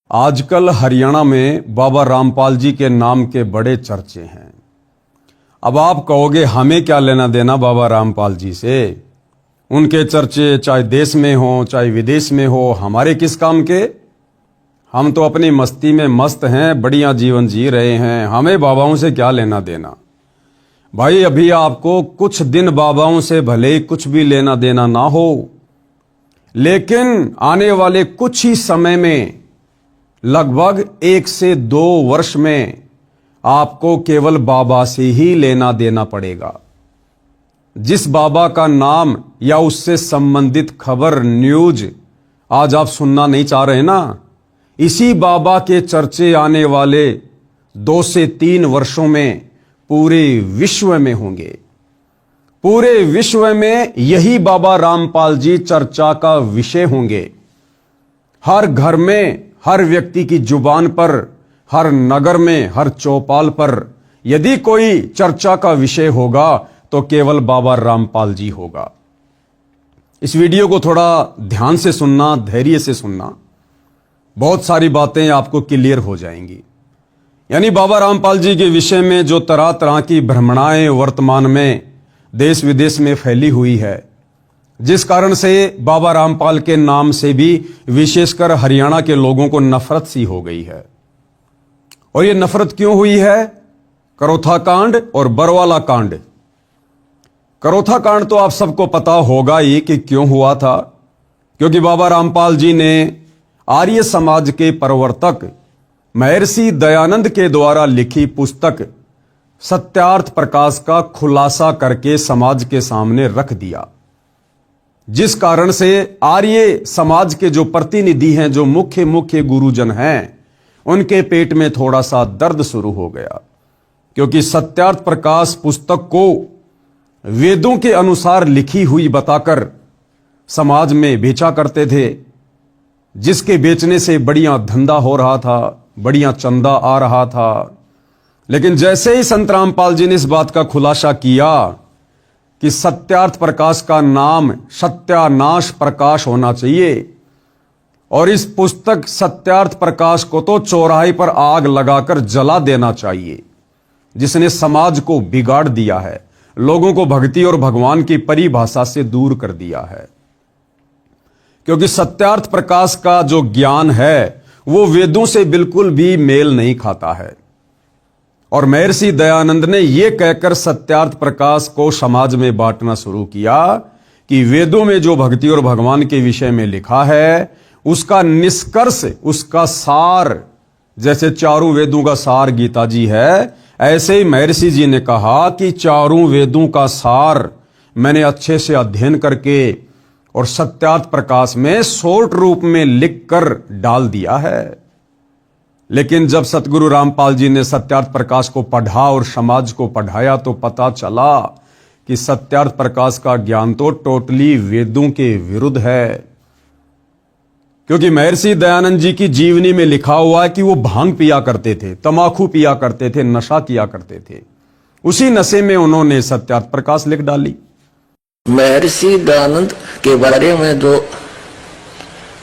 आजकल हरियाणा में बाबा रामपाल जी के नाम के बड़े चर्चे हैं। अब आप कहोगे हमें क्या लेना देना बाबा रामपाल जी से। उनके चर्चे चाहे देश में हो चाहे विदेश में हो, हमारे किस काम के। हम तो अपनी मस्ती में मस्त हैं, बढ़िया जीवन जी रहे हैं, हमें बाबाओं से क्या लेना देना। भाई अभी आपको कुछ दिन बाबाओं से भले ही कुछ भी लेना देना ना हो, लेकिन आने वाले कुछ ही समय में लगभग 1 से 2 वर्ष में आपको केवल बाबा से ही लेना देना पड़ेगा। जिस बाबा का नाम या उससे संबंधित खबर न्यूज आज आप सुनना नहीं चाह रहे ना, इसी बाबा के चर्चे आने वाले 2 से 3 वर्षों में पूरे विश्व में होंगे। पूरे विश्व में यही बाबा रामपाल जी चर्चा का विषय होंगे। हर घर में, हर व्यक्ति की जुबान पर, हर नगर में, हर चौपाल पर यदि कोई चर्चा का विषय होगा तो केवल बाबा रामपाल जी होगा। इस वीडियो को थोड़ा ध्यान से सुनना, धैर्य से सुनना, बहुत सारी बातें आपको क्लियर हो जाएंगी। यानी बाबा रामपाल जी के विषय में जो तरह तरह की भ्रमणाएं वर्तमान में देश विदेश में फैली हुई है, जिस कारण से बाबा रामपाल के नाम से भी विशेषकर हरियाणा के लोगों को नफरत सी हो गई है। और ये नफरत क्यों हुई है? करोथा कांड और बरवाला कांड। करोथा कांड तो आप सबको पता होगा ही कि क्यों हुआ था, क्योंकि बाबा रामपाल जी ने आर्य समाज के प्रवर्तक महर्षि दयानंद के द्वारा लिखी पुस्तक सत्यार्थ प्रकाश का खुलासा करके समाज के सामने रख दिया, जिस कारण से आर्य समाज के जो प्रतिनिधि हैं, जो मुख्य गुरुजन हैं, उनके पेट में थोड़ा सा दर्द शुरू हो गया। क्योंकि सत्यार्थ प्रकाश पुस्तक को वेदों के अनुसार लिखी हुई बताकर समाज में बेचा करते थे, जिसके बेचने से बढ़िया धंधा हो रहा था, बढ़िया चंदा आ रहा था। लेकिन जैसे ही संत रामपाल जी ने इस बात का खुलासा किया कि सत्यार्थ प्रकाश का नाम सत्यानाश प्रकाश होना चाहिए, और इस पुस्तक सत्यार्थ प्रकाश को तो चौराहे पर आग लगाकर जला देना चाहिए, जिसने समाज को बिगाड़ दिया है, लोगों को भक्ति और भगवान की परिभाषा से दूर कर दिया है। क्योंकि सत्यार्थ प्रकाश का जो ज्ञान है वो वेदों से बिल्कुल भी मेल नहीं खाता है। और महर्षि दयानंद ने यह कहकर सत्यार्थ प्रकाश को समाज में बांटना शुरू किया कि वेदों में जो भक्ति और भगवान के विषय में लिखा है उसका निष्कर्ष, उसका सार, जैसे चारों वेदों का सार गीता जी है, ऐसे ही महर्षि जी ने कहा कि चारों वेदों का सार मैंने अच्छे से अध्ययन करके और सत्यार्थ प्रकाश में शॉर्ट रूप में लिखकर डाल दिया है। लेकिन जब सतगुरु रामपाल जी ने सत्यार्थ प्रकाश को पढ़ा और समाज को पढ़ाया तो पता चला कि सत्यार्थ प्रकाश का ज्ञान तो टोटली वेदों के विरुद्ध है। क्योंकि महर्षि दयानंद जी की जीवनी में लिखा हुआ है कि वो भांग पिया करते थे, तमाकू पिया करते थे, नशा किया करते थे। उसी नशे में उन्होंने सत्यार्थ प्रकाश लिख डाली। महर्षि दयानंद के बारे में जो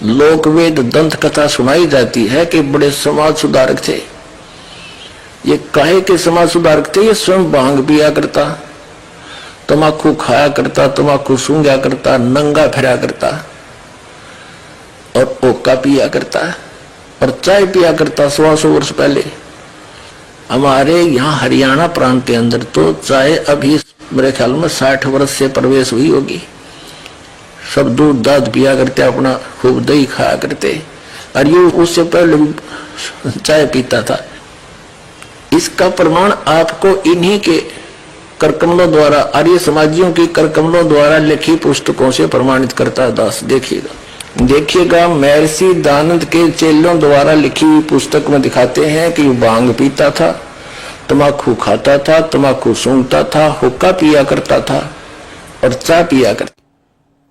लोकवेद दंत कथा सुनाई जाती है कि बड़े समाज सुधारक थे। ये काहे के समाज सुधारक थे? ये स्वयं भांग पिया करता, तमाकू खाया करता, तमाकू सूंघा करता, नंगा फिरा करता और ओका पिया करता और चाय पिया करता। 100 वर्ष पहले हमारे यहाँ हरियाणा प्रांत के अंदर तो चाय अभी मेरे ख्याल में 60 वर्ष से प्रवेश हुई होगी। सब दूध दाद पिया करते, अपना खूब दही खाया करते, और ये उससे पहले चाय पीता था। इसका प्रमाण आपको इन्हीं के करकमलों द्वारा, आर्य समाजियों की करकमलों द्वारा लिखी पुस्तकों से प्रमाणित करता है। दास देखिएगा महर्षि दयानंद के चेलों द्वारा लिखी हुई पुस्तक में दिखाते हैं कि भांग पीता था, तमाकू खाता था, तमाकू सूंघता था, हुक्का पिया करता था और चाय पिया करता।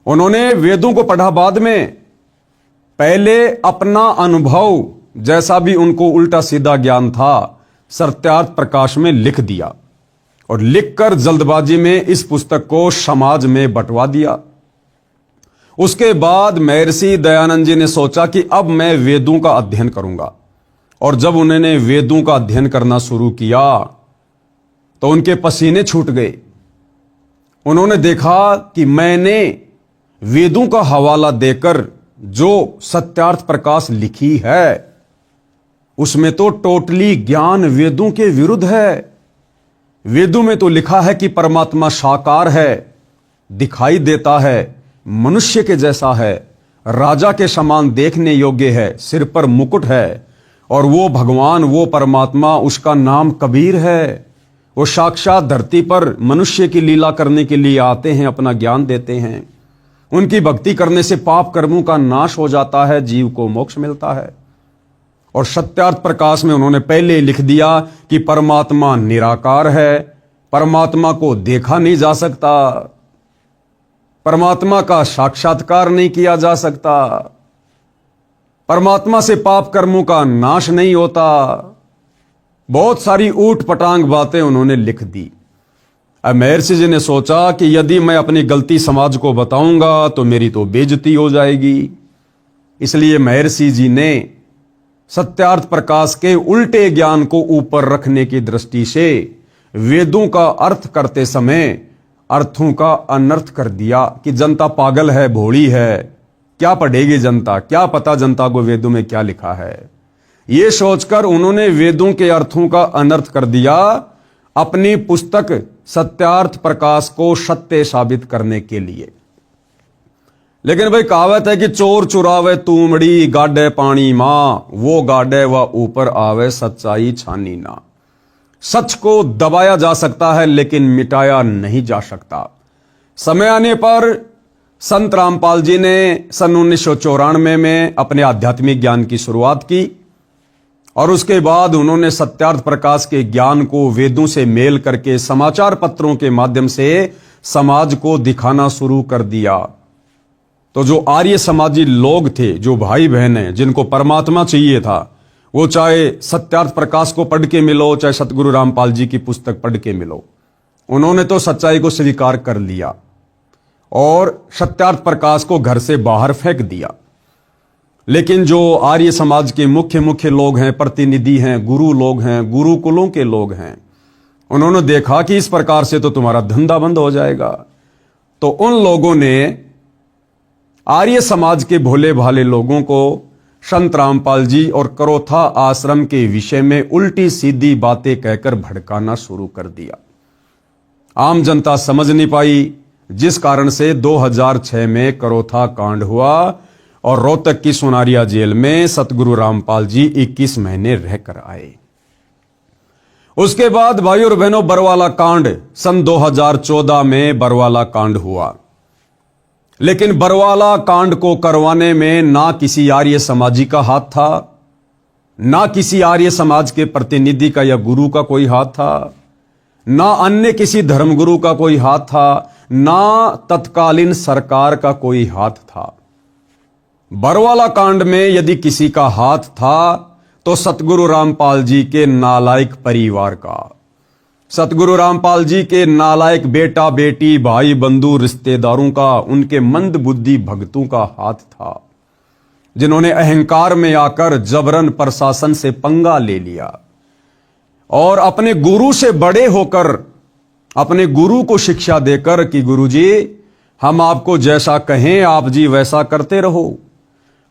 उन्होंने वेदों को पढ़ा बाद में, पहले अपना अनुभव जैसा भी उनको उल्टा सीधा ज्ञान था सत्यार्थ प्रकाश में लिख दिया और लिखकर जल्दबाजी में इस पुस्तक को समाज में बंटवा दिया। उसके बाद महर्षि दयानंद जी ने सोचा कि अब मैं वेदों का अध्ययन करूंगा। और जब उन्होंने वेदों का अध्ययन करना शुरू किया तो उनके पसीने छूट गए। उन्होंने देखा कि मैंने वेदों का हवाला देकर जो सत्यार्थ प्रकाश लिखी है उसमें तो टोटली ज्ञान वेदों के विरुद्ध है। वेदों में तो लिखा है कि परमात्मा साकार है, दिखाई देता है, मनुष्य के जैसा है, राजा के समान देखने योग्य है, सिर पर मुकुट है, और वो भगवान, वो परमात्मा, उसका नाम कबीर है। वो साक्षात धरती पर मनुष्य की लीला करने के लिए आते हैं, अपना ज्ञान देते हैं। उनकी भक्ति करने से पाप कर्मों का नाश हो जाता है, जीव को मोक्ष मिलता है। और सत्यार्थ प्रकाश में उन्होंने पहले लिख दिया कि परमात्मा निराकार है, परमात्मा को देखा नहीं जा सकता, परमात्मा का साक्षात्कार नहीं किया जा सकता, परमात्मा से पाप कर्मों का नाश नहीं होता। बहुत सारी ऊट पटांग बातें उन्होंने लिख दी। अब महर्षि जी ने सोचा कि यदि मैं अपनी गलती समाज को बताऊंगा तो मेरी तो बेइज्जती हो जाएगी। इसलिए महर्षि जी ने सत्यार्थ प्रकाश के उल्टे ज्ञान को ऊपर रखने की दृष्टि से वेदों का अर्थ करते समय अर्थों का अनर्थ कर दिया कि जनता पागल है, भोली है, क्या पढ़ेगी जनता, क्या पता जनता को वेदों में क्या लिखा है। ये सोचकर उन्होंने वेदों के अर्थों का अनर्थ कर दिया अपनी पुस्तक सत्यार्थ प्रकाश को सत्य साबित करने के लिए। लेकिन भाई कहावत है कि चोर चुरावे तूमड़ी, गाडे पानी मां, वो गाडे व ऊपर आवे, सच्चाई छानी ना। सच को दबाया जा सकता है लेकिन मिटाया नहीं जा सकता। समय आने पर संत रामपाल जी ने सन 1994 में अपने आध्यात्मिक ज्ञान की शुरुआत की और उसके बाद उन्होंने सत्यार्थ प्रकाश के ज्ञान को वेदों से मेल करके समाचार पत्रों के माध्यम से समाज को दिखाना शुरू कर दिया। तो जो आर्य समाजी लोग थे, जो भाई बहन हैं, जिनको परमात्मा चाहिए था, वो चाहे सत्यार्थ प्रकाश को पढ़ के मिलो, चाहे सतगुरु रामपाल जी की पुस्तक पढ़ के मिलो, उन्होंने तो सच्चाई को स्वीकार कर लिया और सत्यार्थ प्रकाश को घर से बाहर फेंक दिया। लेकिन जो आर्य समाज के मुख्य लोग हैं, प्रतिनिधि हैं, गुरु लोग हैं, गुरुकुलों के लोग हैं, उन्होंने देखा कि इस प्रकार से तो तुम्हारा धंधा बंद हो जाएगा। तो उन लोगों ने आर्य समाज के भोले भाले लोगों को संत रामपाल जी और करोथा आश्रम के विषय में उल्टी सीधी बातें कहकर भड़काना शुरू कर दिया। आम जनता समझ नहीं पाई, जिस कारण से 2006 में करोथा कांड हुआ और रोहतक की सोनारिया जेल में सतगुरु रामपाल जी 21 महीने रहकर आए। उसके बाद भाइयों और बहनों, बरवाला कांड सन 2014 में बरवाला कांड हुआ। लेकिन बरवाला कांड को करवाने में ना किसी आर्य समाजी का हाथ था, ना किसी आर्य समाज के प्रतिनिधि का या गुरु का कोई हाथ था, ना अन्य किसी धर्मगुरु का कोई हाथ था, ना तत्कालीन सरकार का कोई हाथ था। बरवाला कांड में यदि किसी का हाथ था तो सतगुरु रामपाल जी के नालायक परिवार का, सतगुरु रामपाल जी के नालायक बेटा बेटी, भाई बंधु, रिश्तेदारों का, उनके मंद बुद्धि भक्तों का हाथ था, जिन्होंने अहंकार में आकर जबरन प्रशासन से पंगा ले लिया और अपने गुरु से बड़े होकर अपने गुरु को शिक्षा देकर कि गुरुजी हम आपको जैसा कहें आप जी वैसा करते रहो,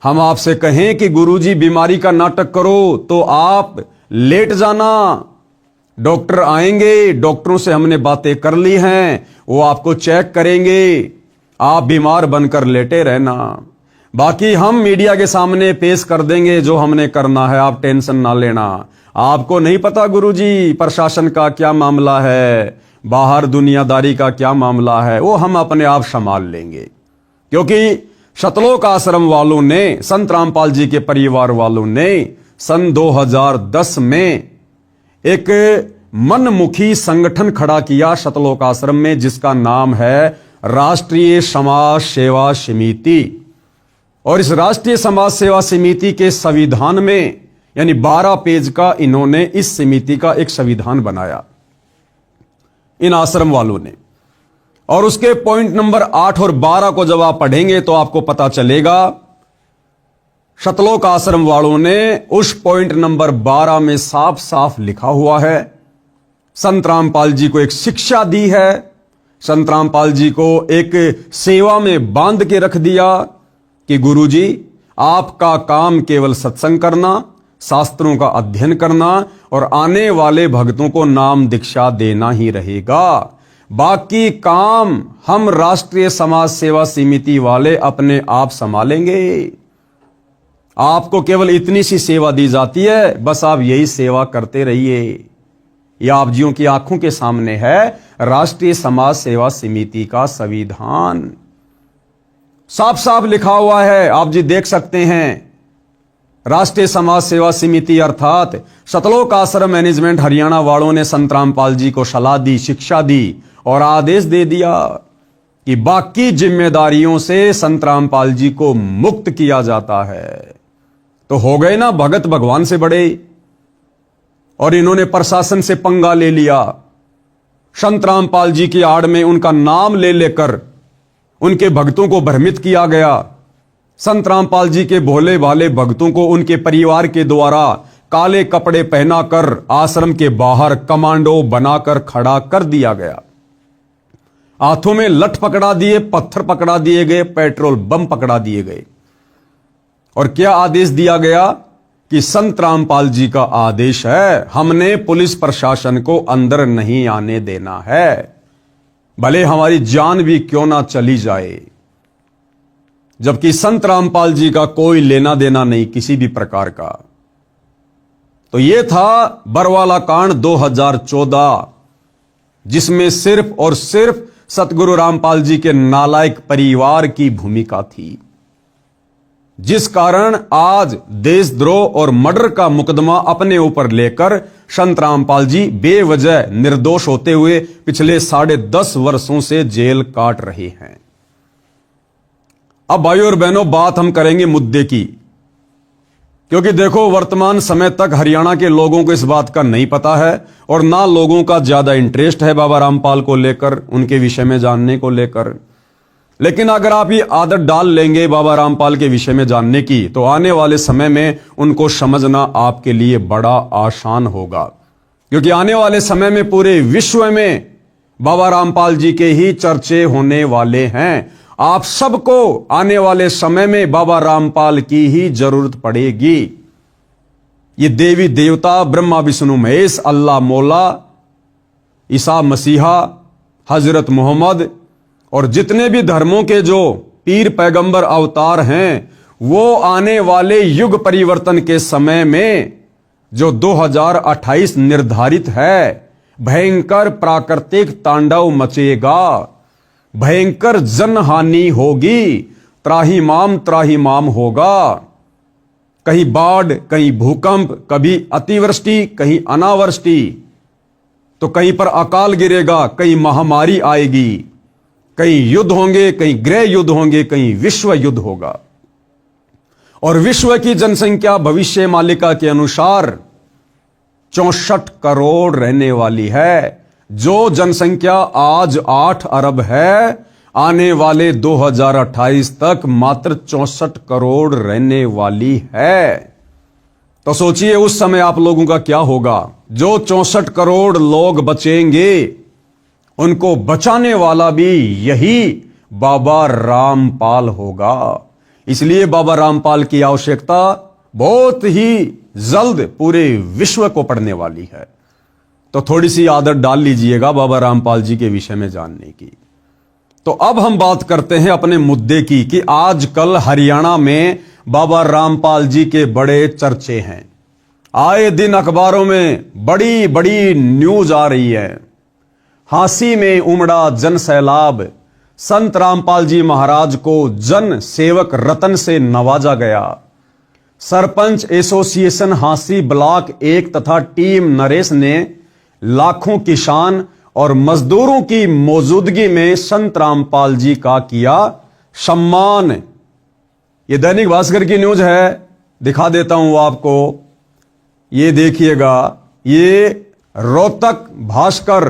हम आपसे कहें कि गुरुजी बीमारी का नाटक करो तो आप लेट जाना, डॉक्टर आएंगे, डॉक्टरों से हमने बातें कर ली हैं, वो आपको चेक करेंगे, आप बीमार बनकर लेटे रहना, बाकी हम मीडिया के सामने पेश कर देंगे जो हमने करना है, आप टेंशन ना लेना। आपको नहीं पता गुरुजी प्रशासन का क्या मामला है, बाहर दुनियादारी का क्या मामला है, वो हम अपने आप संभाल लेंगे। क्योंकि सतलोक आश्रम वालों ने, संत रामपाल जी के परिवार वालों ने सन 2010 में एक मनमुखी संगठन खड़ा किया सतलोक आश्रम में, जिसका नाम है राष्ट्रीय समाज सेवा समिति। और इस राष्ट्रीय समाज सेवा समिति के संविधान में यानी 12 पेज का इन्होंने इस समिति का एक संविधान बनाया इन आश्रम वालों ने। और उसके पॉइंट नंबर 8 और 12 को जब आप पढ़ेंगे तो आपको पता चलेगा शतलोक आश्रम वालों ने उस पॉइंट नंबर 12 में साफ साफ लिखा हुआ है, संत रामपाल जी को एक शिक्षा दी है, संत रामपाल जी को एक सेवा में बांध के रख दिया कि गुरुजी आपका काम केवल सत्संग करना, शास्त्रों का अध्ययन करना और आने वाले भक्तों को नाम दीक्षा देना ही रहेगा। बाकी काम हम राष्ट्रीय समाज सेवा समिति वाले अपने आप संभालेंगे। आपको केवल इतनी सी सेवा दी जाती है, बस आप यही सेवा करते रहिए। यह आप जियों की आंखों के सामने है राष्ट्रीय समाज सेवा समिति का संविधान, साफ साफ लिखा हुआ है, आप जी देख सकते हैं। राष्ट्रीय समाज सेवा समिति अर्थात शतलोक आश्रम मैनेजमेंट हरियाणा वालों ने संत रामपाल जी को सलाह दी, शिक्षा दी और आदेश दे दिया कि बाकी जिम्मेदारियों से संत रामपाल जी को मुक्त किया जाता है। तो हो गए ना भगत भगवान से बड़े, और इन्होंने प्रशासन से पंगा ले लिया। संत रामपाल जी की आड़ में उनका नाम ले लेकर उनके भक्तों को भ्रमित किया गया। संत रामपाल जी के भोले भाले भक्तों को उनके परिवार के द्वारा काले कपड़े पहनाकर आश्रम के बाहर कमांडो बनाकर खड़ा कर दिया गया। हाथों में लठ पकड़ा दिए, पत्थर पकड़ा दिए गए, पेट्रोल बम पकड़ा दिए गए। और क्या आदेश दिया गया कि संत रामपाल जी का आदेश है, हमने पुलिस प्रशासन को अंदर नहीं आने देना है, भले हमारी जान भी क्यों ना चली जाए। जबकि संत रामपाल जी का कोई लेना देना नहीं किसी भी प्रकार का। तो यह था बरवाला कांड 2014, जिसमें सिर्फ और सिर्फ सतगुरु रामपाल जी के नालायक परिवार की भूमिका थी, जिस कारण आज देशद्रोह और मर्डर का मुकदमा अपने ऊपर लेकर संत रामपाल जी बेवजह निर्दोष होते हुए पिछले 10.5 वर्षों से जेल काट रहे हैं। अब भाइयों और बहनों, बात हम करेंगे मुद्दे की, क्योंकि देखो वर्तमान समय तक हरियाणा के लोगों को इस बात का नहीं पता है और ना लोगों का ज्यादा इंटरेस्ट है बाबा रामपाल को लेकर, उनके विषय में जानने को लेकर। लेकिन अगर आप ये आदत डाल लेंगे बाबा रामपाल के विषय में जानने की, तो आने वाले समय में उनको समझना आपके लिए बड़ा आसान होगा, क्योंकि आने वाले समय में पूरे विश्व में बाबा रामपाल जी के ही चर्चे होने वाले हैं। आप सबको आने वाले समय में बाबा रामपाल की ही जरूरत पड़ेगी। ये देवी देवता ब्रह्मा विष्णु महेश, अल्लाह मौला, ईसा मसीहा, हजरत मोहम्मद और जितने भी धर्मों के जो पीर पैगंबर अवतार हैं, वो आने वाले युग परिवर्तन के समय में जो 2028 निर्धारित है, भयंकर प्राकृतिक तांडव मचेगा, भयंकर जनहानि होगी, त्राहिमाम होगा। कहीं बाढ़, कहीं भूकंप, कभी अतिवृष्टि, कहीं अनावृष्टि, तो कहीं पर अकाल गिरेगा, कहीं महामारी आएगी, कहीं युद्ध होंगे, कहीं गृह युद्ध होंगे, कहीं विश्व युद्ध होगा। और विश्व की जनसंख्या भविष्य मालिका के अनुसार 64 करोड़ रहने वाली है। जो जनसंख्या आज 8 अरब है, आने वाले 2028 तक मात्र 64 करोड़ रहने वाली है। तो सोचिए उस समय आप लोगों का क्या होगा। जो 64 करोड़ लोग बचेंगे, उनको बचाने वाला भी यही बाबा रामपाल होगा। इसलिए बाबा रामपाल की आवश्यकता बहुत ही जल्द पूरे विश्व को पड़ने वाली है। तो थोड़ी सी आदत डाल लीजिएगा बाबा रामपाल जी के विषय में जानने की। तो अब हम बात करते हैं अपने मुद्दे की कि आजकल हरियाणा में बाबा रामपाल जी के बड़े चर्चे हैं। आए दिन अखबारों में बड़ी बड़ी न्यूज आ रही है। हांसी में उमड़ा जन सैलाब, संत रामपाल जी महाराज को जन सेवक रतन से नवाजा गया। सरपंच एसोसिएशन हांसी ब्लॉक 1 तथा टीम नरेश ने लाखों किसान और मजदूरों की मौजूदगी में संत रामपाल जी का किया सम्मान। ये दैनिक भास्कर की न्यूज है, दिखा देता हूं आपको, ये देखिएगा। ये रोहतक भास्कर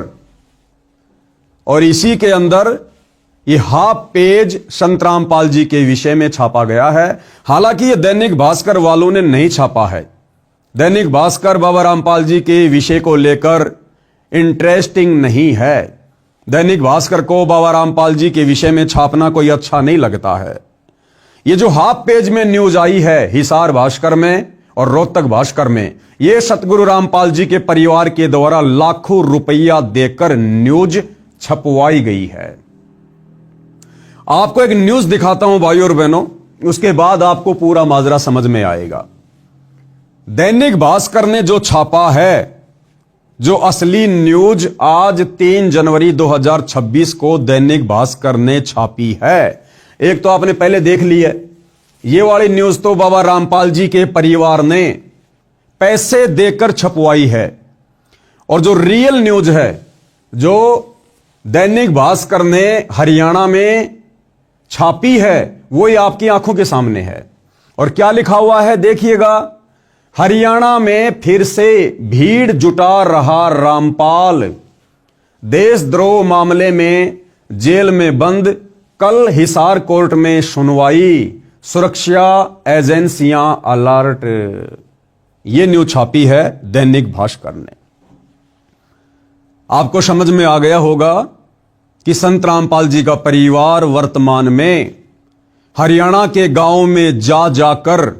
और इसी के अंदर ये हाफ पेज संत रामपाल जी के विषय में छापा गया है। हालांकि ये दैनिक भास्कर वालों ने नहीं छापा है। दैनिक भास्कर बाबा रामपाल जी के विषय को लेकर इंटरेस्टिंग नहीं है। दैनिक भास्कर को बाबा रामपाल जी के विषय में छापना कोई अच्छा नहीं लगता है। ये जो हाफ पेज में न्यूज आई है हिसार भास्कर में और रोहतक भास्कर में, ये सतगुरु रामपाल जी के परिवार के द्वारा लाखों रुपया देकर न्यूज छपवाई गई है। आपको एक न्यूज दिखाता हूं भाइयों और बहनों, उसके बाद आपको पूरा माजरा समझ में आएगा। दैनिक भास्कर ने जो छापा है, जो असली न्यूज आज 3 जनवरी 2026 को दैनिक भास्कर ने छापी है, एक तो आपने पहले देख ली है। ये वाली न्यूज तो बाबा रामपाल जी के परिवार ने पैसे देकर छपवाई है, और जो रियल न्यूज है, जो दैनिक भास्कर ने हरियाणा में छापी है, वो ही आपकी आंखों के सामने है। और क्या लिखा हुआ है देखिएगा, हरियाणा में फिर से भीड़ जुटा रहा रामपाल, देशद्रोह मामले में जेल में बंद, कल हिसार कोर्ट में सुनवाई, सुरक्षा एजेंसियां अलर्ट। यह न्यूज छापी है दैनिक भास्कर ने। आपको समझ में आ गया होगा कि संत रामपाल जी का परिवार वर्तमान में हरियाणा के गांव में जा जाकर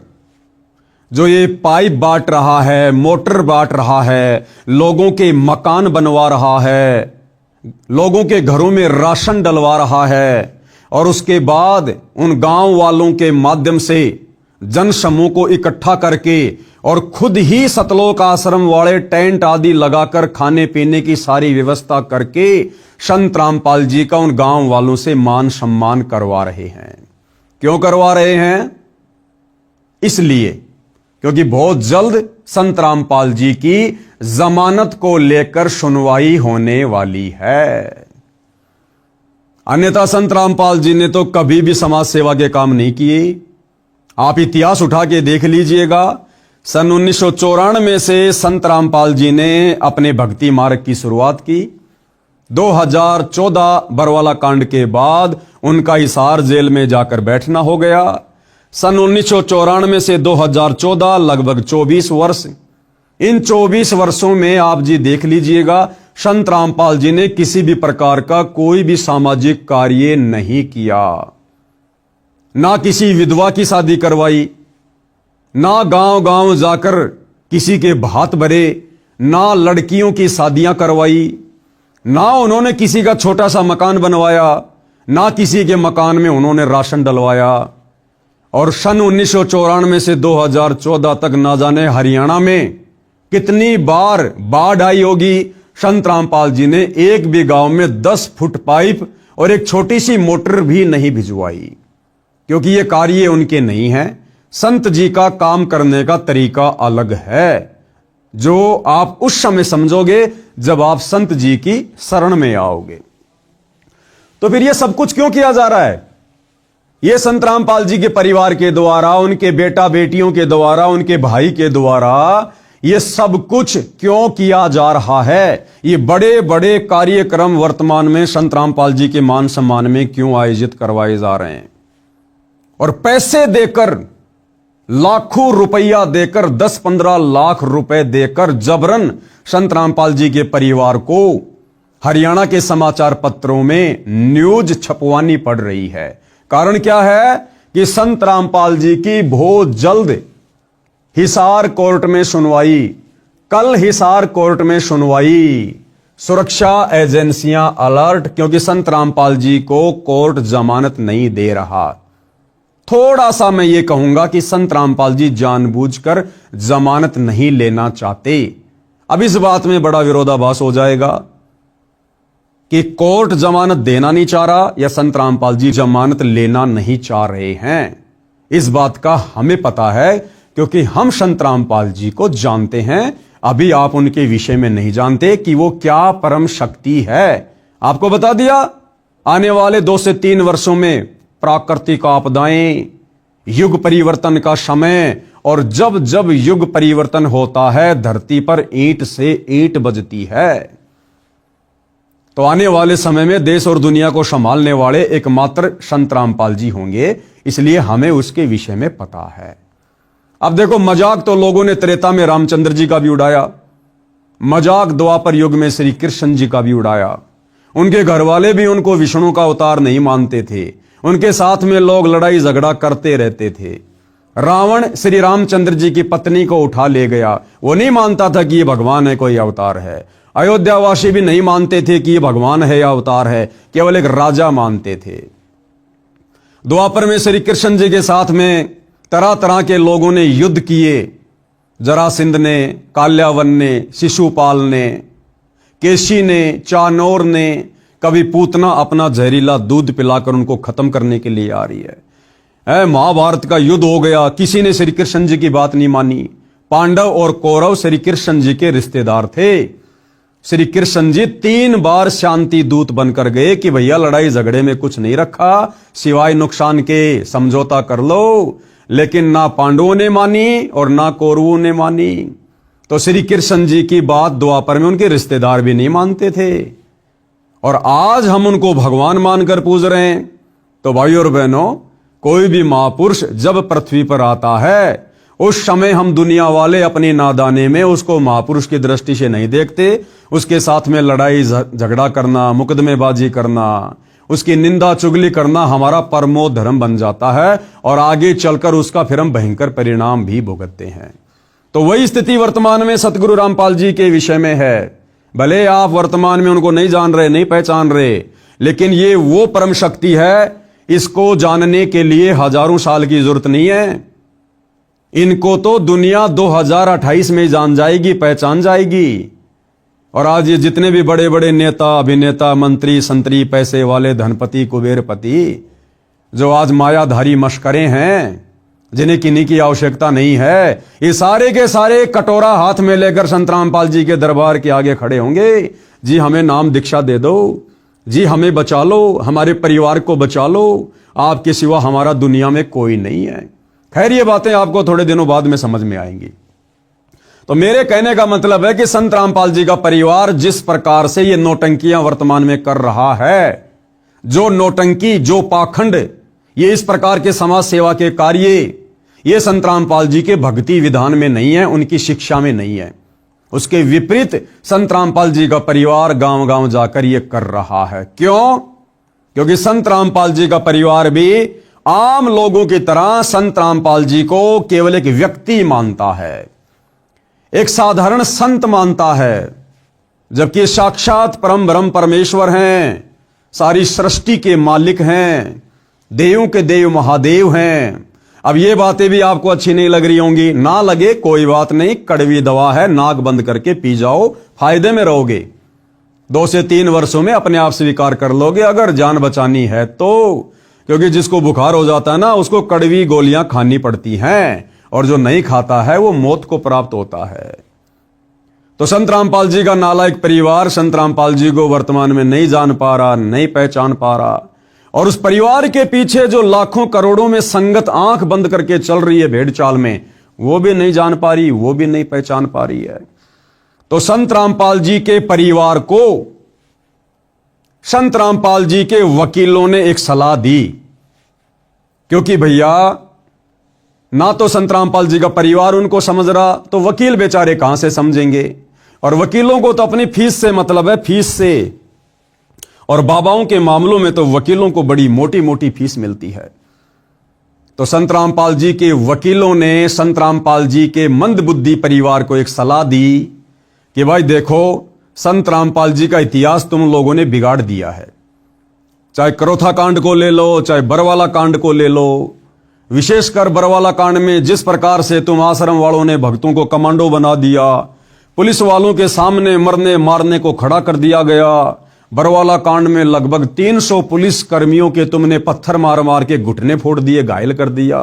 जो ये पाइप बांट रहा है, मोटर बांट रहा है, लोगों के मकान बनवा रहा है, लोगों के घरों में राशन डलवा रहा है, और उसके बाद उन गांव वालों के माध्यम से जन समूह को इकट्ठा करके और खुद ही सतलोक आश्रम वाले टेंट आदि लगाकर खाने पीने की सारी व्यवस्था करके संत रामपाल जी का उन गांव वालों से मान सम्मान करवा रहे हैं। क्यों करवा रहे हैं? इसलिए क्योंकि बहुत जल्द संत रामपाल जी की जमानत को लेकर सुनवाई होने वाली है। अन्यथा संत रामपाल जी ने तो कभी भी समाज सेवा के काम नहीं किए। आप इतिहास उठा के देख लीजिएगा, सन 1994 से संत रामपाल जी ने अपने भक्ति मार्ग की शुरुआत की। 2014 बरवाला कांड के बाद उनका हिसार जेल में जाकर बैठना हो गया। सन 1994 से 2014 लगभग 24 वर्ष। इन 24 वर्षों में आप जी देख लीजिएगा, संत रामपाल जी ने किसी भी प्रकार का कोई भी सामाजिक कार्य नहीं किया। ना किसी विधवा की शादी करवाई, ना गांव गांव जाकर किसी के भात भरे, ना लड़कियों की शादियां करवाई, ना उन्होंने किसी का छोटा सा मकान बनवाया, ना किसी के मकान में उन्होंने राशन डलवाया। और सन 1994 से 2014 तक ना जाने हरियाणा में कितनी बार बाढ़ आई होगी, संत रामपाल जी ने एक भी गांव में 10 फुट पाइप और एक छोटी सी मोटर भी नहीं भिजवाई, क्योंकि ये कार्य उनके नहीं है। संत जी का काम करने का तरीका अलग है, जो आप उस समय समझोगे जब आप संत जी की शरण में आओगे। तो फिर ये सब कुछ क्यों किया जा रहा है? ये संत रामपाल जी के परिवार के द्वारा, उनके बेटा बेटियों के द्वारा, उनके भाई के द्वारा ये सब कुछ क्यों किया जा रहा है? ये बड़े बड़े कार्यक्रम वर्तमान में संत रामपाल जी के मान सम्मान में क्यों आयोजित करवाए जा रहे हैं? और पैसे देकर, लाखों रुपया देकर, 10-15 लाख रुपए देकर जबरन संत रामपाल जी के परिवार को हरियाणा के समाचार पत्रों में न्यूज छपवानी पड़ रही है। कारण क्या है कि संत रामपाल जी की बहुत जल्द हिसार कोर्ट में सुनवाई, कल हिसार कोर्ट में सुनवाई, सुरक्षा एजेंसियां अलर्ट, क्योंकि संत रामपाल जी को कोर्ट जमानत नहीं दे रहा। थोड़ा सा मैं ये कहूंगा कि संत रामपाल जी जानबूझकर जमानत नहीं लेना चाहते। अब इस बात में बड़ा विरोधाभास हो जाएगा कि कोर्ट जमानत देना नहीं चाह रहा या संत रामपाल जी जमानत लेना नहीं चाह रहे हैं। इस बात का हमें पता है, क्योंकि हम संत रामपाल जी को जानते हैं। अभी आप उनके विषय में नहीं जानते कि वो क्या परम शक्ति है। आपको बता दिया, आने वाले 2 से 3 वर्षों में प्राकृतिक आपदाएं, युग परिवर्तन का समय, और जब जब युग परिवर्तन होता है धरती पर ईंट से ईंट बजती है। तो आने वाले समय में देश और दुनिया को संभालने वाले एकमात्र संत रामपाल जी होंगे, इसलिए हमें उसके विषय में पता है। अब देखो, मजाक तो लोगों ने त्रेता में रामचंद्र जी का भी उड़ाया, मजाक द्वापर युग में श्री कृष्ण जी का भी उड़ाया। उनके घर वाले भी उनको विष्णु का अवतार नहीं मानते थे, उनके साथ में लोग लड़ाई झगड़ा करते रहते थे। रावण श्री रामचंद्र जी की पत्नी को उठा ले गया, वो नहीं मानता था कि ये भगवान है, कोई अवतार है। अयोध्यावासी भी नहीं मानते थे कि ये भगवान है या अवतार है, केवल एक राजा मानते थे। द्वापर में श्री कृष्ण जी के साथ में तरह तरह के लोगों ने युद्ध किए, जरासिंध ने, काल्यावन ने, शिशुपाल ने, केशी ने, चानोर ने, कभी पूतना अपना जहरीला दूध पिलाकर उनको खत्म करने के लिए आ रही है। महाभारत का युद्ध हो गया, किसी ने श्री कृष्ण जी की बात नहीं मानी। पांडव और कौरव श्री कृष्ण जी के रिश्तेदार थे। श्री कृष्ण जी 3 बार शांति दूत बनकर गए कि भैया लड़ाई झगड़े में कुछ नहीं रखा सिवाय नुकसान के, समझौता कर लो। लेकिन ना पांडवों ने मानी और ना कौरवों ने मानी। तो श्री कृष्ण जी की बात द्वापर में उनके रिश्तेदार भी नहीं मानते थे, और आज हम उनको भगवान मानकर पूज रहे हैं। तो भाई और बहनों, कोई भी महापुरुष जब पृथ्वी पर आता है, उस समय हम दुनिया वाले अपनी नादाने में उसको महापुरुष की दृष्टि से नहीं देखते। उसके साथ में लड़ाई झगड़ा करना, मुकदमेबाजी करना, उसकी निंदा चुगली करना हमारा परमो धर्म बन जाता है, और आगे चलकर उसका फिर हम भयंकर परिणाम भी भुगतते हैं। तो वही स्थिति वर्तमान में सतगुरु रामपाल जी के विषय में है। भले आप वर्तमान में उनको नहीं जान रहे, नहीं पहचान रहे, लेकिन ये वो परम शक्ति है, इसको जानने के लिए हजारों साल की जरूरत नहीं है। इनको तो दुनिया 2028 में जान जाएगी, पहचान जाएगी। और आज ये जितने भी बड़े बड़े नेता, अभिनेता, मंत्री, संतरी, पैसे वाले, धनपति, कुबेरपति, जो आज मायाधारी मशकरे हैं, जिन्हें किन्हीं की आवश्यकता नहीं है, ये सारे के सारे कटोरा हाथ में लेकर संत रामपाल जी के दरबार के आगे खड़े होंगे। जी हमें नाम दीक्षा दे दो, जी हमें बचा लो, हमारे परिवार को बचा लो, आपके सिवा हमारा दुनिया में कोई नहीं है। खैर, ये बातें आपको थोड़े दिनों बाद में समझ में आएंगी। तो मेरे कहने का मतलब है कि संत रामपाल जी का परिवार जिस प्रकार से ये नौटंकियां वर्तमान में कर रहा है, जो नौटंकी, जो पाखंड, ये इस प्रकार के समाज सेवा के कार्य, ये संत रामपाल जी के भक्ति विधान में नहीं है, उनकी शिक्षा में नहीं है। उसके विपरीत संत रामपाल जी का परिवार गांव गांव जाकर ये कर रहा है। क्यों? क्योंकि संत रामपाल जी का परिवार भी आम लोगों की तरह संत रामपाल जी को केवल एक व्यक्ति मानता है, एक साधारण संत मानता है, जबकि साक्षात परम ब्रह्म परमेश्वर हैं, सारी सृष्टि के मालिक हैं, देवों के देव महादेव हैं। अब ये बातें भी आपको अच्छी नहीं लग रही होंगी, ना लगे कोई बात नहीं, कड़वी दवा है, नाक बंद करके पी जाओ, फायदे में रहोगे। 2 से 3 वर्षों में अपने आप स्वीकार कर लोगे, अगर जान बचानी है तो। क्योंकि जिसको बुखार हो जाता है ना, उसको कड़वी गोलियां खानी पड़ती हैं, और जो नहीं खाता है वो मौत को प्राप्त होता है। तो संत रामपाल जी का नालायक परिवार संत रामपाल जी को वर्तमान में नहीं जान पा रहा, नहीं पहचान पा रहा, और उस परिवार के पीछे जो लाखों करोड़ों में संगत आंख बंद करके चल रही है भेड़ चाल में, वो भी नहीं जान पा रही, वो भी नहीं पहचान पा रही है। तो संत रामपाल जी के परिवार को संत रामपाल जी के वकीलों ने एक सलाह दी, क्योंकि भैया ना तो संत रामपाल जी का परिवार उनको समझ रहा, तो वकील बेचारे कहां से समझेंगे। और वकीलों को तो अपनी फीस से मतलब है, फीस से। और बाबाओं के मामलों में तो वकीलों को बड़ी मोटी मोटी फीस मिलती है। तो संत रामपाल जी के वकीलों ने संत रामपाल जी के मंदबुद्धि परिवार को एक सलाह दी कि भाई देखो, संत रामपाल जी का इतिहास तुम लोगों ने बिगाड़ दिया है। चाहे करोथा कांड को ले लो, चाहे बरवाला कांड को ले लो, विशेषकर बरवाला कांड में जिस प्रकार से तुम आश्रम वालों ने भक्तों को कमांडो बना दिया, पुलिस वालों के सामने मरने मारने को खड़ा कर दिया गया। बरवाला कांड में लगभग 300 पुलिस कर्मियों के तुमने पत्थर मार मार के घुटने फोड़ दिए, घायल कर दिया।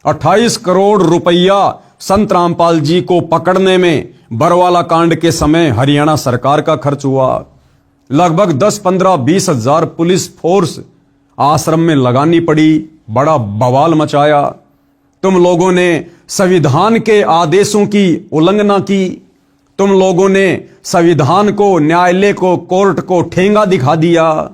28 करोड़ रुपया संत रामपाल जी को पकड़ने में बरवाला कांड के समय हरियाणा सरकार का खर्च हुआ। लगभग 10, 15, 20 हजार पुलिस फोर्स आश्रम में लगानी पड़ी, बड़ा बवाल मचाया। तुम लोगों ने संविधान के आदेशों की उल्लंघना की, तुम लोगों ने संविधान को, न्यायालय को, कोर्ट को ठेंगा दिखा दिया,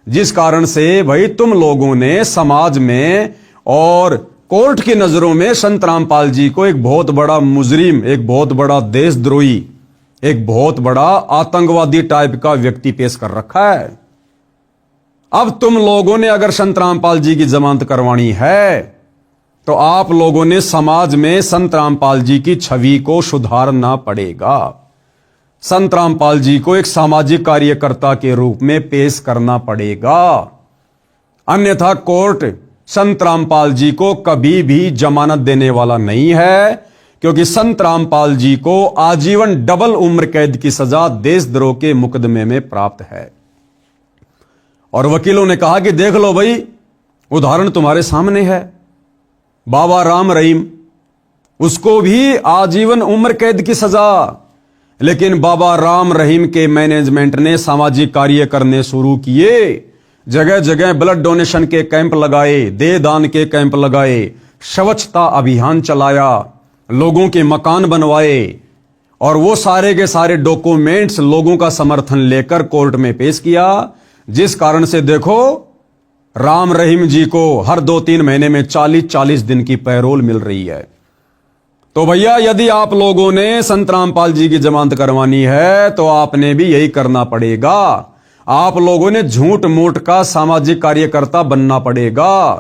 जिस कारण से भाई तुम लोगों ने समाज में और कोर्ट की नजरों में संत रामपाल जी को एक बहुत बड़ा मुजरिम, एक बहुत बड़ा देशद्रोही, एक बहुत बड़ा आतंकवादी टाइप का व्यक्ति पेश कर रखा है। अब तुम लोगों ने अगर संत रामपाल जी की जमानत करवानी है तो आप लोगों ने समाज में संत रामपाल जी की छवि को सुधारना पड़ेगा। संत रामपाल जी को एक सामाजिक कार्यकर्ता के रूप में पेश करना पड़ेगा, अन्यथा कोर्ट संत रामपाल जी को कभी भी जमानत देने वाला नहीं है, क्योंकि संत रामपाल जी को आजीवन डबल उम्र कैद की सजा देशद्रोह के मुकदमे में प्राप्त है। और वकीलों ने कहा कि देख लो भाई, उदाहरण तुम्हारे सामने है, बाबा राम रहीम, उसको भी आजीवन उम्र कैद की सजा, लेकिन बाबा राम रहीम के मैनेजमेंट ने सामाजिक कार्य करने शुरू किए, जगह जगह ब्लड डोनेशन के कैंप लगाए, देह दान के कैंप लगाए, स्वच्छता अभियान चलाया, लोगों के मकान बनवाए, और वो सारे के सारे डॉक्यूमेंट्स लोगों का समर्थन लेकर कोर्ट में पेश किया, जिस कारण से देखो राम रहीम जी को हर 2-3 महीने में 40-40 दिन की पैरोल मिल रही है। तो भैया, यदि आप लोगों ने संत रामपाल जी की जमानत करवानी है तो आपने भी यही करना पड़ेगा। आप लोगों ने झूठ मूठ का सामाजिक कार्यकर्ता बनना पड़ेगा।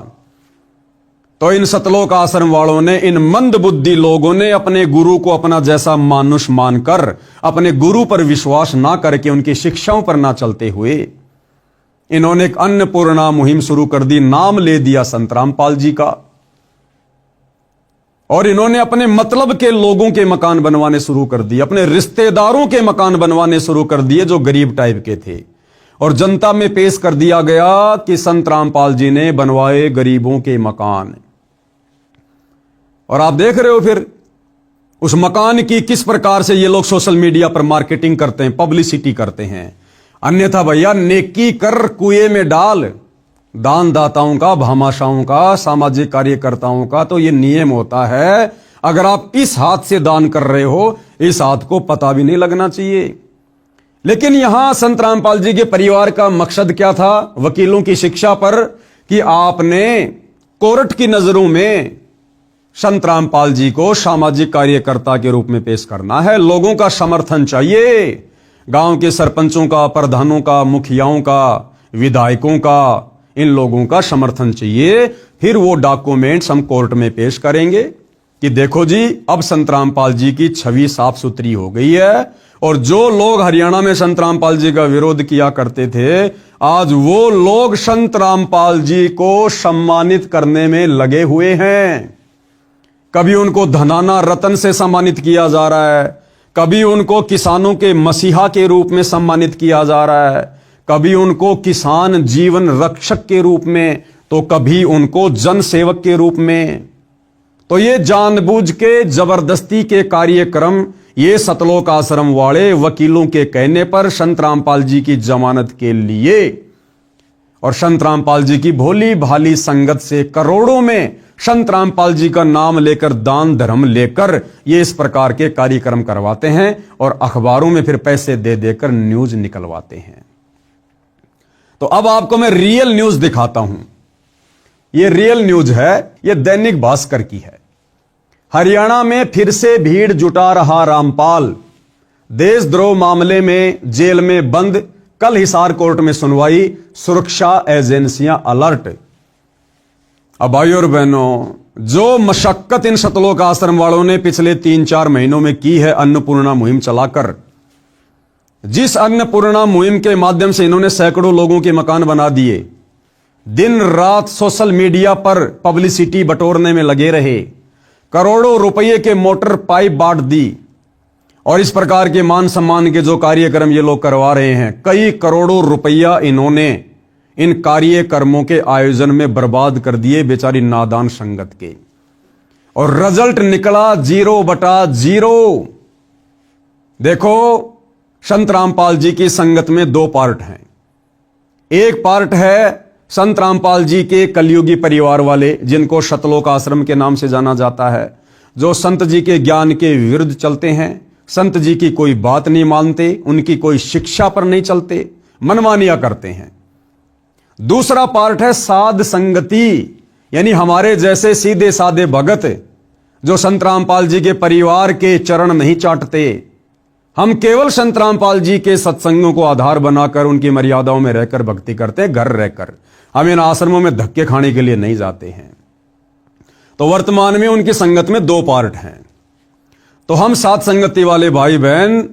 तो इन सतलोक आश्रम वालों ने, इन मंद बुद्धि लोगों ने अपने गुरु को अपना जैसा मानुष मानकर, अपने गुरु पर विश्वास ना करके, उनकी शिक्षाओं पर ना चलते हुए इन्होंने एक अन्नपूर्णा मुहिम शुरू कर दी, नाम ले दिया संत रामपाल जी का, और इन्होंने अपने मतलब के लोगों के मकान बनवाने शुरू कर दिए, अपने रिश्तेदारों के मकान बनवाने शुरू कर दिए जो गरीब टाइप के थे, और जनता में पेश कर दिया गया कि संत रामपाल जी ने बनवाए गरीबों के मकान। और आप देख रहे हो फिर उस मकान की किस प्रकार से ये लोग सोशल मीडिया पर मार्केटिंग करते हैं, पब्लिसिटी करते हैं। अन्यथा भैया, नेकी कर कुएं में डाल, दान दाताओं का, भामाशाहों का, सामाजिक कार्यकर्ताओं का तो ये नियम होता है, अगर आप इस हाथ से दान कर रहे हो, इस हाथ को पता भी नहीं लगना चाहिए। लेकिन यहां संत रामपाल जी के परिवार का मकसद क्या था? वकीलों की शिक्षा पर कि आपने कोर्ट की नजरों में संत रामपाल जी को सामाजिक कार्यकर्ता के रूप में पेश करना है, लोगों का समर्थन चाहिए, गांव के सरपंचों का, प्रधानों का, मुखियाओं का, विधायकों का, इन लोगों का समर्थन चाहिए। फिर वो डॉक्यूमेंट्स हम कोर्ट में पेश करेंगे कि देखो जी, अब संत रामपाल जी की छवि साफ सुथरी हो गई है, और जो लोग हरियाणा में संत रामपाल जी का विरोध किया करते थे, आज वो लोग संत रामपाल जी को सम्मानित करने में लगे हुए हैं। कभी उनको धनाना रतन से सम्मानित किया जा रहा है, कभी उनको किसानों के मसीहा के रूप में सम्मानित किया जा रहा है, कभी उनको किसान जीवन रक्षक के रूप में, तो कभी उनको जन सेवक के रूप में। तो ये जानबूझ के जबरदस्ती के कार्यक्रम ये सतलोक आश्रम वाले वकीलों के कहने पर संत रामपाल जी की जमानत के लिए, और संत रामपाल जी की भोली भाली संगत से करोड़ों में संत रामपाल जी का नाम लेकर, दान धर्म लेकर ये इस प्रकार के कार्यक्रम करवाते हैं, और अखबारों में फिर पैसे दे देकर न्यूज निकलवाते हैं। तो अब आपको मैं रियल न्यूज दिखाता हूं। ये रियल न्यूज है, ये दैनिक भास्कर की है। हरियाणा में फिर से भीड़ जुटा रहा रामपाल, देशद्रोह मामले में जेल में बंद, कल हिसार कोर्ट में सुनवाई, सुरक्षा एजेंसियां अलर्ट। अब भाइयों और बहनों, जो मशक्कत इन सतलोक आश्रम वालों ने पिछले 3-4 महीनों में की है अन्नपूर्णा मुहिम चलाकर, जिस अन्नपूर्णा मुहिम के माध्यम से इन्होंने सैकड़ों लोगों के मकान बना दिए, दिन रात सोशल मीडिया पर पब्लिसिटी बटोरने में लगे रहे, करोड़ों रुपए के मोटर पाइप बांट दी, और इस प्रकार के मान सम्मान के जो कार्यक्रम ये लोग करवा रहे हैं, कई करोड़ों रुपया इन्होंने इन कार्यक्रमों के आयोजन में बर्बाद कर दिए बेचारी नादान संगत के, और रिजल्ट निकला 0/0। देखो, संत रामपाल जी की संगत में 2 पार्ट हैं। एक पार्ट है संत रामपाल जी के कलयुगी परिवार वाले, जिनको सतलोक आश्रम के नाम से जाना जाता है, जो संत जी के ज्ञान के विरुद्ध चलते हैं, संत जी की कोई बात नहीं मानते, उनकी कोई शिक्षा पर नहीं चलते, मनमानियां करते हैं। दूसरा पार्ट है साध संगति, यानी हमारे जैसे सीधे साधे भगत जो संत रामपाल जी के परिवार के चरण नहीं चाटते। हम केवल संत रामपाल जी के सत्संगों को आधार बनाकर उनकी मर्यादाओं में रहकर भक्ति करते हैं, घर रहकर। हम इन आश्रमों में धक्के खाने के लिए नहीं जाते हैं। तो वर्तमान में उनकी संगत में दो पार्ट हैं। तो हम साथ संगति वाले भाई बहन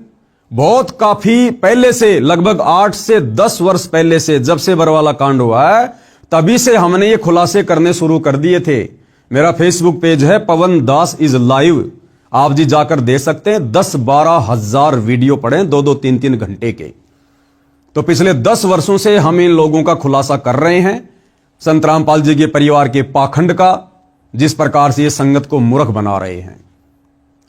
बहुत काफी पहले से, लगभग 8 से 10 वर्ष पहले से, जब से बरवाला कांड हुआ है तभी से हमने ये खुलासे करने शुरू कर दिए थे। मेरा फेसबुक पेज है पवन दास इज लाइव, आप जी जाकर दे सकते हैं। 10-12 हजार वीडियो पड़े, 2-2, 3-3 घंटे के। तो पिछले 10 वर्षों से हम इन लोगों का खुलासा कर रहे हैं, संत रामपाल जी के परिवार के पाखंड का, जिस प्रकार से ये संगत को मूर्ख बना रहे हैं।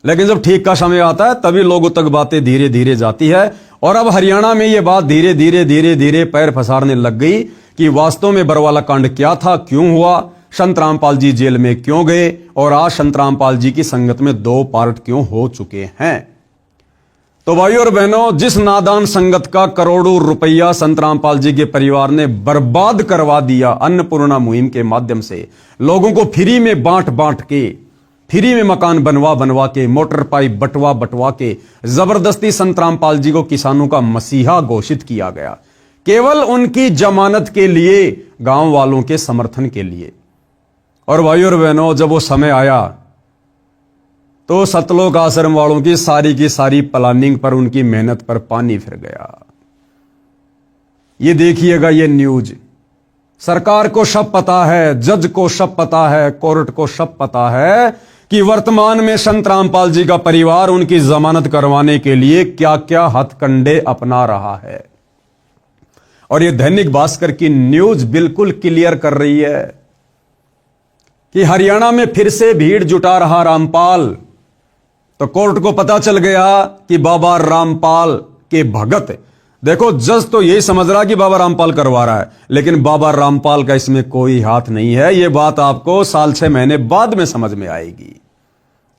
लेकिन जब ठीक का समय आता है तभी लोगों तक बातें धीरे धीरे जाती है। और अब हरियाणा में ये बात धीरे धीरे पैर पसारने लग गई कि वास्तव में बरवाला कांड क्या था, क्यों हुआ, संत रामपाल जी जेल में क्यों गए, और आज संत रामपाल जी की संगत में 2 पार्ट क्यों हो चुके हैं। तो भाइयों और बहनों, जिस नादान संगत का करोड़ों रुपया संत रामपाल जी के परिवार ने बर्बाद करवा दिया अन्नपूर्णा मुहिम के माध्यम से, लोगों को फ्री में बांट के, फ्री में मकान बनवा के, मोटर पाइप बटवा के जबरदस्ती संत रामपाल जी को किसानों का मसीहा घोषित किया गया, केवल उनकी जमानत के लिए, गांव वालों के समर्थन के लिए। और भाइयों और बहनों, जब वो समय आया तो सतलोक आश्रम वालों की सारी प्लानिंग पर, उनकी मेहनत पर पानी फिर गया। ये देखिएगा, ये न्यूज सरकार को सब पता है, जज को सब पता है, कोर्ट को सब पता है कि वर्तमान में संत रामपाल जी का परिवार उनकी जमानत करवाने के लिए क्या क्या हथकंडे अपना रहा है। और ये दैनिक भास्कर की न्यूज बिल्कुल क्लियर कर रही है कि हरियाणा में फिर से भीड़ जुटा रहा रामपाल। तो कोर्ट को पता चल गया कि बाबा रामपाल के भगत, देखो जज तो यही समझ रहा कि बाबा रामपाल करवा रहा है, लेकिन बाबा रामपाल का इसमें कोई हाथ नहीं है। यह बात आपको 6 महीने बाद में समझ में आएगी।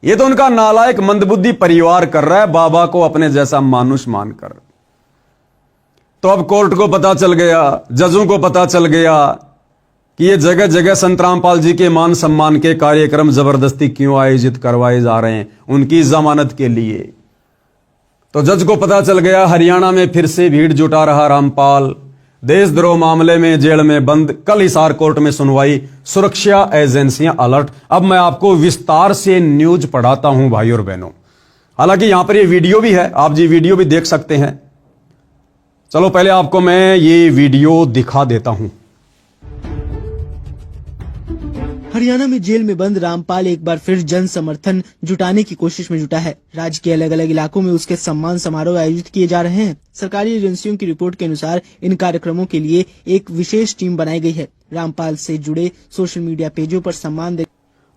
यह तो उनका नालायक मंदबुद्धि परिवार कर रहा है, बाबा को अपने जैसा मानुष मानकर। तो अब कोर्ट को पता चल गया, जजों को पता चल गया कि ये जगह जगह संत रामपाल जी के मान सम्मान के कार्यक्रम जबरदस्ती क्यों आयोजित करवाए जा रहे हैं, उनकी जमानत के लिए। तो जज को पता चल गया हरियाणा में फिर से भीड़ जुटा रहा रामपाल, देशद्रोह मामले में जेल में बंद। कल हिसार कोर्ट में सुनवाई, सुरक्षा एजेंसियां अलर्ट। अब मैं आपको विस्तार से न्यूज पढ़ाता हूं भाइयों और बहनों। हालांकि यहां पर ये वीडियो भी है, आप जी वीडियो भी देख सकते हैं। चलो पहले आपको मैं ये वीडियो दिखा देता हूं। हरियाणा में जेल में बंद रामपाल एक बार फिर जन समर्थन जुटाने की कोशिश में जुटा है। राज्य के अलग अलग इलाकों में उसके सम्मान समारोह आयोजित किए जा रहे हैं। सरकारी एजेंसियों की रिपोर्ट के अनुसार इन कार्यक्रमों के लिए एक विशेष टीम बनाई गई है। रामपाल से जुड़े सोशल मीडिया पेजों पर सम्मान दे।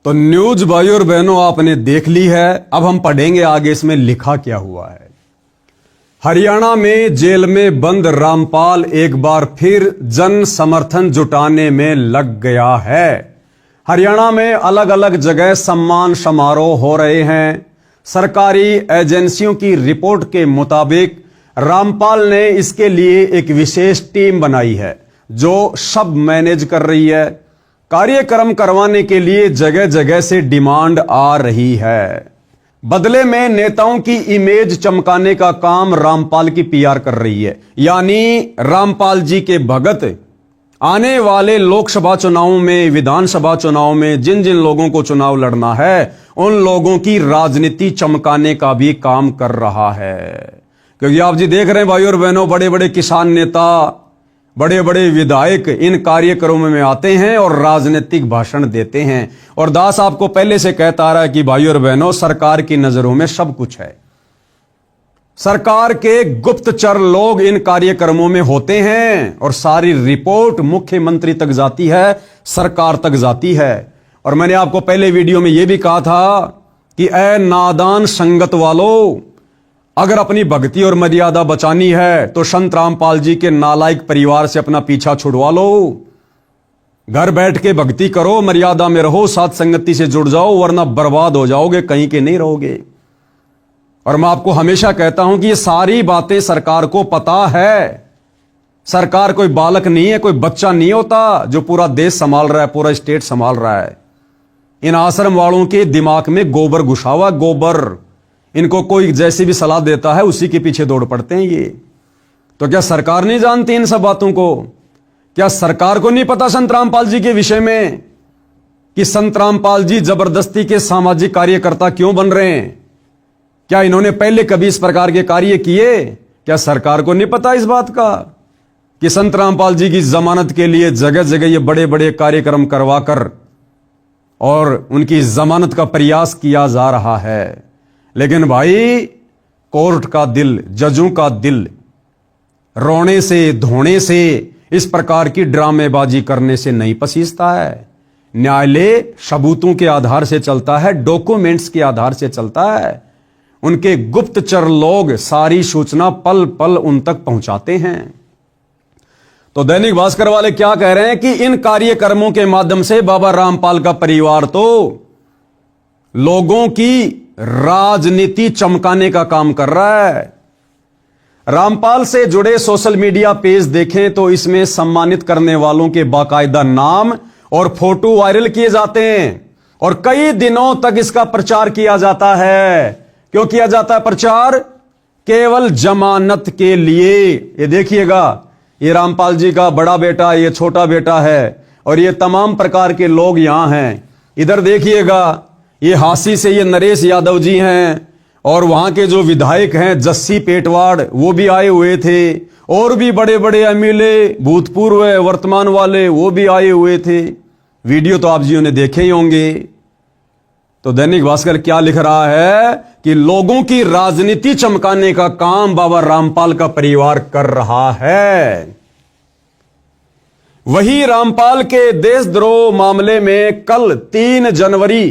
तो न्यूज भाइयों और बहनों आपने देख ली है। अब हम पढ़ेंगे आगे इसमें लिखा क्या हुआ है। हरियाणा में जेल में बंद रामपाल एक बार फिर जन समर्थन जुटाने में लग गया है। हरियाणा में अलग अलग जगह सम्मान समारोह हो रहे हैं। सरकारी एजेंसियों की रिपोर्ट के मुताबिक रामपाल ने इसके लिए एक विशेष टीम बनाई है जो सब मैनेज कर रही है। कार्यक्रम करवाने के लिए जगह जगह से डिमांड आ रही है। बदले में नेताओं की इमेज चमकाने का काम रामपाल की पीआर कर रही है। यानी रामपाल जी के भगत आने वाले लोकसभा चुनावों में, विधानसभा चुनाव में जिन जिन लोगों को चुनाव लड़ना है, उन लोगों की राजनीति चमकाने का भी काम कर रहा है। क्योंकि आप जी देख रहे हैं भाइयों और बहनों, बड़े बड़े किसान नेता, बड़े बड़े विधायक इन कार्यक्रमों में आते हैं और राजनीतिक भाषण देते हैं। और दास आपको पहले से कहता आ रहा है कि भाइयों और बहनों, सरकार की नजरों में सब कुछ है। सरकार के गुप्तचर लोग इन कार्यक्रमों में होते हैं और सारी रिपोर्ट मुख्यमंत्री तक जाती है, सरकार तक जाती है। और मैंने आपको पहले वीडियो में यह भी कहा था कि ऐ नादान संगत वालों, अगर अपनी भक्ति और मर्यादा बचानी है तो संत रामपाल जी के नालायक परिवार से अपना पीछा छुड़वा लो। घर बैठ के भक्ति करो, मर्यादा में रहो, साथ संगति से जुड़ जाओ, वरना बर्बाद हो जाओगे, कहीं के नहीं रहोगे। और मैं आपको हमेशा कहता हूं कि ये सारी बातें सरकार को पता है। सरकार कोई बालक नहीं है, कोई बच्चा नहीं होता जो पूरा देश संभाल रहा है, पूरा स्टेट संभाल रहा है। इन आश्रम वालों के दिमाग में गोबर घुसा हुआ, गोबर। इनको कोई जैसी भी सलाह देता है उसी के पीछे दौड़ पड़ते हैं ये। तो क्या सरकार नहीं जानती इन सब बातों को? क्या सरकार को नहीं पता संत रामपाल जी के विषय में कि संत रामपाल जी जबरदस्ती के सामाजिक कार्यकर्ता क्यों बन रहे हैं? क्या इन्होंने पहले कभी इस प्रकार के कार्य किए? क्या सरकार को नहीं पता इस बात का कि संत रामपाल जी की जमानत के लिए जगह जगह ये बड़े बड़े कार्यक्रम करवाकर और उनकी जमानत का प्रयास किया जा रहा है? लेकिन भाई, कोर्ट का दिल, जजों का दिल रोने से, धोने से, इस प्रकार की ड्रामेबाजी करने से नहीं पसीजता है। न्यायालय सबूतों के आधार से चलता है, डॉक्यूमेंट्स के आधार से चलता है। उनके गुप्तचर लोग सारी सूचना पल पल उन तक पहुंचाते हैं। तो दैनिक भास्कर वाले क्या कह रहे हैं कि इन कार्यक्रमों के माध्यम से बाबा रामपाल का परिवार तो लोगों की राजनीति चमकाने का काम कर रहा है। रामपाल से जुड़े सोशल मीडिया पेज देखें तो इसमें सम्मानित करने वालों के बाकायदा नाम और फोटो वायरल किए जाते हैं और कई दिनों तक इसका प्रचार किया जाता है। क्यों किया जाता है प्रचार? केवल जमानत के लिए। ये देखिएगा, ये रामपाल जी का बड़ा बेटा, ये छोटा बेटा है और ये तमाम प्रकार के लोग यहां हैं। इधर देखिएगा, ये हांसी से ये नरेश यादव जी हैं और वहां के जो विधायक हैं जस्सी पेटवाड़, वो भी आए हुए थे और भी बड़े बड़े एमएलए, भूतपूर्व वर्तमान वाले, वो भी आए हुए थे। वीडियो तो आप जियों ने देखे ही होंगे। तो दैनिक भास्कर क्या लिख रहा है कि लोगों की राजनीति चमकाने का काम बाबा रामपाल का परिवार कर रहा है। वही रामपाल के देशद्रोह मामले में कल 3 जनवरी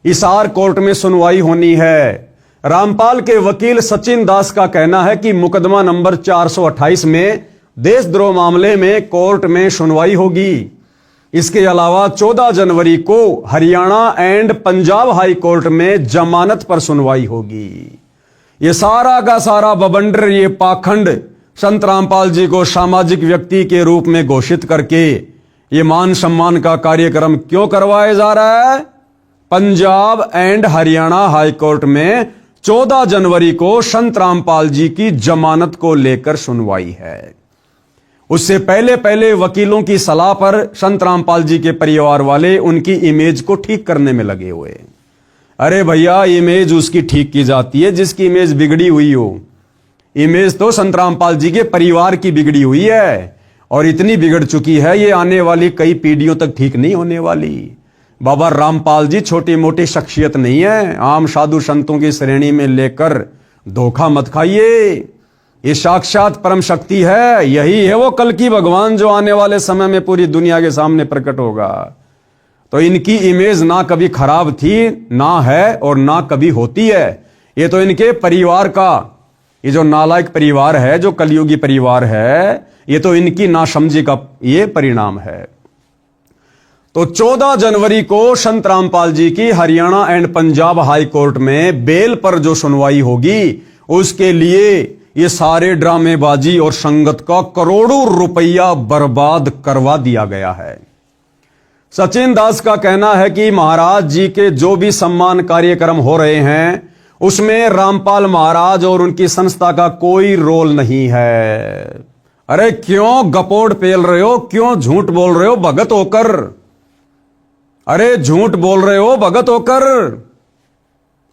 हिसार कोर्ट में सुनवाई होनी है। रामपाल के वकील सचिन दास का कहना है कि मुकदमा नंबर 428 में देशद्रोह मामले में कोर्ट में सुनवाई होगी। इसके अलावा 14 जनवरी को Haryana and Punjab high court में जमानत पर सुनवाई होगी। ये सारा का सारा बवंडर, ये पाखंड संत रामपाल जी को सामाजिक व्यक्ति के रूप में घोषित करके ये मान सम्मान का कार्यक्रम क्यों करवाया जा रहा है? Punjab and Haryana high court में 14 जनवरी को संत रामपाल जी की जमानत को लेकर सुनवाई है। उससे पहले पहले वकीलों की सलाह पर संत रामपाल जी के परिवार वाले उनकी इमेज को ठीक करने में लगे हुए। अरे भैया, इमेज उसकी ठीक की जाती है जिसकी इमेज बिगड़ी हुई हो। इमेज तो संत रामपाल जी के परिवार की बिगड़ी हुई है और इतनी बिगड़ चुकी है ये आने वाली कई पीढ़ियों तक ठीक नहीं होने वाली। बाबा रामपाल जी छोटी मोटी शख्सियत नहीं है, आम साधु संतों की श्रेणी में लेकर धोखा मत खाइए। ये साक्षात परम शक्ति है, यही है वो कल की भगवान जो आने वाले समय में पूरी दुनिया के सामने प्रकट होगा। तो इनकी इमेज ना कभी खराब थी, ना है और ना कभी होती है। ये तो इनके परिवार का, ये जो नालायक परिवार है, जो कलयुगी परिवार है, ये तो इनकी नासमझी का ये परिणाम है। तो 14 जनवरी को संत रामपाल जी की Haryana and Punjab high court में बेल पर जो सुनवाई होगी, उसके लिए ये सारे ड्रामेबाजी और संगत का करोड़ों रुपया बर्बाद करवा दिया गया है। सचिन दास का कहना है कि महाराज जी के जो भी सम्मान कार्यक्रम हो रहे हैं उसमें रामपाल महाराज और उनकी संस्था का कोई रोल नहीं है। अरे क्यों गपोड़ पेल रहे हो, क्यों झूठ बोल रहे हो भगत होकर? अरे झूठ बोल रहे हो भगत होकर।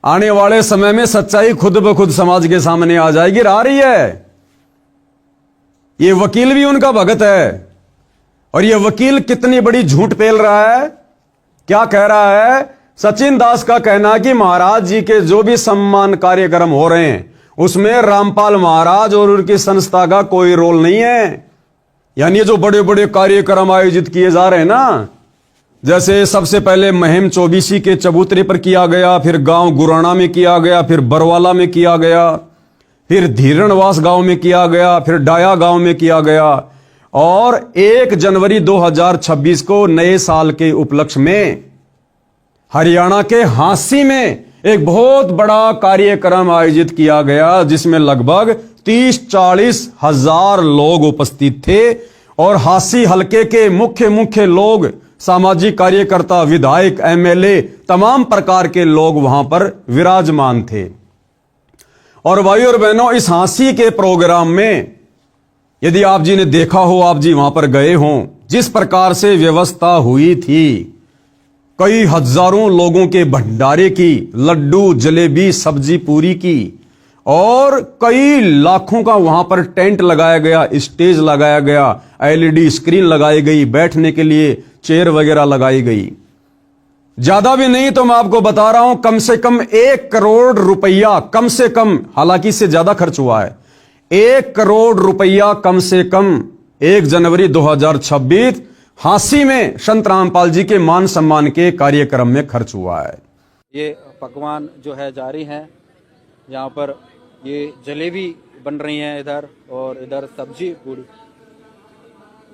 आने वाले समय में सच्चाई खुद ब खुद समाज के सामने आ जाएगी, आ रही है। ये वकील भी उनका भगत है और ये वकील कितनी बड़ी झूठ पेल रहा है। क्या कह रहा है? सचिन दास का कहना है कि महाराज जी के जो भी सम्मान कार्यक्रम हो रहे हैं उसमें रामपाल महाराज और उनकी संस्था का कोई रोल नहीं है। यानी जो बड़े बड़े कार्यक्रम आयोजित किए जा रहे हैं ना, जैसे सबसे पहले महिम चौबीसी के चबूतरे पर किया गया, फिर गांव गुराना में किया गया, फिर बरवाला में किया गया, फिर धीरणवास गांव में किया गया, फिर डाया गांव में किया गया और 1 जनवरी 2026 को नए साल के उपलक्ष्य में हरियाणा के हांसी में एक बहुत बड़ा कार्यक्रम आयोजित किया गया जिसमें लगभग 30-40 हजार लोग उपस्थित थे और हासी हलके के मुख्य लोग, सामाजिक कार्यकर्ता, विधायक, एमएलए, तमाम प्रकार के लोग वहां पर विराजमान थे। और भाइयों और बहनों, इस हासी के प्रोग्राम में यदि आप जी ने देखा हो, आप जी वहां पर गए हों, जिस प्रकार से व्यवस्था हुई थी, कई हजारों लोगों के भंडारे की, लड्डू, जलेबी, सब्जी पूरी की, और कई लाखों का वहां पर टेंट लगाया गया, स्टेज लगाया गया, एलईडी स्क्रीन लगाई गई, बैठने के लिए चेयर वगैरह लगाई गई। ज्यादा भी नहीं तो मैं आपको बता रहा हूं, कम से कम 1 करोड़ रुपया, कम से कम, हालांकि इससे ज्यादा खर्च हुआ है, 1 करोड़ रुपया कम से कम 1 जनवरी 2026 हांसी में संत रामपाल जी के मान सम्मान के कार्यक्रम में खर्च हुआ है। ये पकवान जो है जारी हैं, यहाँ पर ये जलेबी बन रही हैं इधर, और इधर सब्जी पूड़ी,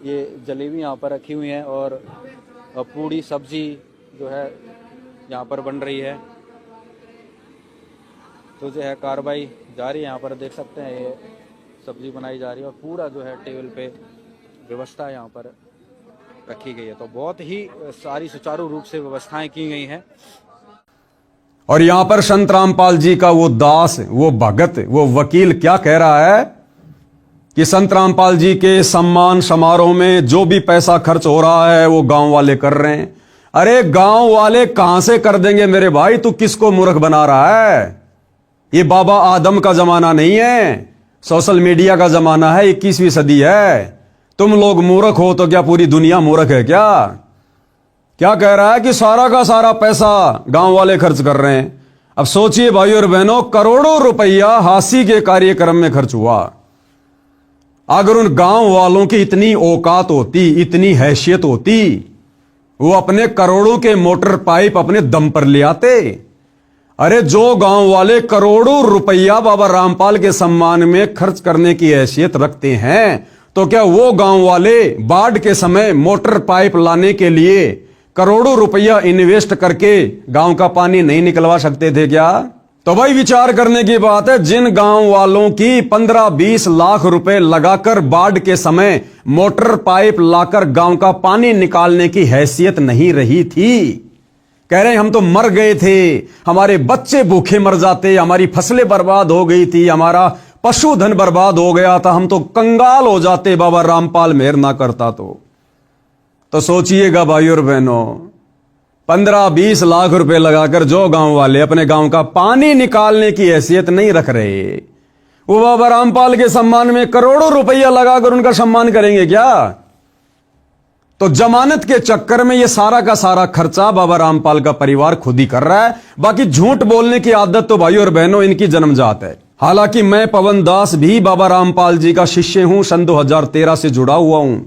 ये जलेबी यहाँ पर रखी हुई हैं और पूड़ी सब्जी जो है यहाँ पर बन रही है। तो जो है कार्रवाई जारी है, यहाँ पर देख सकते हैं ये सब्जी बनाई जा रही है और पूरा जो है टेबल पे व्यवस्था यहाँ पर रखी गई है। तो बहुत ही सारी सुचारू रूप से व्यवस्थाएं की गई हैं। और यहां पर संत रामपाल जी का वो दास, वो भगत, वो वकील क्या कह रहा है कि संत रामपाल जी के सम्मान समारोह में जो भी पैसा खर्च हो रहा है वो गांव वाले कर रहे हैं। अरे गांव वाले कहां से कर देंगे मेरे भाई, तू किसको मूर्ख बना रहा है? ये बाबा आदम का जमाना नहीं है, सोशल मीडिया का जमाना है, 21वीं सदी है। तुम लोग मूर्ख हो तो क्या पूरी दुनिया मूर्ख है क्या? क्या कह रहा है कि सारा का सारा पैसा गांव वाले खर्च कर रहे हैं। अब सोचिए भाइयों और बहनों, करोड़ों रुपया हांसी के कार्यक्रम में खर्च हुआ। अगर उन गांव वालों की इतनी औकात होती, इतनी हैसियत होती, वो अपने करोड़ों के मोटर पाइप अपने दम पर ले आते। अरे जो गांव वाले करोड़ों रुपया बाबा रामपाल के सम्मान में खर्च करने की हैसियत रखते हैं, तो क्या वो गांव वाले बाढ़ के समय मोटर पाइप लाने के लिए करोड़ों रुपया इन्वेस्ट करके गांव का पानी नहीं निकलवा सकते थे क्या? तो भाई विचार करने की बात है। जिन गांव वालों की 15-20 लाख रुपए लगाकर बाढ़ के समय मोटर पाइप लाकर गांव का पानी निकालने की हैसियत नहीं रही थी, कह रहे हैं हम तो मर गए थे, हमारे बच्चे भूखे मर जाते, हमारी फसलें बर्बाद हो गई थी, हमारा पशुधन बर्बाद हो गया था, हम तो कंगाल हो जाते बाबा रामपाल मेहर ना करता तो सोचिएगा भाइयों और बहनों, 15-20 लाख रुपए लगाकर जो गांव वाले अपने गांव का पानी निकालने की हैसियत नहीं रख रहे, वो बाबा रामपाल के सम्मान में करोड़ों रुपया लगाकर उनका सम्मान करेंगे क्या? तो जमानत के चक्कर में ये सारा का सारा खर्चा बाबा रामपाल का परिवार खुद ही कर रहा है। बाकी झूठ बोलने की आदत तो भाइयों और बहनों इनकी जन्मजात है। हालांकि मैं पवन दास भी बाबा रामपाल जी का शिष्य हूं, सन 2013 से जुड़ा हुआ हूं,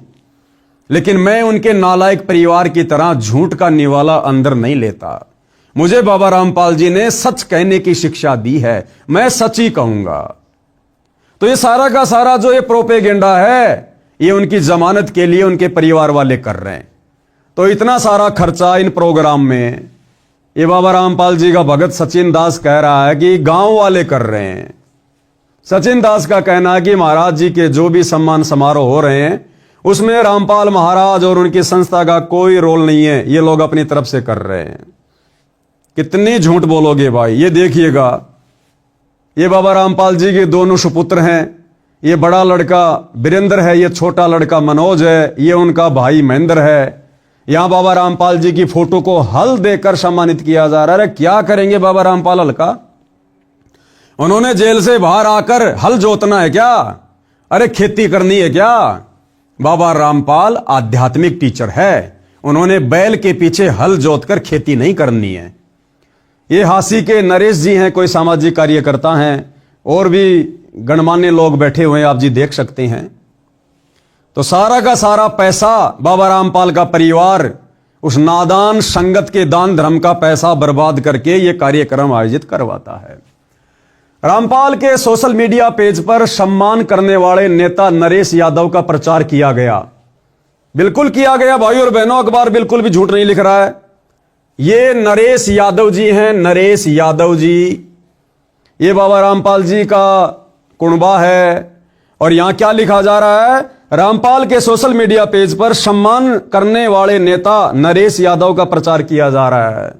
लेकिन मैं उनके नालायक परिवार की तरह झूठ का निवाला अंदर नहीं लेता। मुझे बाबा रामपाल जी ने सच कहने की शिक्षा दी है, मैं सच ही कहूंगा। तो ये सारा का सारा जो ये प्रोपेगेंडा है, ये उनकी जमानत के लिए उनके परिवार वाले कर रहे हैं। तो इतना सारा खर्चा इन प्रोग्राम में ये बाबा रामपाल जी का भगत सचिन दास कह रहा है कि गांव वाले कर रहे हैं। सचिन दास का कहना है कि महाराज जी के जो भी सम्मान समारोह हो रहे हैं उसमें रामपाल महाराज और उनकी संस्था का कोई रोल नहीं है, ये लोग अपनी तरफ से कर रहे हैं। कितनी झूठ बोलोगे भाई? ये देखिएगा, ये बाबा रामपाल जी के दोनों सुपुत्र हैं। ये बड़ा लड़का वीरेंद्र है, ये छोटा लड़का मनोज है, ये उनका भाई महेंद्र है। यहां बाबा रामपाल जी की फोटो को हल देकर सम्मानित किया जा रहा है। क्या करेंगे बाबा रामपाल हल का? उन्होंने जेल से बाहर आकर हल जोतना है क्या? अरे खेती करनी है क्या? बाबा रामपाल आध्यात्मिक टीचर है, उन्होंने बैल के पीछे हल जोतकर खेती नहीं करनी है। ये हांसी के नरेश जी हैं, कोई सामाजिक कार्यकर्ता हैं, और भी गणमान्य लोग बैठे हुए हैं, आप जी देख सकते हैं। तो सारा का सारा पैसा बाबा रामपाल का परिवार उस नादान संगत के दान धर्म का पैसा बर्बाद करके ये कार्यक्रम आयोजित करवाता है। रामपाल के सोशल मीडिया पेज पर सम्मान करने वाले नेता नरेश यादव का प्रचार किया गया, बिल्कुल किया गया भाइयों और बहनों। अखबार बिल्कुल भी झूठ नहीं लिख रहा है। ये नरेश यादव जी हैं, नरेश यादव जी। ये बाबा रामपाल जी का कुणबा है। और यहां क्या लिखा जा रहा है? रामपाल के सोशल मीडिया पेज पर सम्मान करने वाले नेता नरेश यादव का प्रचार किया जा रहा है।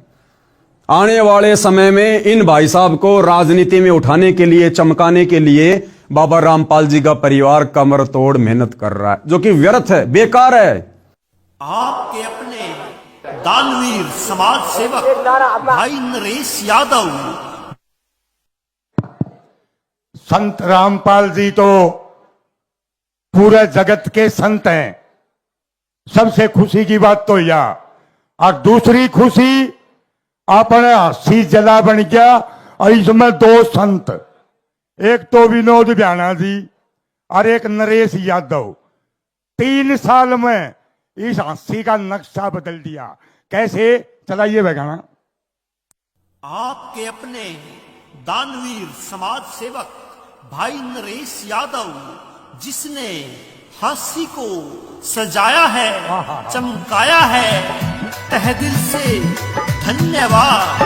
आने वाले समय में इन भाई साहब को राजनीति में उठाने के लिए, चमकाने के लिए बाबा रामपाल जी का परिवार कमर तोड़ मेहनत कर रहा है, जो कि व्यर्थ है, बेकार है। आपके अपने दानवीर समाज सेवक भाई नरेश यादव। संत रामपाल जी तो पूरे जगत के संत हैं। सबसे खुशी की बात तो यह, और दूसरी खुशी अपने हस्सी जला बन गया। और इसमें दो संत, एक तो विनोद ब्याना जी और एक नरेश यादव, 3 साल में इस हस्सी का नक्शा बदल दिया। कैसे? चलाइए गाना। आपके अपने दानवीर समाज सेवक भाई नरेश यादव, जिसने हंसी को सजाया है, चमकाया है, तहे दिल से धन्यवाद।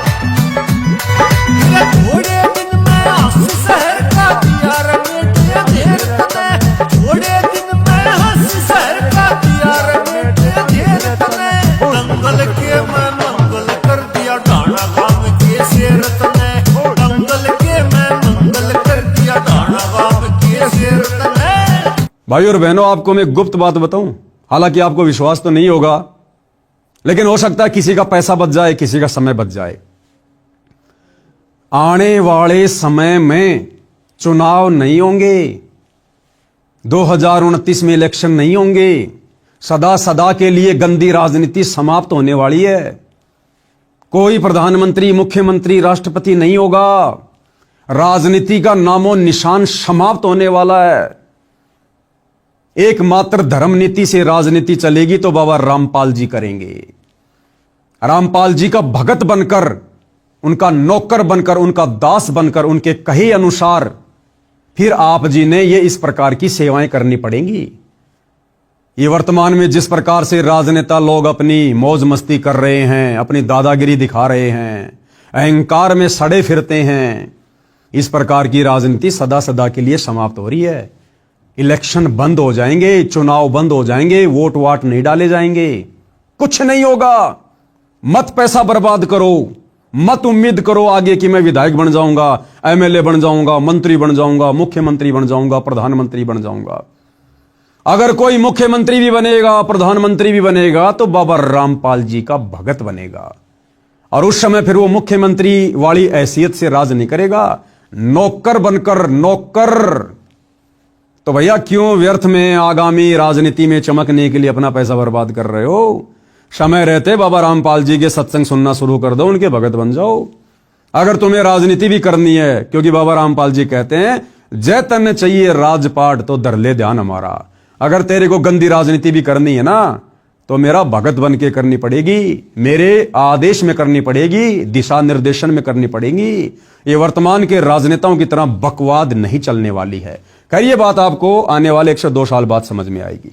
थोड़े दिन में हंस शहर का दिया रंगेटिया ढेर तने, थोड़े दिन में हंस शहर का दिया रंगेटिया ढेर तने, दंगल के मैं मंगल कर दिया ढाणा गांव के शेर तने, दंगल के मैं मंगल कर दिया ढाणा गांव के शेर तने। भाई और बहनों, आपको मैं गुप्त बात बताऊं, हालांकि आपको विश्वास तो नहीं होगा, लेकिन हो सकता है किसी का पैसा बच जाए, किसी का समय बच जाए। आने वाले समय में चुनाव नहीं होंगे, 2029 में इलेक्शन नहीं होंगे। सदा सदा के लिए गंदी राजनीति समाप्त होने वाली है। कोई प्रधानमंत्री, मुख्यमंत्री, राष्ट्रपति नहीं होगा। राजनीति का नामो निशान समाप्त होने वाला है। एकमात्र धर्म नीति से राजनीति चलेगी तो बाबा रामपाल जी करेंगे। रामपाल जी का भगत बनकर, उनका नौकर बनकर, उनका दास बनकर, उनके कहे अनुसार फिर आप जी ने ये इस प्रकार की सेवाएं करनी पड़ेंगी। ये वर्तमान में जिस प्रकार से राजनेता लोग अपनी मौज मस्ती कर रहे हैं, अपनी दादागिरी दिखा रहे हैं, अहंकार में सड़े फिरते हैं, इस प्रकार की राजनीति सदा सदा के लिए समाप्त हो रही है। इलेक्शन बंद हो जाएंगे, चुनाव बंद हो जाएंगे, वोट वाट नहीं डाले जाएंगे, कुछ नहीं होगा। मत पैसा बर्बाद करो, मत उम्मीद करो आगे कि मैं विधायक बन जाऊंगा, एमएलए बन जाऊंगा, मंत्री बन जाऊंगा, मुख्यमंत्री बन जाऊंगा, प्रधानमंत्री बन जाऊंगा। अगर कोई मुख्यमंत्री भी बनेगा, प्रधानमंत्री भी बनेगा, तो बाबा रामपाल जी का भगत बनेगा। और उस समय फिर वो मुख्यमंत्री वाली हैसियत से राज नहीं करेगा, नौकर बनकर। नौकर तो भैया क्यों व्यर्थ में आगामी राजनीति में चमकने के लिए अपना पैसा बर्बाद कर रहे हो? समय रहते बाबा रामपाल जी के सत्संग सुनना शुरू कर दो, उनके भगत बन जाओ। अगर तुम्हें राजनीति भी करनी है, क्योंकि बाबा रामपाल जी कहते हैं जय तन चाहिए राजपाट तो धर ले ध्यान हमारा। अगर तेरे को गंदी राजनीति भी करनी है ना, तो मेरा भगत बन के करनी पड़ेगी, मेरे आदेश में करनी पड़ेगी, दिशा निर्देशन में करनी पड़ेगी। ये वर्तमान के राजनेताओं की तरह बकवाद नहीं चलने वाली है। खैर ये बात आपको आने वाले 102 साल बाद समझ में आएगी।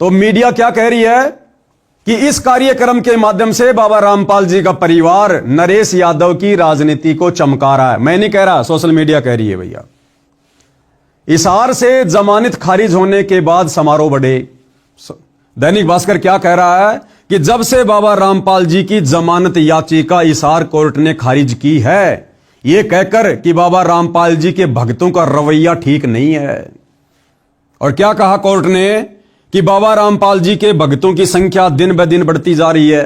तो मीडिया क्या कह रही है कि इस कार्यक्रम के माध्यम से बाबा रामपाल जी का परिवार नरेश यादव की राजनीति को चमका रहा है। मैं नहीं कह रहा, सोशल मीडिया कह रही है भैया। हिसार से जमानत खारिज होने के बाद समारोह बढ़े। दैनिक भास्कर क्या कह रहा है कि जब से बाबा रामपाल जी की जमानत याचिका हिसार कोर्ट ने खारिज की है, यह कहकर कि बाबा रामपाल जी के भक्तों का रवैया ठीक नहीं है। और क्या कहा कोर्ट ने कि बाबा रामपाल जी के भक्तों की संख्या दिन ब दिन बढ़ती जा रही है।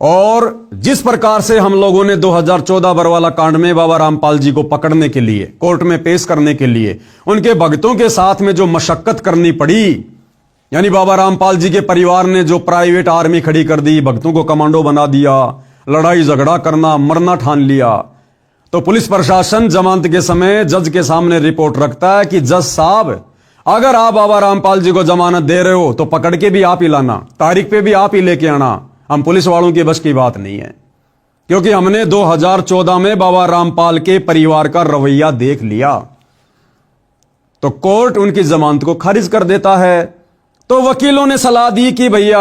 और जिस प्रकार से हम लोगों ने 2014 बरवाला कांड में बाबा रामपाल जी को पकड़ने के लिए, कोर्ट में पेश करने के लिए उनके भक्तों के साथ में जो मशक्कत करनी पड़ी, यानी बाबा रामपाल जी के परिवार ने जो प्राइवेट आर्मी खड़ी कर दी, भक्तों को कमांडो बना दिया, लड़ाई झगड़ा करना, मरना ठान लिया, तो पुलिस प्रशासन जमानत के समय जज के सामने रिपोर्ट रखता है कि जज साहब, अगर आप बाबा रामपाल जी को जमानत दे रहे हो तो पकड़ के भी आप ही लाना, तारीख पे भी आप ही लेके आना। हम पुलिस वालों की बस की बात नहीं है, क्योंकि हमने 2014 में बाबा रामपाल के परिवार का रवैया देख लिया। तो कोर्ट उनकी जमानत को खारिज कर देता है। तो वकीलों ने सलाह दी कि भैया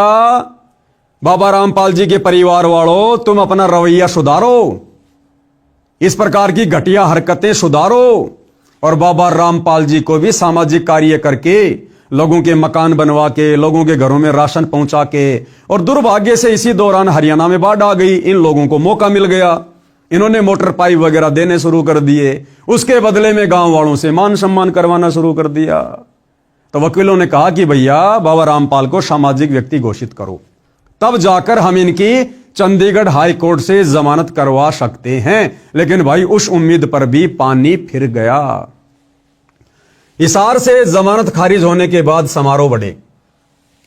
बाबा रामपाल जी के परिवार वालों, तुम अपना रवैया सुधारो, इस प्रकार की घटिया हरकतें सुधारो और बाबा रामपाल जी को भी सामाजिक कार्य करके, लोगों के मकान बनवा के, लोगों के घरों में राशन पहुंचा के, और दुर्भाग्य से इसी दौरान हरियाणा में बाढ़ आ गई, इन लोगों को मौका मिल गया, इन्होंने मोटर पाइप वगैरह देने शुरू कर दिए, उसके बदले में गांव वालों से मान सम्मान करवाना शुरू कर दिया। तो वकीलों ने कहा कि भैया बाबा रामपाल को सामाजिक व्यक्ति घोषित करो, तब जाकर हम इनकी चंडीगढ़ हाई कोर्ट से जमानत करवा सकते हैं। लेकिन भाई उस उम्मीद पर भी पानी फिर गया। हिसार से जमानत खारिज होने के बाद समारोह बढ़े।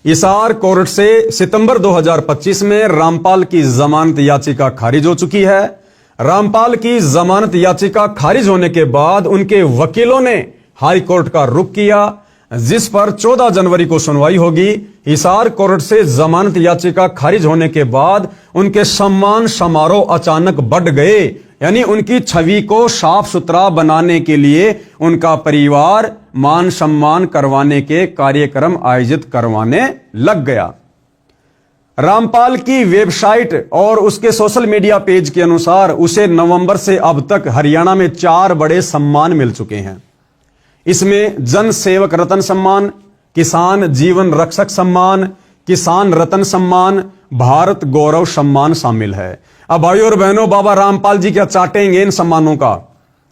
हिसार कोर्ट से सितंबर 2025 में रामपाल की जमानत याचिका खारिज हो चुकी है। रामपाल की जमानत याचिका खारिज होने के बाद उनके वकीलों ने हाई कोर्ट का रुख किया, जिस पर 14 जनवरी को सुनवाई होगी। हिसार कोर्ट से जमानत याचिका खारिज होने के बाद उनके सम्मान समारोह अचानक बढ़ गए, यानी उनकी छवि को साफ सुथरा बनाने के लिए उनका परिवार मान सम्मान करवाने के कार्यक्रम आयोजित करवाने लग गया। रामपाल की वेबसाइट और उसके सोशल मीडिया पेज के अनुसार उसे नवंबर से अब तक हरियाणा में 4 बड़े सम्मान मिल चुके हैं। इसमें जन सेवक रत्न सम्मान, किसान जीवन रक्षक सम्मान, किसान रत्न सम्मान, भारत गौरव सम्मान शामिल है। अब भाइयों और बहनों, बाबा रामपाल जी क्या चाटेंगे इन सम्मानों का?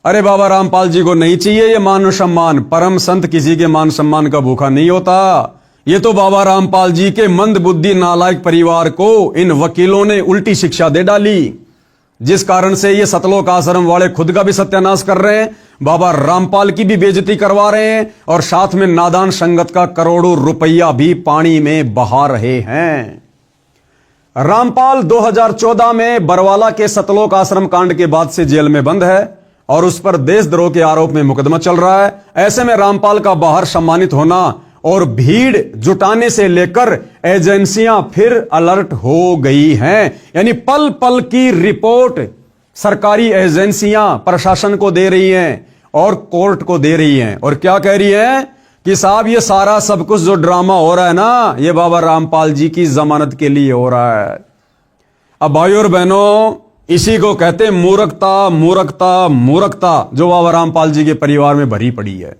अरे बाबा रामपाल जी को नहीं चाहिए ये मान सम्मान। परम संत किसी के मान सम्मान का भूखा नहीं होता। ये तो बाबा रामपाल जी के मंद बुद्धि नालायक परिवार को इन वकीलों ने उल्टी शिक्षा दे डाली, जिस कारण से ये सतलोक आश्रम वाले खुद का भी सत्यानाश कर रहे हैं, बाबा रामपाल की भी बेइज्जती करवा रहे हैं और साथ में नादान संगत का करोड़ों रुपया भी पानी में बहा रहे हैं। रामपाल 2014 में बरवाला के सतलोक आश्रम कांड के बाद से जेल में बंद है और उस पर देशद्रोह के आरोप में मुकदमा चल रहा है। ऐसे में रामपाल का बाहर सम्मानित होना और भीड़ जुटाने से लेकर एजेंसियां फिर अलर्ट हो गई हैं, यानी पल पल की रिपोर्ट सरकारी एजेंसियां प्रशासन को दे रही हैं और कोर्ट को दे रही हैं। और क्या कह रही हैं कि साहब ये सारा सब कुछ जो ड्रामा हो रहा है ना, ये बाबा रामपाल जी की जमानत के लिए हो रहा है। अब भाइयों और बहनों, इसी को कहते हैं मूर्खता, मूर्खता, मूर्खता, जो बाबा रामपाल जी के परिवार में भरी पड़ी है।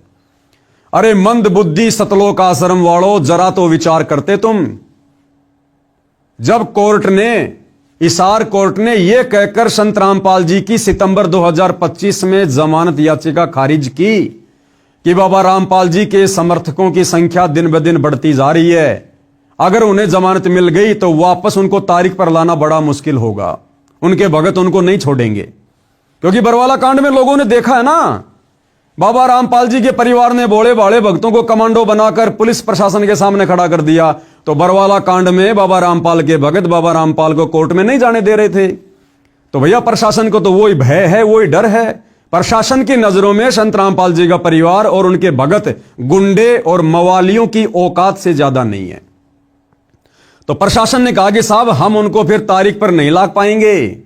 अरे मंद बुद्धि सतलोक आश्रम वालों, जरा तो विचार करते तुम। जब कोर्ट ने, हिसार कोर्ट ने यह कहकर संत रामपाल जी की सितंबर 2025 में जमानत याचिका खारिज की कि बाबा रामपाल जी के समर्थकों की संख्या दिन ब दिन बढ़ती जा रही है, अगर उन्हें जमानत मिल गई तो वापस उनको तारीख पर लाना बड़ा मुश्किल होगा, उनके भगत उनको नहीं छोड़ेंगे। क्योंकि बरवाला कांड में लोगों ने देखा है ना, बाबा रामपाल जी के परिवार ने भोले भाले भक्तों को कमांडो बनाकर पुलिस प्रशासन के सामने खड़ा कर दिया। तो बरवाला कांड में बाबा रामपाल के भगत बाबा रामपाल को कोर्ट में नहीं जाने दे रहे थे। तो भैया प्रशासन को तो वही भय है, वही डर है। प्रशासन की नजरों में संत रामपाल जी का परिवार और उनके भगत गुंडे और मवालियों की औकात से ज्यादा नहीं है। तो प्रशासन ने कहा कि साहब हम उनको फिर तारीख पर नहीं ला पाएंगे,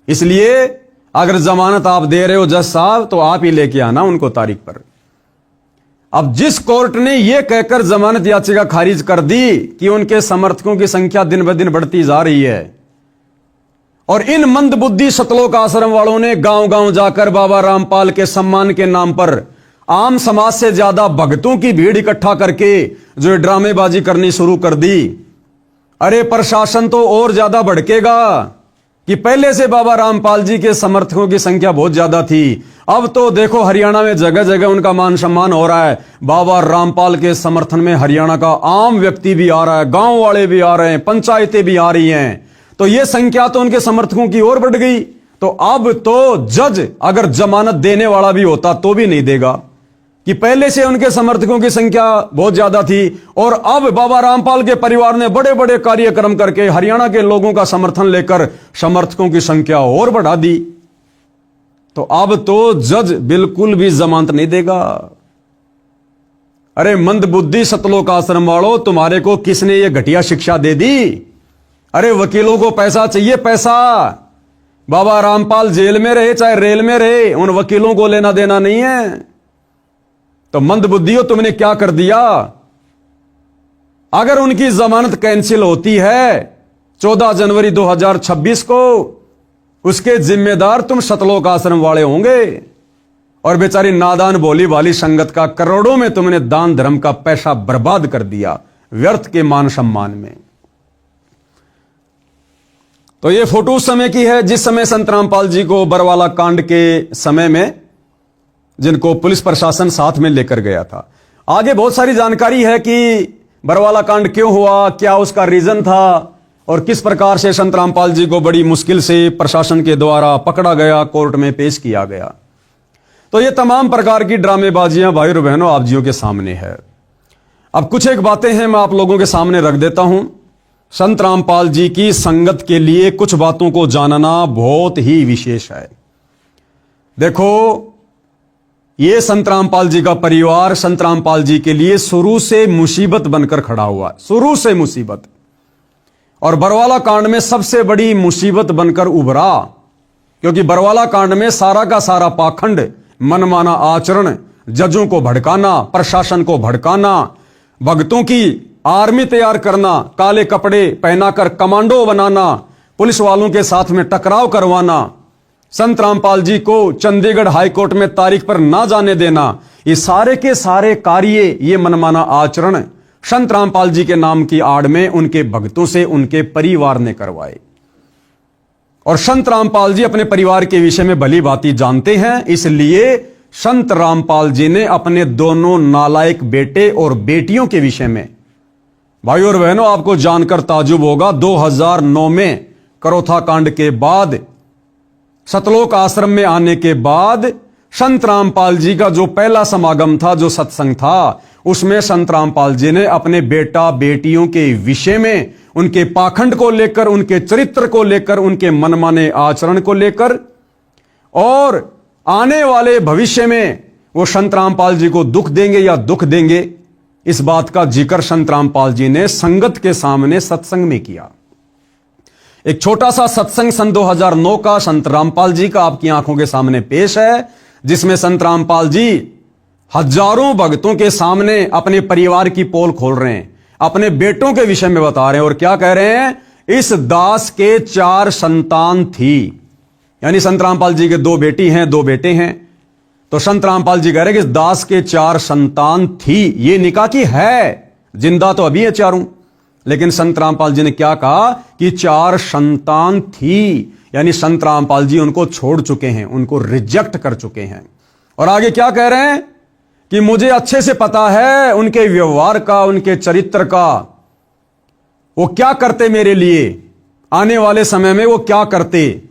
इसलिए अगर जमानत आप दे रहे हो जज साहब तो आप ही लेके आना उनको तारीख पर। अब जिस कोर्ट ने यह कहकर जमानत याचिका खारिज कर दी कि उनके समर्थकों की संख्या दिन ब दिन बढ़ती जा रही है और इन मंदबुद्धि सतलोक आश्रम वालों ने गांव गांव जाकर बाबा रामपाल के सम्मान के नाम पर आम समाज से ज्यादा भक्तों की भीड़ इकट्ठा करके जो ड्रामेबाजी करनी शुरू कर दी, अरे प्रशासन तो और ज्यादा भड़केगा कि पहले से बाबा रामपाल जी के समर्थकों की संख्या बहुत ज्यादा थी। अब तो देखो हरियाणा में जगह जगह उनका मान सम्मान हो रहा है। बाबा रामपाल के समर्थन में हरियाणा का आम व्यक्ति भी आ रहा है, गांव वाले भी आ रहे हैं, पंचायतें भी आ रही हैं। तो यह संख्या तो उनके समर्थकों की ओर बढ़ गई। तो अब तो जज अगर जमानत देने वाला भी होता तो भी नहीं देगा कि पहले से उनके समर्थकों की संख्या बहुत ज्यादा थी और अब बाबा रामपाल के परिवार ने बड़े बड़े कार्यक्रम करके हरियाणा के लोगों का समर्थन लेकर समर्थकों की संख्या और बढ़ा दी। तो अब तो जज बिल्कुल भी जमानत नहीं देगा। अरे मंदबुद्धि सतलोक आश्रम वालों, तुम्हारे को किसने ये घटिया शिक्षा दे दी? अरे वकीलों को पैसा चाहिए, पैसा। बाबा रामपाल जेल में रहे चाहे रेल में रहे, उन वकीलों को लेना देना नहीं है। तो मंदबुद्धियों, तुमने क्या कर दिया? अगर उनकी जमानत कैंसिल होती है 14 जनवरी 2026 को उसके जिम्मेदार तुम सतलोक आश्रम वाले होंगे। और बेचारी नादान भोली वाली संगत का करोड़ों में तुमने दान धर्म का पैसा बर्बाद कर दिया व्यर्थ के मान सम्मान में। तो ये फोटो उस समय की है जिस समय संत रामपाल जी को बरवाला कांड के समय में जिनको पुलिस प्रशासन साथ में लेकर गया था। आगे बहुत सारी जानकारी है कि बरवाला कांड क्यों हुआ, क्या उसका रीजन था और किस प्रकार से संत रामपाल जी को बड़ी मुश्किल से प्रशासन के द्वारा पकड़ा गया, कोर्ट में पेश किया गया। तो ये तमाम प्रकार की ड्रामेबाजियां भाई और बहनों आप जियों के सामने है। अब कुछ एक बातें हैं मैं आप लोगों के सामने रख देता हूं। संत रामपाल जी की संगत के लिए कुछ बातों को जानना बहुत ही विशेष है। देखो, ये संत रामपाल जी का परिवार संत रामपाल जी के लिए शुरू से मुसीबत बनकर खड़ा हुआ, शुरू से मुसीबत। और बरवाला कांड में सबसे बड़ी मुसीबत बनकर उभरा, क्योंकि बरवाला कांड में सारा का सारा पाखंड, मनमाना आचरण, जजों को भड़काना, प्रशासन को भड़काना, भक्तों की आर्मी तैयार करना, काले कपड़े पहनाकर कमांडो बनाना, पुलिस वालों के साथ में टकराव करवाना, संत रामपाल जी को चंडीगढ़ हाईकोर्ट में तारीख पर ना जाने देना, ये सारे के सारे कार्य, ये मनमाना आचरण संत रामपाल जी के नाम की आड़ में उनके भक्तों से उनके परिवार ने करवाए। और संत रामपाल जी अपने परिवार के विषय में भली भांति जानते हैं, इसलिए संत रामपाल जी ने अपने दोनों नालायक बेटे और बेटियों के विषय में, भाई और बहनों आपको जानकर ताजुब होगा, 2009 में करोथा कांड के बाद, सतलोक आश्रम में आने के बाद संत रामपाल जी का जो पहला समागम था, जो सत्संग था, उसमें संत रामपाल जी ने अपने बेटा बेटियों के विषय में, उनके पाखंड को लेकर, उनके चरित्र को लेकर, उनके मनमाने आचरण को लेकर और आने वाले भविष्य में वो संत रामपाल जी को दुख देंगे या दुख देंगे, इस बात का जिक्र संत रामपाल जी ने संगत के सामने सत्संग में किया। एक छोटा सा सत्संग सन 2009 का संत रामपाल जी का आपकी आंखों के सामने पेश है, जिसमें संत रामपाल जी हजारों भक्तों के सामने अपने परिवार की पोल खोल रहे हैं, अपने बेटों के विषय में बता रहे हैं और क्या कह रहे हैं, इस दास के 4 संतान थी, यानी संत रामपाल जी के 2 बेटी हैं, 2 बेटे हैं। तो संत रामपाल जी कह रहे हैं कि इस दास के 4 संतान थी। ये निकाह की है, जिंदा तो अभी है चारों, लेकिन संत रामपाल जी ने क्या कहा कि 4 संतान थी, यानी संत रामपाल जी उनको छोड़ चुके हैं, उनको रिजेक्ट कर चुके हैं। और आगे क्या कह रहे हैं कि मुझे अच्छे से पता है उनके व्यवहार का, उनके चरित्र का, वो क्या करते मेरे लिए, आने वाले समय में वो क्या करते,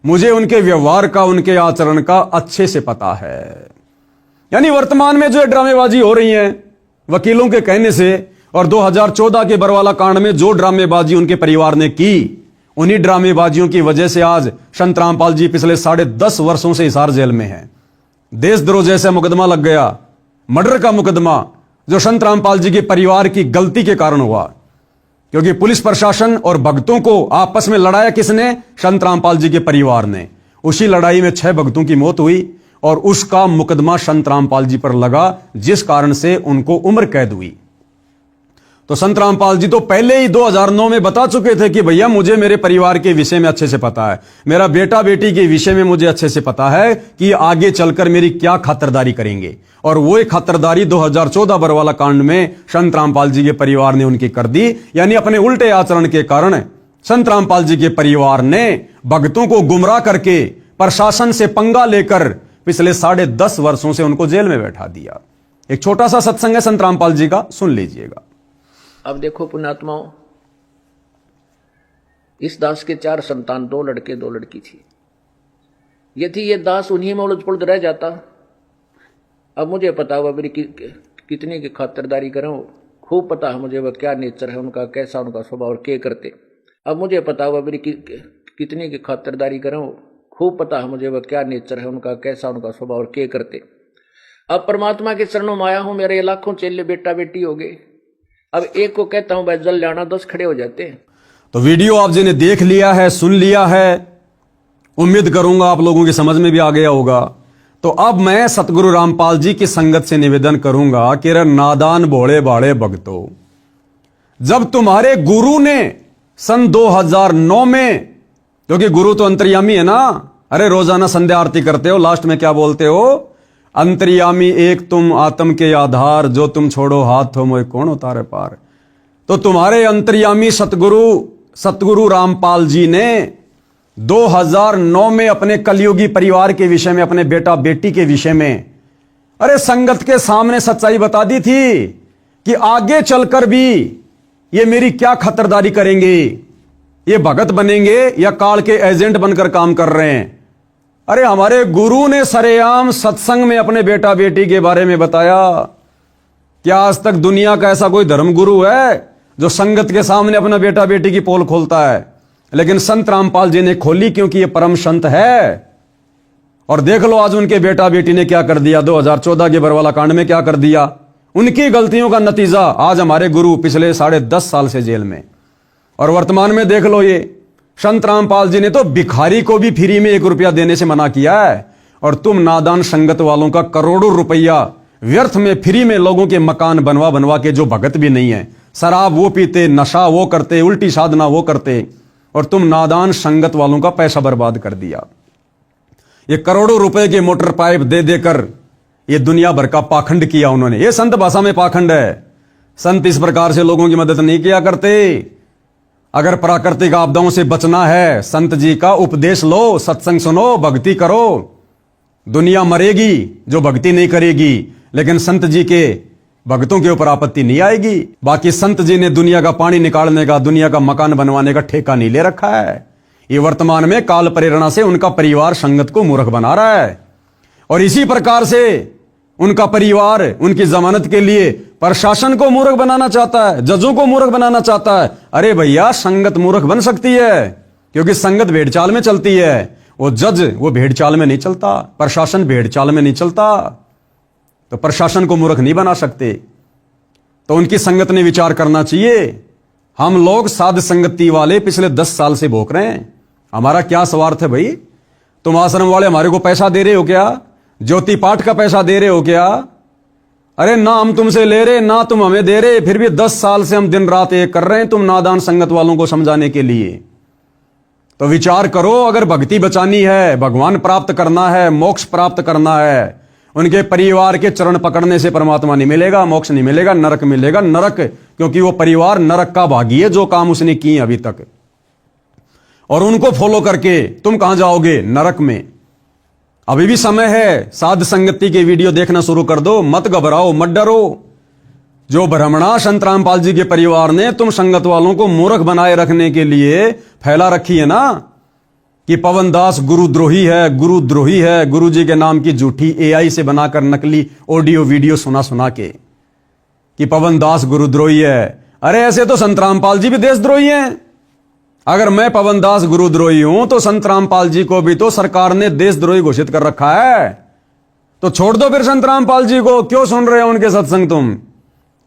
मुझे उनके व्यवहार का, उनके आचरण का अच्छे से पता है। यानी वर्तमान में जो ड्रामेबाजी हो रही है वकीलों के कहने से, और 2014 के बरवाला कांड में जो ड्रामेबाजी उनके परिवार ने की, उन्हीं ड्रामेबाजियों की वजह से आज संत रामपाल जी पिछले 10.5 वर्षों से हिसार जेल में हैं। देशद्रोह जैसा मुकदमा लग गया, मर्डर का मुकदमा, जो संत रामपाल जी के परिवार की गलती के कारण हुआ, क्योंकि पुलिस प्रशासन और भक्तों को आपस में लड़ाया किसने, संत रामपाल जी के परिवार ने। उसी लड़ाई में 6 भक्तों की मौत हुई और उसका मुकदमा संत रामपाल जी पर लगा, जिस कारण से उनको उम्र कैद हुई। तो संत रामपाल जी तो पहले ही 2009 में बता चुके थे कि भैया मुझे मेरे परिवार के विषय में अच्छे से पता है, मेरा बेटा बेटी के विषय में मुझे अच्छे से पता है कि आगे चलकर मेरी क्या खातिरदारी करेंगे। और वो एक खातिरदारी 2014 बरवाला कांड में संत रामपाल जी के परिवार ने उनकी कर दी। यानी अपने उल्टे आचरण के कारण संत रामपाल जी के परिवार ने भक्तों को गुमराह करके प्रशासन से पंगा लेकर पिछले 10.5 वर्षों से उनको जेल में बैठा दिया। एक छोटा सा सत्संग है संत रामपाल जी का, सुन लीजिएगा। अब देखो पुण्यात्माओं, इस दास के 4 संतान, 2 लड़के 2 लड़की थी। यदि ये दास उन्हीं में उलझ पुलझ रह जाता, अब मुझे पता हुआ मेरी कितनी की खातिरदारी करें, खूब पता है मुझे वह क्या नेचर है उनका, कैसा उनका स्वभाव और क्या करते। अब मुझे पता हुआ मेरी कितनी की खातिरदारी करें, खूब पता है मुझे वह क्या नेचर है उनका, कैसा उनका स्वभाव और क्या करते। अब परमात्मा के चरणों में आया हूं, मेरे लाखों चेले बेटा बेटी हो गए। अब एक को कहता हूं भाई जल जाना, 10 खड़े हो जाते हैं। तो वीडियो आप जी ने देख लिया है, सुन लिया है, उम्मीद करूंगा आप लोगों की समझ में भी आ गया होगा। तो अब मैं सतगुरु रामपाल जी की संगत से निवेदन करूंगा कि रे नादान भोले भाले भक्तों, जब तुम्हारे गुरु ने सन 2009 में, क्योंकि गुरु तो अंतर्यामी है ना। अरे रोजाना संध्या आरती करते हो, लास्ट में क्या बोलते हो? अंतर्यामी एक तुम आत्म के आधार, जो तुम छोड़ो हाथ हो मोए कौन उतारे पार। तो तुम्हारे अंतर्यामी सतगुरु रामपाल जी ने 2009 में अपने कलयुगी परिवार के विषय में, अपने बेटा बेटी के विषय में, अरे संगत के सामने सच्चाई बता दी थी कि आगे चलकर भी ये मेरी क्या खतरदारी करेंगे, ये भगत बनेंगे या काल के एजेंट बनकर काम कर रहे हैं। अरे हमारे गुरु ने सरेआम सत्संग में अपने बेटा बेटी के बारे में बताया। क्या आज तक दुनिया का ऐसा कोई धर्म गुरु है जो संगत के सामने अपना बेटा बेटी की पोल खोलता है? लेकिन संत रामपाल जी ने खोली, क्योंकि ये परम संत है। और देख लो आज उनके बेटा बेटी ने क्या कर दिया। 2014 के बरवाला कांड में क्या कर दिया। उनकी गलतियों का नतीजा आज हमारे गुरु पिछले 10.5 साल से जेल में। और वर्तमान में देख लो, ये संत रामपाल जी ने तो भिखारी को भी फ्री में 1 रुपया देने से मना किया है। और तुम नादान संगत वालों का करोड़ों रुपया व्यर्थ में फ्री में लोगों के मकान बनवा बनवा के, जो भगत भी नहीं है, शराब वो पीते, नशा वो करते, उल्टी साधना वो करते, और तुम नादान संगत वालों का पैसा बर्बाद कर दिया। ये करोड़ों रुपए के मोटर पाइप दे देकर ये दुनिया भर का पाखंड किया उन्होंने। ये संत भाषा में पाखंड है। संत इस प्रकार से लोगों की मदद नहीं किया करते। अगर प्राकृतिक आपदाओं से बचना है, संत जी का उपदेश लो, सत्संग सुनो, भक्ति करो। दुनिया मरेगी जो भक्ति नहीं करेगी, लेकिन संत जी के भक्तों के ऊपर आपत्ति नहीं आएगी। बाकी संत जी ने दुनिया का पानी निकालने का, दुनिया का मकान बनवाने का ठेका नहीं ले रखा है। ये वर्तमान में काल प्रेरणा से उनका परिवार संगत को मूर्ख बना रहा है। और इसी प्रकार से उनका परिवार उनकी जमानत के लिए प्रशासन को मूर्ख बनाना चाहता है, जजों को मूर्ख बनाना चाहता है। अरे भैया, संगत मूर्ख बन सकती है, क्योंकि संगत भेड़ चाल में चलती है। वो जज वो भेड़ चाल में नहीं चलता, प्रशासन भेड़ चाल में नहीं चलता। तो प्रशासन को मूर्ख नहीं बना सकते। तो उनकी संगत ने विचार करना चाहिए। हम लोग साध संगति वाले पिछले 10 साल से भोग रहे हैं। हमारा क्या स्वार्थ है भाई? तुम आश्रम वाले हमारे को पैसा दे रहे हो क्या? ज्योति पाठ का पैसा दे रहे हो क्या? अरे ना हम तुमसे ले रहे, ना तुम हमें दे रहे, फिर भी 10 साल से हम दिन रात एक कर रहे हैं तुम नादान संगत वालों को समझाने के लिए। तो विचार करो, अगर भक्ति बचानी है, भगवान प्राप्त करना है, मोक्ष प्राप्त करना है, उनके परिवार के चरण पकड़ने से परमात्मा नहीं मिलेगा, मोक्ष नहीं मिलेगा, नरक मिलेगा। नरक, क्योंकि वो परिवार नरक का भागी है, जो काम उसने किए अभी तक। और उनको फॉलो करके तुम कहां जाओगे? नरक में। अभी भी समय है, साध संगति के वीडियो देखना शुरू कर दो। मत घबराओ, मत डरो। जो भ्रमणा संत रामपाल जी के परिवार ने तुम संगत वालों को मूर्ख बनाए रखने के लिए फैला रखी है ना, कि पवन दास गुरुद्रोही है, गुरुद्रोही है, गुरु जी के नाम की झूठी AI से बनाकर नकली ऑडियो वीडियो सुना सुना के कि पवन दास गुरुद्रोही है। अरे ऐसे तो संत रामपाल जी भी देशद्रोही हैं। अगर मैं पवन दास गुरुद्रोही हूं तो संत रामपाल जी को भी तो सरकार ने देशद्रोही घोषित कर रखा है। तो छोड़ दो फिर संत रामपाल जी को, क्यों सुन रहे हो उनके सत्संग तुम?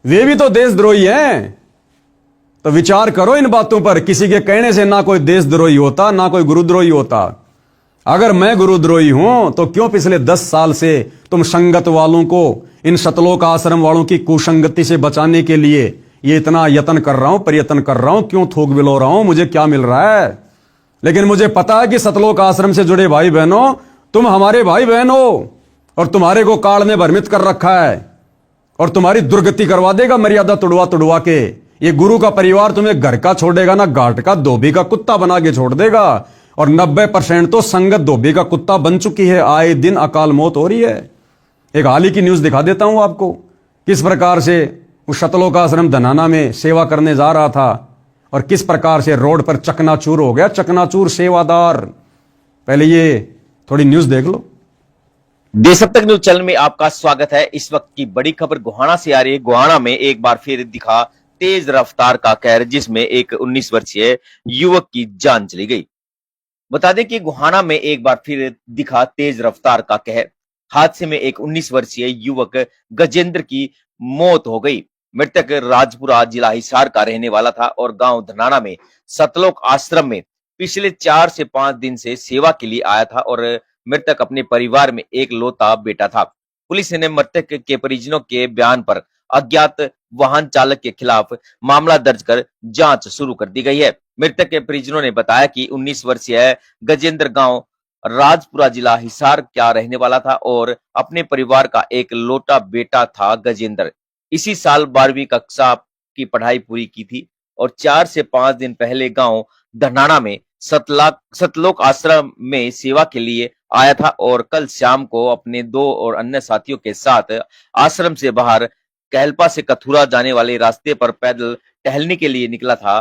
वे भी तो देशद्रोही हैं। तो विचार करो इन बातों पर। किसी के कहने से ना कोई देशद्रोही होता, ना कोई गुरुद्रोही होता। अगर मैं गुरुद्रोही हूं तो क्यों पिछले 10 साल से तुम संगत वालों को, इन सतलोक आश्रम वालों की कुसंगति से बचाने के लिए ये इतना यत्न कर रहा हूं, प्रयत्न कर रहा हूं? क्यों थोक बिलो रहा हूं? मुझे क्या मिल रहा है? लेकिन मुझे पता है कि सतलोक आश्रम से जुड़े भाई बहनों, तुम हमारे भाई बहन हो, और तुम्हारे को काल ने भ्रमित कर रखा है और तुम्हारी दुर्गति करवा देगा मर्यादा तुड़वा तुड़वा के। ये गुरु का परिवार तुम्हें घर का छोड़ेगा ना, घाट का धोबी का कुत्ता बना के छोड़ देगा। और 90% तो संगत धोबी का कुत्ता बन चुकी है। आए दिन अकाल मौत हो रही है। एक हाल ही की न्यूज दिखा देता हूं आपको, किस प्रकार से उस सतलोक आश्रम धनाना में सेवा करने जा रहा था और किस प्रकार से रोड पर चकनाचूर हो गया। चकनाचूर सेवादार। पहले ये थोड़ी न्यूज देख लो। देश अब तक न्यूज चैनल में आपका स्वागत है। इस वक्त की बड़ी खबर गोहाना से आ रही है। गोहाना में एक बार फिर दिखा तेज रफ्तार का कहर, जिसमें एक 19 वर्षीय युवक की जान चली गई। बता दें कि गोहाना में एक बार फिर दिखा तेज रफ्तार का कहर। हादसे में एक 19 वर्षीय युवक गजेंद्र की मौत हो गई। मृतक राजपुरा जिला हिसार का रहने वाला था और गांव धनाना में सतलोक आश्रम में पिछले 4 से 5 दिन से सेवा के लिए आया था और मृतक अपने परिवार में एक लौता बेटा था। पुलिस ने मृतक के परिजनों के बयान पर अज्ञात वाहन चालक के खिलाफ मामला दर्ज कर जांच शुरू कर दी गई है। मृतक के परिजनों ने बताया कि 19 वर्षीय गजेंद्र गांव राजपुरा जिला हिसार का रहने वाला था और अपने परिवार का एक लौटा बेटा था। गजेंद्र इसी साल 12वीं कक्षा की पढ़ाई पूरी की थी और 4 से 5 दिन पहले गांव धनाना में सतलोक आश्रम में सेवा के लिए आया था और कल शाम को अपने 2 और अन्य साथियों के साथ आश्रम से बाहर कहलपा से कथुरा जाने वाले रास्ते पर पैदल टहलने के लिए निकला था।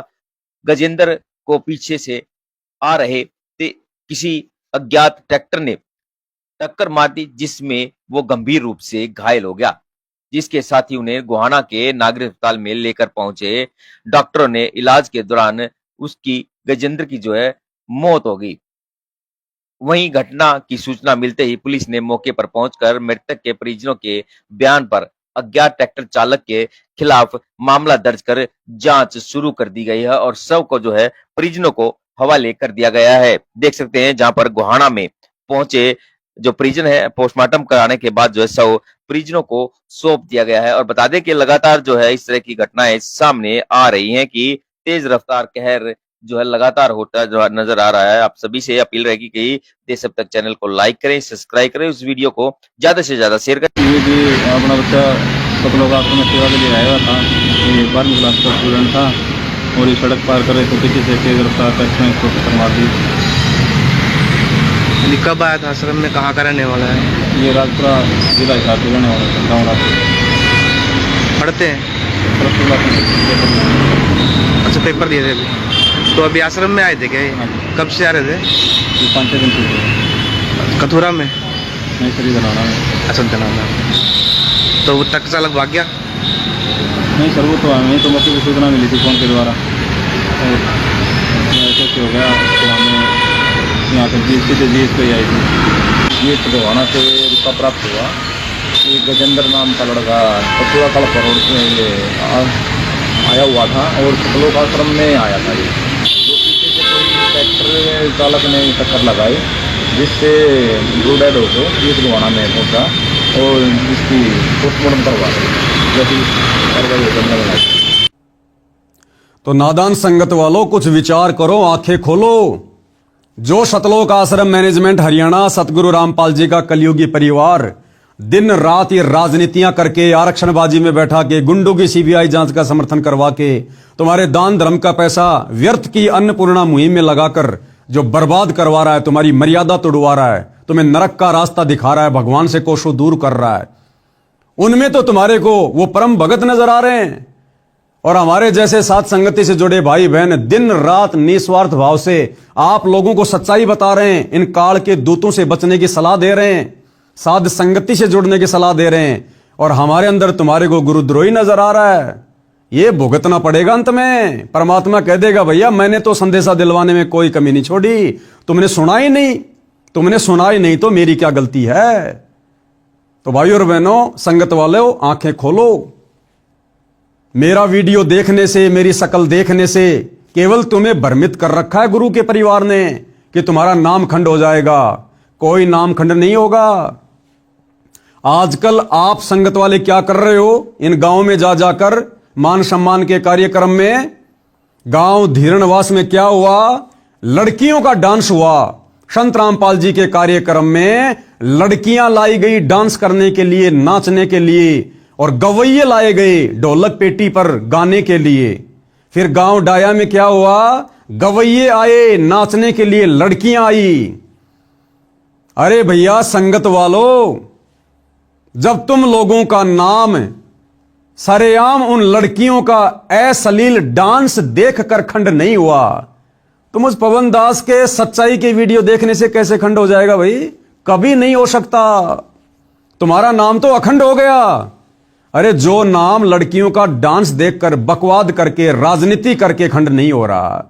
गजेंद्र को पीछे से आ रहे किसी अज्ञात ट्रैक्टर ने टक्कर मार दी, जिसमें वो गंभीर रूप से घायल हो गया, जिसके साथ ही उन्हें गोहाना के नागरिक अस्पताल में लेकर पहुंचे। डॉक्टरों ने इलाज के दौरान उसकी गजेंद्र की मौत हो गई। वहीं घटना की सूचना मिलते ही पुलिस ने मौके पर पहुंचकर मृतक के परिजनों के बयान पर अज्ञात ट्रैक्टर चालक के खिलाफ मामला दर्ज कर जांच शुरू कर दी गई है और शव को परिजनों को हवाले कर दिया गया है। देख सकते हैं जहां पर गोहाना में पहुंचे जो परिजन है, पोस्टमार्टम कराने के बाद शव परिजनों को सौंप दिया गया है। और बता दें कि लगातार इस तरह की घटनाएं सामने आ रही हैं कि तेज रफ्तार कहर लगातार होता नजर आ रहा है। आप सभी से अपील रहेगी कि देश अब तक चैनल को लाइक करें, सब्सक्राइब करें, उस वीडियो को ज्यादा से ज्यादा शेयर करें। ये भी अपना बच्चा सतलोक आश्रम में सेवा के लिए आया हुआ था। ये 12वीं क्लास का स्टूडेंट था और ये सड़क पार कर रहे तो पीछे से तेज रफ्तार ट्रैक्टर ने इसको टक्कर मार दी। कब आया था आश्रम में, कहाँ का रहने वाला है? ये राजपुरा जिला हिसार के रहने वाला है, गाँव राजपुरा। पढ़ते हैं? पेपर अच्छा, पेपर दिए थे अभी। तो अभी आश्रम में आए थे क्या? कब से आ रहे थे? 5-6 दिन से। कथुरा में? नहीं सर, धनाना में। अच्छा, धनाना। तो वो ट्रक चालक भाग गया? नहीं सर, वो तो हमें तो मौके की सूचना मिली थी फोन के द्वारा और ऐसे हो गया तो हमें यहाँ पर सीधे जीएस पे आई थी। जीएस गोहाना से रुपा प्राप्त हुआ। ये गजेंद्र नाम का लड़का कथुरा कलपा रोड से ये आया हुआ था और सतलोक आश्रम में आया था। ये जो पीछे से कोई ट्रैक्टर चालक ने टक्कर लगाई, जिससे दो डेड हो गए। जीएस गोहाना में पहुँचा और इसकी पोस्टमार्टम करवा जैसी कार्रवाई हो। तो नादान संगत वालों, कुछ विचार करो, आंखें खोलो। जो सतलोक आश्रम मैनेजमेंट हरियाणा सतगुरु रामपाल जी का कलयुगी परिवार दिन रात ये राजनीतियां करके, आरक्षणबाजी में बैठा के, गुंडों की सीबीआई जांच का समर्थन करवा के, तुम्हारे दान धर्म का पैसा व्यर्थ की अन्नपूर्णा मुहिम में लगाकर जो बर्बाद करवा रहा है, तुम्हारी मर्यादा तोड़वा रहा है, तुम्हें नरक का रास्ता दिखा रहा है, भगवान से कोसों दूर कर रहा है, उनमें तो तुम्हारे को वो परम भगत नजर आ रहे हैं। और हमारे जैसे साथ संगति से जुड़े भाई बहन दिन रात निस्वार्थ भाव से आप लोगों को सच्चाई बता रहे हैं, इन काल के दूतों से बचने की सलाह दे रहे हैं, साध संगति से जुड़ने की सलाह दे रहे हैं, और हमारे अंदर तुम्हारे को गुरुद्रोही नजर आ रहा है। ये भुगतना पड़ेगा अंत में। परमात्मा कह देगा भैया मैंने तो संदेशा दिलवाने में कोई कमी नहीं छोड़ी, तुमने सुना ही नहीं तो मेरी क्या गलती है। तो भाइयों और बहनों, संगत वालों, आंखें खोलो। मेरा वीडियो देखने से, मेरी शकल देखने से केवल तुम्हें भ्रमित कर रखा है गुरु के परिवार ने कि तुम्हारा नामखंड हो जाएगा। कोई नामखंड नहीं होगा। आजकल आप संगत वाले क्या कर रहे हो? इन गांव में जा जाकर मान सम्मान के कार्यक्रम में, गांव धीरणवास में क्या हुआ? लड़कियों का डांस हुआ। संत रामपाल जी के कार्यक्रम में लड़कियां लाई गई डांस करने के लिए, नाचने के लिए, और गवैये लाए गए ढोलक पेटी पर गाने के लिए। फिर गांव डाया में क्या हुआ? गवैये आए नाचने के लिए, लड़कियां आई। अरे भैया संगत वालों, जब तुम लोगों का नाम सरेआम उन लड़कियों का अश्लील डांस देखकर खंड नहीं हुआ, तुम उस पवन दास के सच्चाई के वीडियो देखने से कैसे खंड हो जाएगा भाई? कभी नहीं हो सकता। तुम्हारा नाम तो अखंड हो गया। अरे जो नाम लड़कियों का डांस देखकर बकवाद करके राजनीति करके खंड नहीं हो रहा,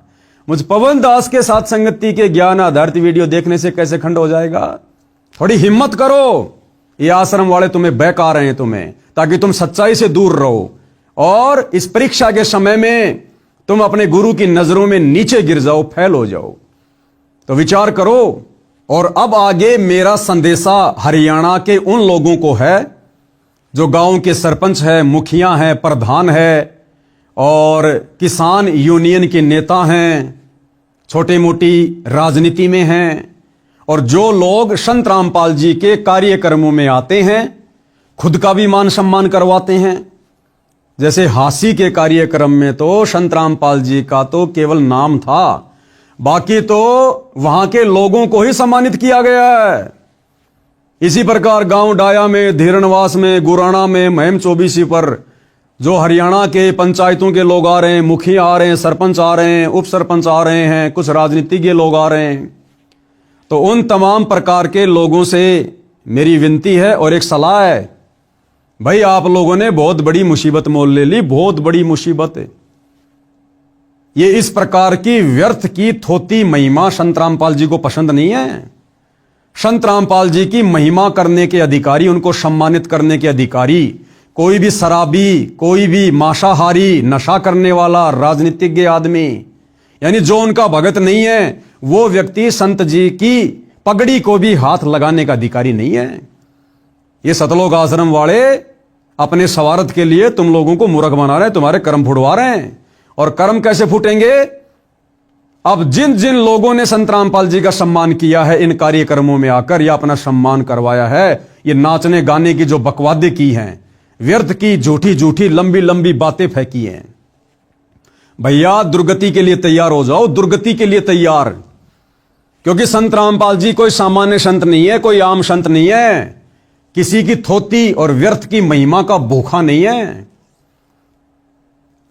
मुझ पवन दास के साथ संगति के ज्ञान आधारित वीडियो देखने से कैसे खंड हो जाएगा? थोड़ी हिम्मत करो। ये आश्रम वाले तुम्हें बहका रहे हैं तुम्हें, ताकि तुम सच्चाई से दूर रहो और इस परीक्षा के समय में तुम अपने गुरु की नजरों में नीचे गिर जाओ, फेल हो जाओ। तो विचार करो। और अब आगे मेरा संदेशा हरियाणा के उन लोगों को है जो गांव के सरपंच है, मुखिया है, प्रधान है और किसान यूनियन के नेता हैं, छोटे मोटी राजनीति में हैं, और जो लोग संत रामपाल जी के कार्यक्रमों में आते हैं खुद का भी मान सम्मान करवाते हैं। जैसे हासी के कार्यक्रम में तो संत रामपाल जी का तो केवल नाम था, बाकी तो वहां के लोगों को ही सम्मानित किया गया है। इसी प्रकार गांव डाया में, धीरणवास में, गुराना में, महम चौबीसी पर जो हरियाणा के पंचायतों के लोग आ रहे हैं, मुखिया आ रहे हैं, सरपंच आ रहे हैं, उप सरपंच आ रहे हैं, कुछ राजनीतिज्ञ लोग आ रहे हैं, तो उन तमाम प्रकार के लोगों से मेरी विनती है और एक सलाह है, भाई आप लोगों ने बहुत बड़ी मुसीबत मोल ले ली, बहुत बड़ी मुसीबत है। ये इस प्रकार की व्यर्थ की थोती महिमा संत रामपाल जी को पसंद नहीं है। संत रामपाल जी की महिमा करने के अधिकारी, उनको सम्मानित करने के अधिकारी कोई भी शराबी, कोई भी मांसाहारी, नशा करने वाला राजनीतिज्ञ आदमी, यानी जो उनका भगत नहीं है, वो व्यक्ति संत जी की पगड़ी को भी हाथ लगाने का अधिकारी नहीं है। ये सतलोक आश्रम वाले अपने स्वार्थ के लिए तुम लोगों को मूर्ख बना रहे हैं, तुम्हारे कर्म फुड़वा रहे हैं। और कर्म कैसे फूटेंगे? अब जिन जिन लोगों ने संत रामपाल जी का सम्मान किया है इन कार्यक्रमों में आकर या अपना सम्मान करवाया है, ये नाचने गाने की जो बकवादे की हैं, व्यर्थ की झूठी झूठी लंबी लंबी बातें फेंकी हैं, भैया दुर्गति के लिए तैयार हो जाओ, दुर्गति के लिए तैयार। क्योंकि संत रामपाल जी कोई सामान्य संत नहीं है, कोई आम संत नहीं है, किसी की थोती और व्यर्थ की महिमा का भूखा नहीं है।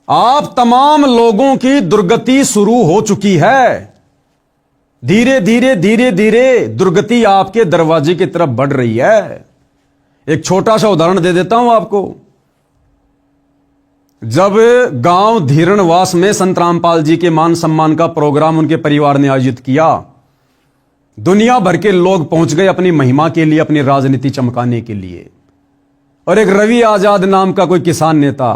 आप तमाम लोगों की दुर्गति शुरू हो चुकी है। धीरे धीरे धीरे धीरे दुर्गति आपके दरवाजे की तरफ बढ़ रही है। एक छोटा सा उदाहरण दे देता हूं आपको। जब गांव धीरणवास में संत रामपाल जी के मान सम्मान का प्रोग्राम उनके परिवार ने आयोजित किया, दुनिया भर के लोग पहुंच गए अपनी महिमा के लिए, अपनी राजनीति चमकाने के लिए। और एक रवि आजाद नाम का कोई किसान नेता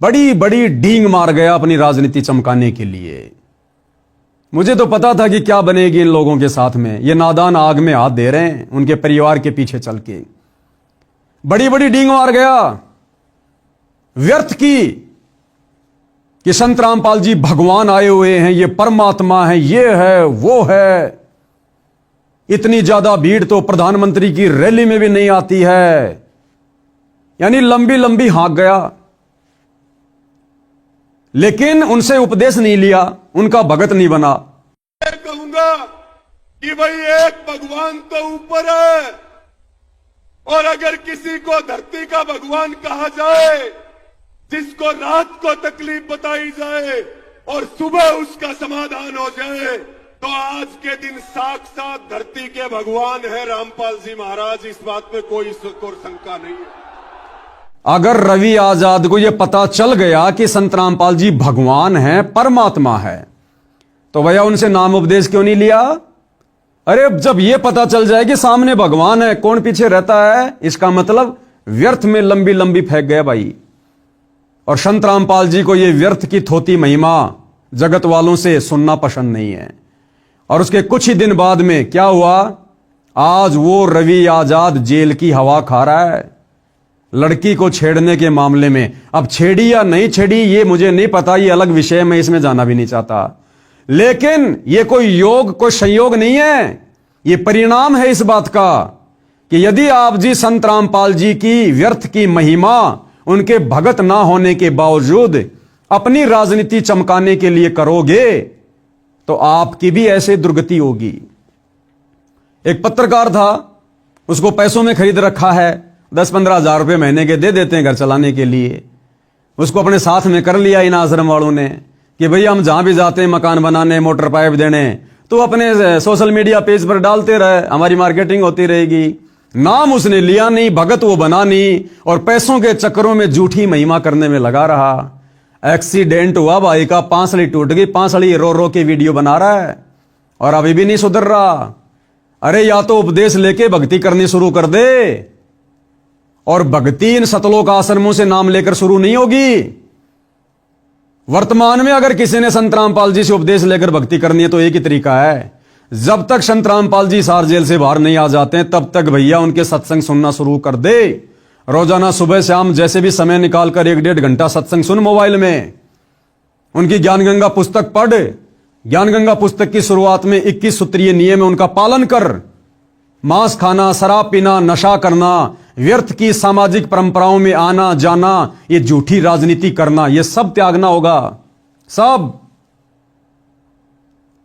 बड़ी बड़ी डींग मार गया अपनी राजनीति चमकाने के लिए। मुझे तो पता था कि क्या बनेगी इन लोगों के साथ में। ये नादान आग में हाथ दे रहे हैं उनके परिवार के पीछे चल के, बड़ी बड़ी डींग मार गया व्यर्थ की कि संत रामपाल जी भगवान आए हुए हैं, ये परमात्मा है, ये है वो है। इतनी ज्यादा भीड़ तो प्रधानमंत्री की रैली में भी नहीं आती है। यानी लंबी लंबी हाँक गया, लेकिन उनसे उपदेश नहीं लिया, उनका भगत नहीं बना। मैं कहूंगा कि भाई एक भगवान तो ऊपर है, और अगर किसी को धरती का भगवान कहा जाए, जिसको रात को तकलीफ बताई जाए और सुबह उसका समाधान हो जाए, तो आज के दिन साक्षात धरती के भगवान है रामपाल जी महाराज। इस बात में कोई शंका नहीं है। अगर रवि आजाद को यह पता चल गया कि संत रामपाल जी भगवान हैं, परमात्मा है, तो भैया उनसे नाम उपदेश क्यों नहीं लिया? अरे जब यह पता चल जाए कि सामने भगवान है, कौन पीछे रहता है, इसका मतलब व्यर्थ में लंबी लंबी फेंक गया भाई। और संत रामपाल जी को यह व्यर्थ की थोती महिमा जगत वालों से सुनना पसंद नहीं है। और उसके कुछ ही दिन बाद में क्या हुआ? आज वो रवि आजाद जेल की हवा खा रहा है लड़की को छेड़ने के मामले में। अब छेड़ी या नहीं छेड़ी ये मुझे नहीं पता, ये अलग विषय, मैं इसमें जाना भी नहीं चाहता। लेकिन ये कोई योग, कोई संयोग नहीं है, ये परिणाम है इस बात का कि यदि आप जी संत रामपाल जी की व्यर्थ की महिमा उनके भगत ना होने के बावजूद अपनी राजनीति चमकाने के लिए करोगे, तो आपकी भी ऐसे दुर्गति होगी। एक पत्रकार था, उसको पैसों में खरीद रखा है, 10-15 हजार रुपए महीने के दे देते हैं घर चलाने के लिए। उसको अपने साथ में कर लिया इन आश्रम वालों ने कि भैया हम जहां भी जाते हैं मकान बनाने, मोटर पाइप देने, तो अपने सोशल मीडिया पेज पर डालते रहे, हमारी मार्केटिंग होती रहेगी। नाम उसने लिया नहीं, भगत वो बना नहीं, और पैसों के चक्करों में झूठी महिमा करने में लगा रहा। एक्सीडेंट हुआ भाई का, पांसली टूट गई, पांसली रो रो के वीडियो बना रहा है और अभी भी नहीं सुधर रहा। अरे या तो उपदेश लेके भक्ति करनी शुरू कर दे, और भक्ति इन सतलोक आश्रमों से नाम लेकर शुरू नहीं होगी। वर्तमान में अगर किसी ने संत रामपाल जी से उपदेश लेकर भक्ति करनी है तो एक ही तरीका है, जब तक संत रामपाल जी सार जेल से बाहर नहीं आ जाते हैं तब तक भैया उनके सत्संग सुनना शुरू कर दे। रोजाना सुबह शाम जैसे भी समय निकालकर 1-1.5 घंटा सत्संग सुन मोबाइल में, उनकी ज्ञान गंगा पुस्तक पढ़। ज्ञान गंगा पुस्तक की शुरुआत में 21 सूत्रीय नियम है, उनका पालन कर। मांस खाना, शराब पीना, नशा करना, व्यर्थ की सामाजिक परंपराओं में आना जाना, ये झूठी राजनीति करना, ये सब त्यागना होगा, सब।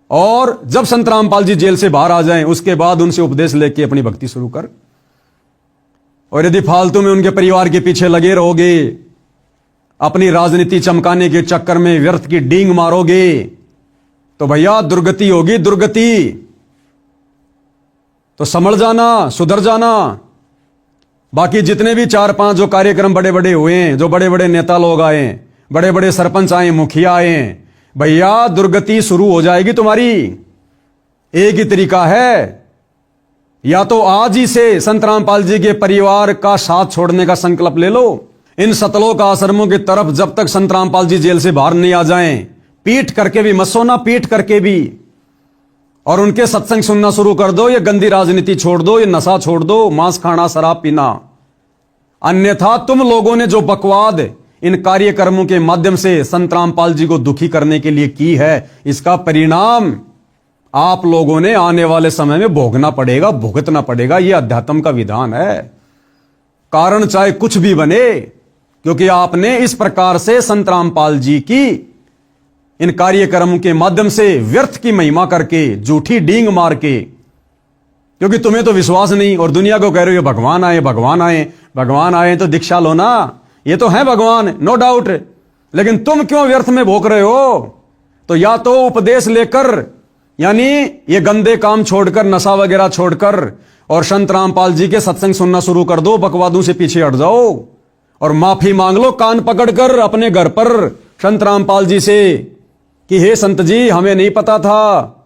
और जब संत रामपाल जी जेल से बाहर आ जाएं, उसके बाद उनसे उपदेश लेके अपनी भक्ति शुरू कर। और यदि फालतू में उनके परिवार के पीछे लगे रहोगे, अपनी राजनीति चमकाने के चक्कर में व्यर्थ की डींग मारोगे, तो भैया दुर्गति होगी, दुर्गति। तो समझ जाना, सुधर जाना। बाकी जितने भी 4-5 जो कार्यक्रम बड़े बड़े हुए हैं, जो बड़े बड़े नेता लोग आए, बड़े बड़े सरपंच आए, मुखिया आए, भैया दुर्गति शुरू हो जाएगी तुम्हारी। एक ही तरीका है, या तो आज ही से संत रामपाल जी के परिवार का साथ छोड़ने का संकल्प ले लो। इन सतलोक आश्रमों की तरफ जब तक संत रामपाल जी जेल से बाहर नहीं आ जाएं, पीट करके भी मत सोना, पीट करके भी। और उनके सत्संग सुनना शुरू कर दो। ये गंदी राजनीति छोड़ दो, ये नशा छोड़ दो, मांस खाना, शराब पीना। अन्यथा तुम लोगों ने जो बकवाद इन कार्यक्रमों के माध्यम से संत रामपाल जी को दुखी करने के लिए की है, इसका परिणाम आप लोगों ने आने वाले समय में भोगना पड़ेगा, भुगतना पड़ेगा। यह अध्यात्म का विधान है। कारण चाहे कुछ भी बने, क्योंकि आपने इस प्रकार से संत रामपाल जी की इन कार्यक्रमों के माध्यम से व्यर्थ की महिमा करके, झूठी डींग मार के, क्योंकि तुम्हें तो विश्वास नहीं और दुनिया को कह रहे हो भगवान आए, भगवान आए, भगवान आए तो दीक्षा लो ना। ये तो है भगवान, नो डाउट, लेकिन तुम क्यों व्यर्थ में भोग रहे हो? तो या तो उपदेश लेकर, यानी ये गंदे काम छोड़कर, नशा वगैरह छोड़कर, और संत रामपाल जी के सत्संग सुनना शुरू कर दो, बकवादों से पीछे हट जाओ और माफी मांग लो कान पकड़कर अपने घर पर संत रामपाल जी से कि हे संत जी, हमें नहीं पता था,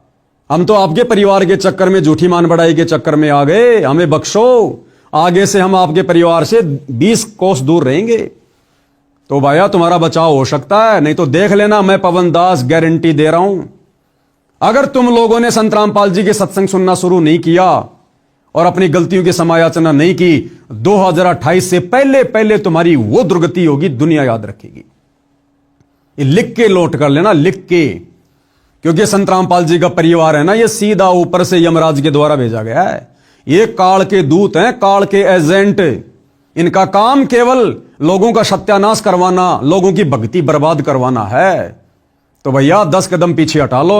हम तो आपके परिवार के चक्कर में, झूठी मान बढ़ाई के चक्कर में आ गए, हमें बख्शो। आगे से हम आपके परिवार से 20 कोस दूर रहेंगे। तो भैया तुम्हारा बचाव हो सकता है, नहीं तो देख लेना, मैं पवन दास गारंटी दे रहा हूं। अगर तुम लोगों ने संत रामपाल जी के सत्संग सुनना शुरू नहीं किया और अपनी गलतियों की समायाचना नहीं की, 2028 से पहले पहले तुम्हारी वो दुर्गति होगी, दुनिया याद रखेगी। ये लिख के नोट कर लेना, लिख के, क्योंकि संत रामपाल जी का परिवार है ना, ये सीधा ऊपर से यमराज के द्वारा भेजा गया है। ये काल के दूत हैं, काल के एजेंट। इनका काम केवल लोगों का सत्यानाश करवाना, लोगों की भक्ति बर्बाद करवाना है। तो भैया 10 कदम पीछे हटा लो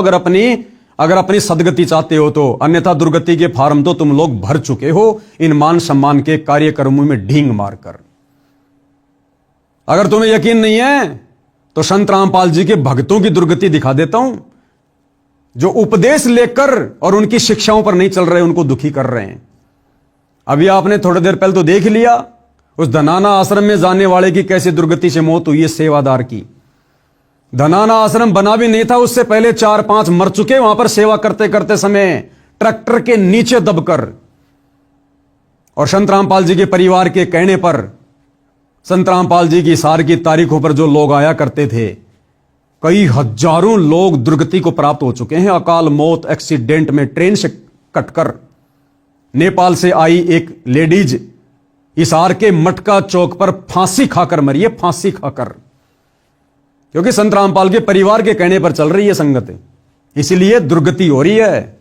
अगर अपनी सदगति चाहते हो तो, अन्यथा दुर्गति के फार्म तो तुम लोग भर चुके हो इन मान सम्मान के कार्यक्रमों में ढींग मारकर। अगर तुम्हें यकीन नहीं है तो संत रामपाल जी के भक्तों की दुर्गति दिखा देता हूं, जो उपदेश लेकर और उनकी शिक्षाओं पर नहीं चल रहे, उनको दुखी कर रहे हैं। अभी आपने थोड़ी देर पहले तो देख लिया उस धनाना आश्रम में जाने वाले की कैसे दुर्गति से मौत हुई है, सेवादार की। धनाना आश्रम बना भी नहीं था, उससे पहले 4-5 मर चुके वहां पर सेवा करते करते समय, ट्रैक्टर के नीचे दबकर। और संत रामपाल जी के परिवार के कहने पर, संत रामपाल जी की सार की तारीखों पर जो लोग आया करते थे, कई हजारों लोग दुर्गति को प्राप्त हो चुके हैं। अकाल मौत, एक्सीडेंट में ट्रेन से कटकर। नेपाल से आई एक लेडीज हिसार के मटका चौक पर फांसी खाकर मरी है, फांसी खाकर, क्योंकि संत रामपाल के परिवार के कहने पर चल रही है संगत, इसीलिए दुर्गति हो रही है।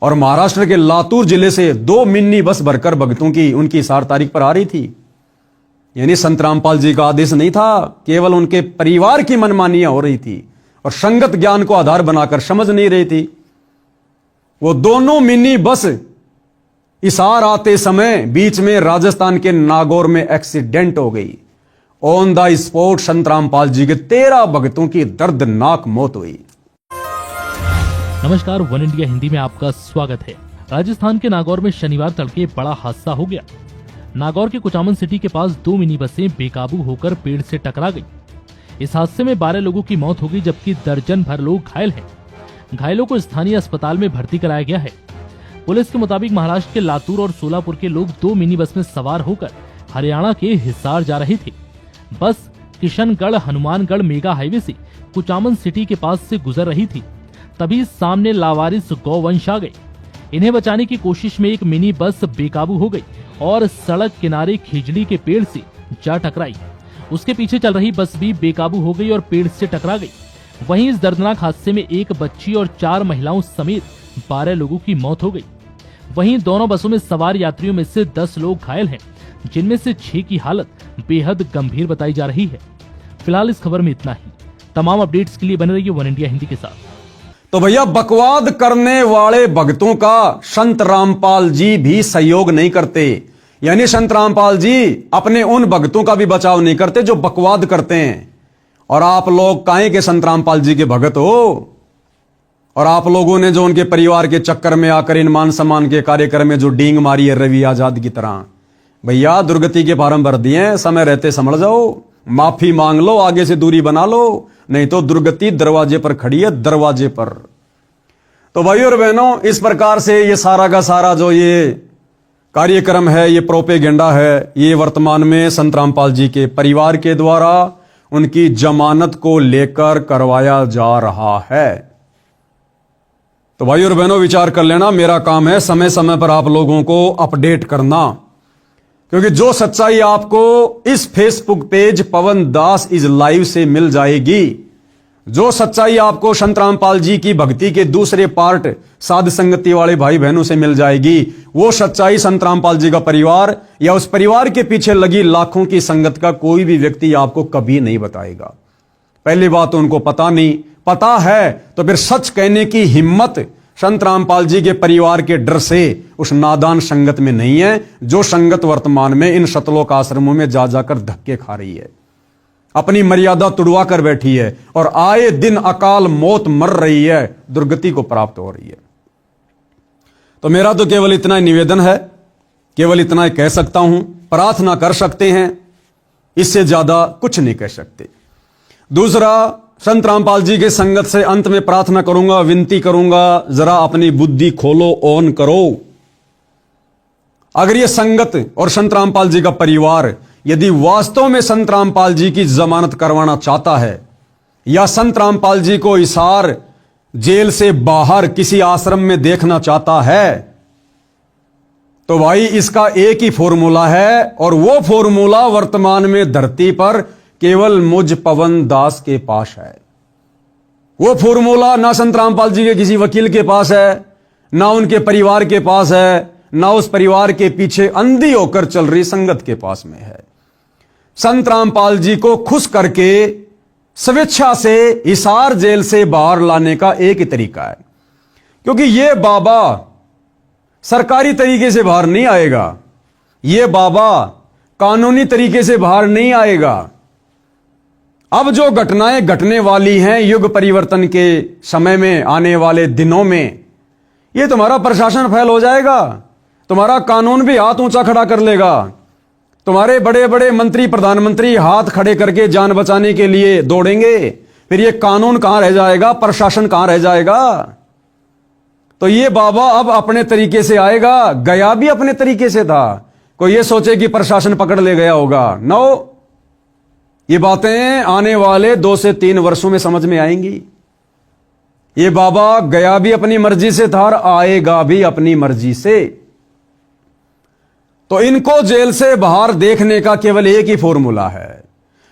और महाराष्ट्र के लातूर जिले से 2 मिनी बस भरकर भक्तों की उनकी हिसार तारीख पर आ रही थी। यानी संत रामपाल जी का आदेश नहीं था, केवल उनके परिवार की मनमानियां हो रही थी और संगत ज्ञान को आधार बनाकर समझ नहीं रही थी। वो दोनों मिनी बस हिसार आते समय बीच में राजस्थान के नागौर में एक्सीडेंट हो गई। ऑन द स्पॉट संत रामपाल जी के 13 भक्तों की दर्दनाक मौत हुई। नमस्कार, वन इंडिया हिंदी में आपका स्वागत है। राजस्थान के नागौर में शनिवार तड़के बड़ा हादसा हो गया। नागौर के कुचामन सिटी के पास 2 मिनी बसें बेकाबू होकर पेड़ से टकरा गई। इस हादसे में 12 लोगों की मौत हो गई, जबकि दर्जन भर लोग घायल हैं। घायलों को स्थानीय अस्पताल में भर्ती कराया गया है। पुलिस के मुताबिक महाराष्ट्र के लातूर और सोलापुर के लोग 2 मिनी बस में सवार होकर हरियाणा के हिसार जा रहे थे। बस किशनगढ़ हनुमानगढ़ मेगा हाईवे से कुचामन सिटी के पास से गुजर रही थी, तभी सामने लावारिस गौवंश आ गए। इन्हें बचाने की कोशिश में एक मिनी बस बेकाबू हो गई और सड़क किनारे खिजली के पेड़ से जा टकराई। उसके पीछे चल रही बस भी बेकाबू हो गई और पेड़ से टकरा गई। वहीं इस दर्दनाक हादसे में एक बच्ची और 4 महिलाओं समेत 12 लोगों की मौत हो गई। वहीं दोनों बसों में सवार यात्रियों में से 10 लोग घायल हैं, जिनमें से 6 की हालत बेहद गंभीर बताई जा रही है। फिलहाल इस खबर में इतना ही। तमाम अपडेट्स के लिए बने रहिए वन इंडिया हिंदी के साथ। तो भैया, बकवाद करने वाले भक्तों का संत रामपाल जी भी सहयोग नहीं करते। यानी संत रामपाल जी अपने उन भक्तों का भी बचाव नहीं करते जो बकवाद करते हैं। और आप लोग काहे के संत रामपाल जी के भगत हो? और आप लोगों ने जो उनके परिवार के चक्कर में आकर इन मान सम्मान के कार्यक्रम में जो डींग मारी है रवि आजाद की तरह, भैया दुर्गति के फार्म भर दिए, समय रहते समझ जाओ, माफी मांग लो, आगे से दूरी बना लो, नहीं तो दुर्गति दरवाजे पर खड़ी है, दरवाजे पर। तो भाइयों और बहनों, इस प्रकार से ये सारा का सारा जो ये कार्यक्रम है, ये प्रोपेगेंडा है, ये वर्तमान में संत रामपाल जी के परिवार के द्वारा उनकी जमानत को लेकर करवाया जा रहा है। तो भाइयों और बहनों, विचार कर लेना, मेरा काम है समय समय पर आप लोगों को अपडेट करना, क्योंकि जो सच्चाई आपको इस Facebook page Pawan Das is live से मिल जाएगी, जो सच्चाई आपको संत रामपाल जी की भक्ति के दूसरे पार्ट साध संगति वाले भाई बहनों से मिल जाएगी, वो सच्चाई संत रामपाल जी का परिवार या उस परिवार के पीछे लगी लाखों की संगत का कोई भी व्यक्ति आपको कभी नहीं बताएगा। पहली बात तो उनको पता नहीं, पता है तो फिर सच कहने की हिम्मत संत रामपाल जी के परिवार के डर से उस नादान संगत में नहीं है, जो संगत वर्तमान में इन शतलोक आश्रमों में जा जाकर धक्के खा रही है, अपनी मर्यादा तुड़वा कर बैठी है और आए दिन अकाल मौत मर रही है, दुर्गति को प्राप्त हो रही है। तो मेरा तो केवल इतना ही निवेदन है, केवल इतना ही कह सकता हूं, प्रार्थना कर सकते हैं, इससे ज्यादा कुछ नहीं कह सकते। दूसरा, संत रामपाल जी के संगत से अंत में प्रार्थना करूंगा, विनती करूंगा, जरा अपनी बुद्धि खोलो, ऑन करो। अगर ये संगत और संत रामपाल जी का परिवार यदि वास्तव में संत रामपाल जी की जमानत करवाना चाहता है या संत रामपाल जी को हिसार जेल से बाहर किसी आश्रम में देखना चाहता है, तो भाई इसका एक ही फॉर्मूला है, और वो फॉर्मूला वर्तमान में धरती पर केवल मुझ पवन दास के पास है। वो फॉर्मूला ना संत रामपाल जी के किसी वकील के पास है, ना उनके परिवार के पास है, ना उस परिवार के पीछे अंधी होकर चल रही संगत के पास में है। संत रामपाल जी को खुश करके स्वेच्छा से हिसार जेल से बाहर लाने का एक ही तरीका है, क्योंकि ये बाबा सरकारी तरीके से बाहर नहीं आएगा, ये बाबा कानूनी तरीके से बाहर नहीं आएगा। अब जो घटनाएं घटने वाली हैं युग परिवर्तन के समय में, आने वाले दिनों में, ये तुम्हारा प्रशासन फेल हो जाएगा, तुम्हारा कानून भी हाथ ऊंचा खड़ा कर लेगा, तुम्हारे बड़े बड़े मंत्री प्रधानमंत्री हाथ खड़े करके जान बचाने के लिए दौड़ेंगे, फिर ये कानून कहां रह जाएगा, प्रशासन कहां रह जाएगा। तो ये बाबा अब अपने तरीके से आएगा, गया भी अपने तरीके से था। कोई ये सोचे कि प्रशासन पकड़ ले गया होगा, नो, ये बातें आने वाले 2 से 3 वर्षों में समझ में आएंगी। ये बाबा गया भी अपनी मर्जी से था और आएगा भी अपनी मर्जी से। तो इनको जेल से बाहर देखने का केवल एक ही फॉर्मूला है,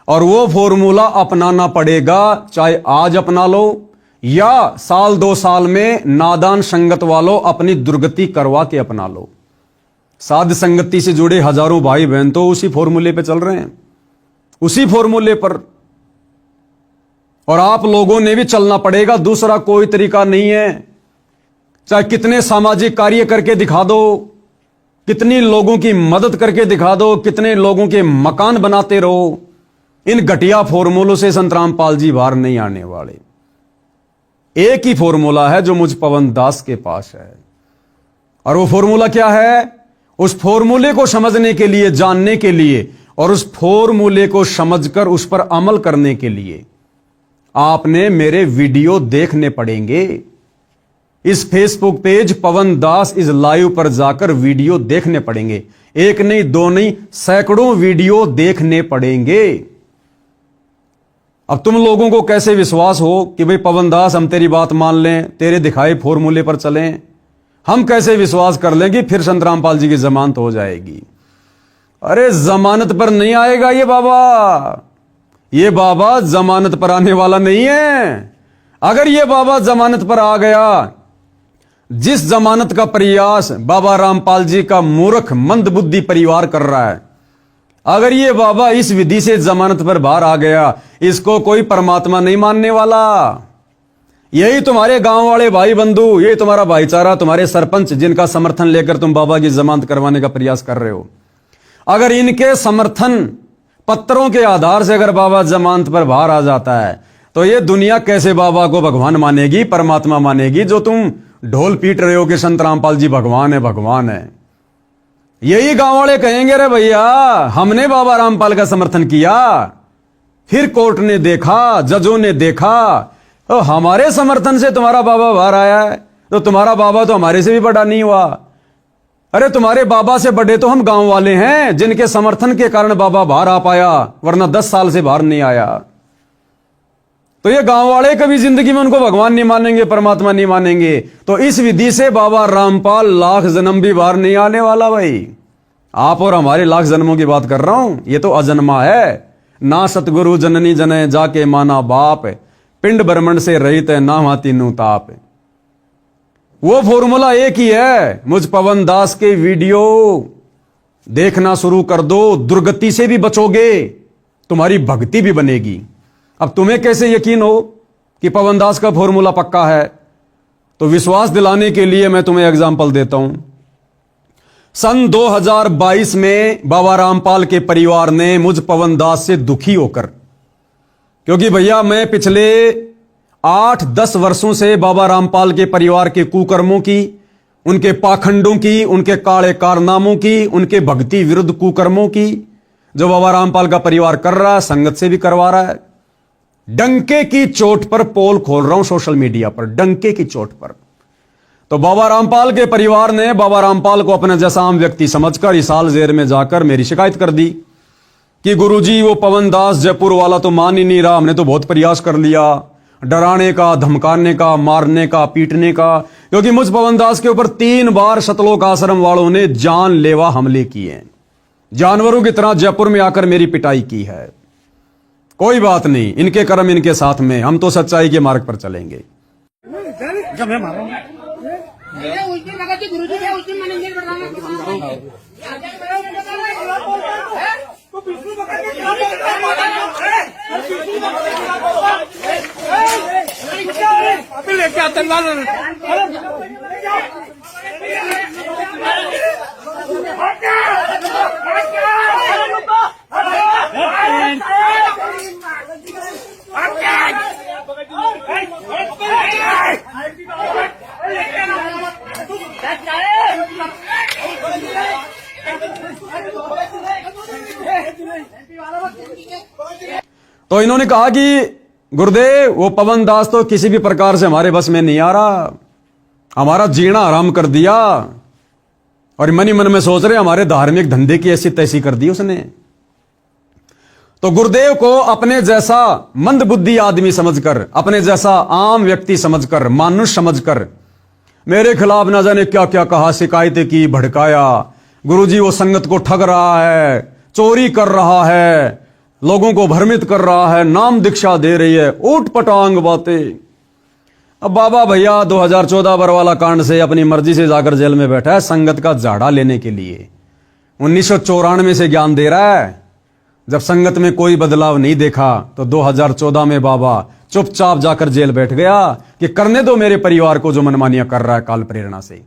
और वो फॉर्मूला अपनाना पड़ेगा, चाहे आज अपना लो या साल 2 साल में नादान संगत वालों अपनी दुर्गति करवा के अपना लो। साध संगति से जुड़े हजारों भाई बहन तो उसी फॉर्मूले पे चल रहे हैं, उसी फॉर्मूले पर, और आप लोगों ने भी चलना पड़ेगा, दूसरा कोई तरीका नहीं है। चाहे कितने सामाजिक कार्य करके दिखा दो, कितनी लोगों की मदद करके दिखा दो, कितने लोगों के मकान बनाते रहो, इन घटिया फॉर्मूलों से संत रामपाल जी बाहर नहीं आने वाले। एक ही फॉर्मूला है जो मुझ पवन दास के पास है, और वो फॉर्मूला क्या है? उस फॉर्मूले को समझने के लिए, जानने के लिए, और उस फॉर्मूले को समझकर उस पर अमल करने के लिए आपने मेरे वीडियो देखने पड़ेंगे। इस Facebook page Pawan Das is live पर जाकर वीडियो देखने पड़ेंगे, एक नहीं, 2 नहीं, सैकड़ों वीडियो देखने पड़ेंगे। अब तुम लोगों को कैसे विश्वास हो कि भाई पवन दास हम तेरी बात मान लें, तेरे दिखाए फॉर्मूले पर चलें? हम कैसे विश्वास कर लें कि फिर संत रामपाल जी की जमानत हो जाएगी? अरे जमानत पर नहीं आएगा ये बाबा जमानत पर आने वाला नहीं है। अगर ये बाबा जमानत पर आ गया, जिस जमानत का प्रयास बाबा रामपाल जी का मूर्ख मंदबुद्धि परिवार कर रहा है, अगर ये बाबा इस विधि से जमानत पर बाहर आ गया, इसको कोई परमात्मा नहीं मानने वाला। यही तुम्हारे गांव वाले भाई बंधु, यही तुम्हारा भाईचारा, तुम्हारे सरपंच जिनका समर्थन लेकर तुम बाबा की जमानत करवाने का प्रयास कर रहे हो, अगर इनके समर्थन पत्रों के आधार से अगर बाबा जमानत पर बाहर आ जाता है, तो ये दुनिया कैसे बाबा को भगवान मानेगी, परमात्मा मानेगी, जो तुम ढोल पीट रहे हो कि संत रामपाल जी भगवान है, भगवान है। यही गांव वाले कहेंगे, रे भैया हमने बाबा रामपाल का समर्थन किया, फिर कोर्ट ने देखा, जजों ने देखा, तो हमारे समर्थन से तुम्हारा बाबा बाहर आया है, तो तुम्हारा बाबा तो हमारे से भी बड़ा नहीं हुआ। अरे तुम्हारे बाबा से बड़े तो हम गांव वाले हैं, जिनके समर्थन के कारण बाबा बाहर आ पाया, वरना 10 साल से बाहर नहीं आया। तो ये गांव वाले कभी जिंदगी में उनको भगवान नहीं मानेंगे, परमात्मा नहीं मानेंगे। तो इस विधि से बाबा रामपाल लाख जन्म भी बाहर नहीं आने वाला। भाई आप और हमारे लाख जन्मों की बात कर रहा हूं, ये तो अजन्मा है। ना सतगुरु जननी जने जाके माना बाप, पिंड ब्रह्मंड से रहित है ना माती नु ताप। वो फॉर्मूला एक ही है। मुझ पवन दास के वीडियो देखना शुरू कर दो, दुर्गति से भी बचोगे, तुम्हारी भक्ति भी बनेगी। अब तुम्हें कैसे यकीन हो कि पवन दास का फॉर्मूला पक्का है? तो विश्वास दिलाने के लिए मैं तुम्हें एग्जांपल देता हूं। सन 2022 में बाबा रामपाल के परिवार ने मुझ पवन दास से दुखी होकर, क्योंकि भैया मैं पिछले 8-10 वर्षों से बाबा रामपाल के परिवार के कुकर्मों की, उनके पाखंडों की, उनके काले कारनामों की, उनके भक्ति विरुद्ध कुकर्मों की जो बाबा रामपाल का परिवार कर रहा है, संगत से भी करवा रहा है, डंके की चोट पर पोल खोल रहा हूं सोशल मीडिया पर, डंके की चोट पर। तो बाबा रामपाल के परिवार ने बाबा रामपाल को अपने जैसा आम व्यक्ति समझकर इसाल जेल में जाकर मेरी शिकायत कर दी कि गुरुजी वो पवन दास जयपुर वाला तो मान ही नहीं रहा, हमने तो बहुत प्रयास कर लिया, डराने का, धमकाने का, मारने का, पीटने का, क्योंकि मुझ पवन दास के ऊपर 3 बार सतलोक आश्रम वालों ने जानलेवा हमले किए, जानवरों की तरह जयपुर में आकर मेरी पिटाई की है। कोई बात नहीं, इनके कर्म इनके साथ में, हम तो सच्चाई के मार्ग पर चलेंगे। तो इन्होंने कहा कि गुरुदेव वो पवन दास तो किसी भी प्रकार से हमारे बस में नहीं आ रहा, हमारा जीना आराम कर दिया, और मन ही मन में सोच रहे हमारे धार्मिक धंधे की ऐसी तैसी कर दी उसने। तो गुरुदेव को अपने जैसा मंदबुद्धि आदमी समझकर, अपने जैसा आम व्यक्ति समझकर, मानुष समझकर मेरे खिलाफ न जाने क्या क्या कहा, शिकायतें की, भड़काया। गुरुजी वो संगत को ठग रहा है, चोरी कर रहा है, लोगों को भ्रमित कर रहा है, नाम दीक्षा दे रही है, ऊट पटांग बातें। अब बाबा भैया 2014 बरवाला कांड से अपनी मर्जी से जाकर जेल में बैठा है संगत का झाड़ा लेने के लिए। 1994 से ज्ञान दे रहा है। जब संगत में कोई बदलाव नहीं देखा तो 2014 में बाबा चुपचाप जाकर जेल बैठ गया कि करने दो मेरे परिवार को जो मनमानियां कर रहा है काल प्रेरणा से,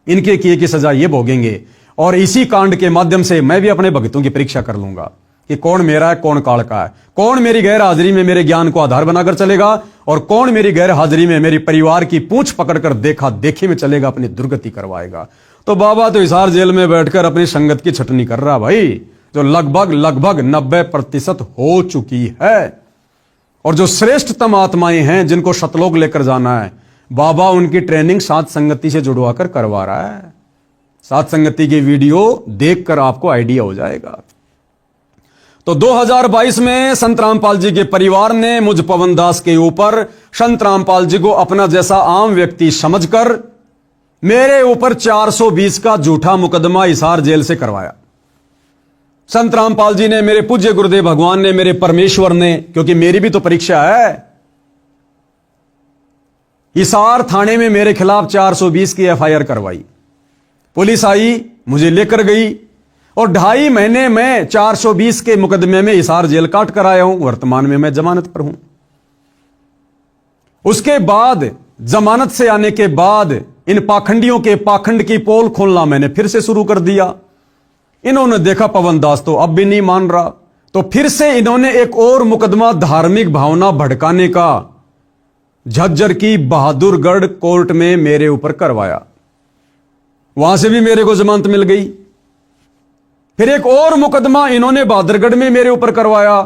इनके किए की सजा ये भोगेंगे। और इसी कांड के माध्यम से मैं भी अपने भक्तों की परीक्षा कर लूंगा कि कौन मेरा है, कौन काल का है, कौन मेरी गैर हाजिरी में मेरे ज्ञान को आधार बनाकर चलेगा और कौन मेरी गैर हाजिरी में मेरी परिवार की पूंछ पकड़कर देखा देखी में चलेगा, अपनी दुर्गति करवाएगा। तो बाबा तो हिसार जेल में बैठकर अपनी संगत की छटनी कर रहा भाई, जो लगभग 90% हो चुकी है। और जो श्रेष्ठतम आत्माएं हैं जिनको शतलोक लेकर जाना है, बाबा उनकी ट्रेनिंग सात संगति से जुड़वाकर करवा रहा है। सात संगति की वीडियो देखकर आपको आइडिया हो जाएगा। तो 2022 में संत रामपाल जी के परिवार ने मुझ पवन दास के ऊपर संत रामपाल जी को अपना जैसा आम व्यक्ति समझकर मेरे ऊपर 420 का झूठा मुकदमा हिसार जेल से करवाया। संत रामपाल जी ने, मेरे पूज्य गुरुदेव भगवान ने, मेरे परमेश्वर ने, क्योंकि मेरी भी तो परीक्षा है। हिसार थाने में मेरे खिलाफ 420 की एफआईआर करवाई। पुलिस आई, मुझे लेकर गई और 2.5 महीने में 420 के मुकदमे में हिसार जेल काट कर आया हूं। वर्तमान में मैं जमानत पर हूं। उसके बाद जमानत से आने के बाद इन पाखंडियों के पाखंड की पोल खोलना मैंने फिर से शुरू कर दिया। इन्होंने देखा पवन दास तो अब भी नहीं मान रहा, तो फिर से इन्होंने एक और मुकदमा धार्मिक भावना भड़काने का झज्जर की बहादुरगढ़ कोर्ट में मेरे ऊपर करवाया। वहां से भी मेरे को जमानत मिल गई। फिर एक और मुकदमा इन्होंने बहादुरगढ़ में मेरे ऊपर करवाया,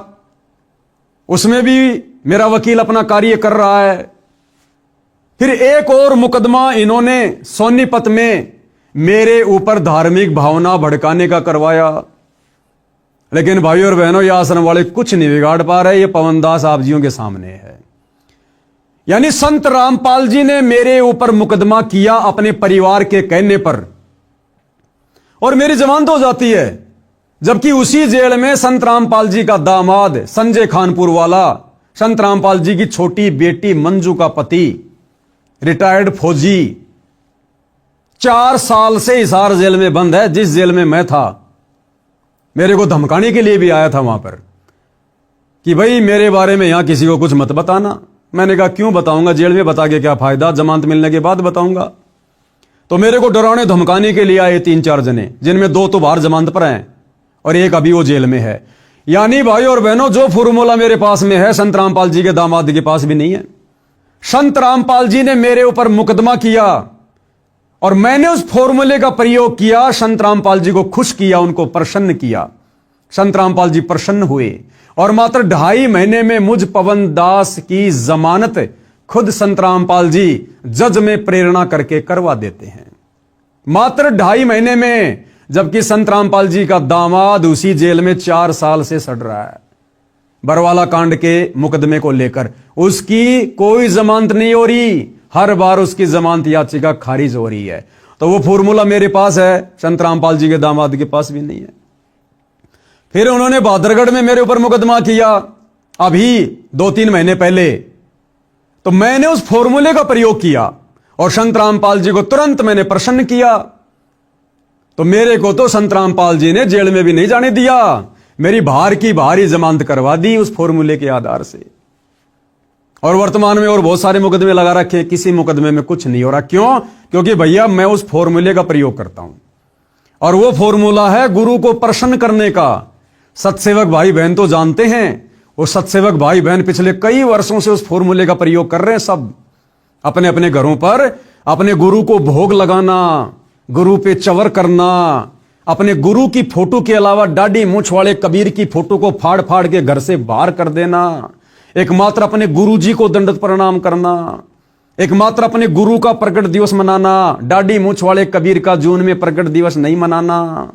उसमें भी मेरा वकील अपना कार्य कर रहा है। फिर एक और मुकदमा इन्होंने सोनीपत में मेरे ऊपर धार्मिक भावना भड़काने का करवाया। लेकिन भाइयों और बहनों, यह आश्रम वाले कुछ नहीं बिगाड़ पा रहे। ये पवन दास आप जियों के सामने है। यानी संत रामपाल जी ने मेरे ऊपर मुकदमा किया अपने परिवार के कहने पर, और मेरी जमानत हो जाती है। जबकि उसी जेल में संत रामपाल जी का दामाद संजय खानपुर वाला, संत रामपाल जी की छोटी बेटी मंजू का पति रिटायर्ड फौजी 4 साल से हिसार जेल में बंद है। जिस जेल में मैं था, मेरे को धमकाने के लिए भी आया था वहां पर कि भाई मेरे बारे में यहां किसी को कुछ मत बताना। मैंने कहा क्यों बताऊंगा, जेल में बता के क्या फायदा, जमानत मिलने के बाद बताऊंगा। तो मेरे को डराने धमकाने के लिए आए 3-4 जने, जिनमें 2 तो बाहर जमानत पर हैं और एक अभी वो जेल में है। यानी भाई और बहनों, जो फॉर्मूला मेरे पास में है संत रामपाल जी के दामाद के पास भी नहीं है। संत रामपाल जी ने मेरे ऊपर मुकदमा किया और मैंने उस फॉर्मूले का प्रयोग किया। संत रामपाल जी को खुश किया, उनको प्रसन्न किया। संत रामपाल जी प्रसन्न हुए और मात्र 2.5 महीने में मुझ पवन दास की जमानत खुद संत रामपाल जी जज में प्रेरणा करके करवा देते हैं। मात्र 2.5 महीने में, जबकि संत रामपाल जी का दामाद उसी जेल में 4 साल से सड़ रहा है बरवाला कांड के मुकदमे को लेकर। उसकी कोई जमानत नहीं हो रही, हर बार उसकी जमानत याचिका खारिज हो रही है। तो वो फॉर्मूला मेरे पास है, संत रामपाल जी के दामाद के पास भी नहीं है। फिर उन्होंने बहादुरगढ़ में मेरे ऊपर मुकदमा किया अभी 2-3 महीने पहले। तो मैंने उस फॉर्मूले का प्रयोग किया और संत रामपाल जी को तुरंत मैंने प्रसन्न किया। तो मेरे को तो संत रामपाल जी ने जेल में भी नहीं जाने दिया, मेरी बाहर की बाहरी जमानत करवा दी उस फॉर्मूले के आधार से। और वर्तमान में और बहुत सारे मुकदमे लगा रखे, किसी मुकदमे में कुछ नहीं हो रहा। क्यों? क्योंकि भैया मैं उस फॉर्मूले का प्रयोग करता हूं और वो फॉर्मूला है गुरु को प्रसन्न करने का। सत्सेवक भाई बहन तो जानते हैं, वो सत्सेवक भाई बहन पिछले कई वर्षों से उस फॉर्मूले का प्रयोग कर रहे हैं। सब अपने अपने घरों पर अपने गुरु को भोग लगाना, गुरु पे चवर करना, अपने गुरु की फोटो के अलावा दाढ़ी मूंछ वाले कबीर की फोटो को फाड़ फाड़ के घर से बाहर कर देना, एकमात्र अपने गुरु जी को दंडवत प्रणाम करना, एकमात्र अपने गुरु का प्रकट दिवस मनाना, दाढ़ी मूंछ वाले कबीर का जून में प्रकट दिवस नहीं मनाना,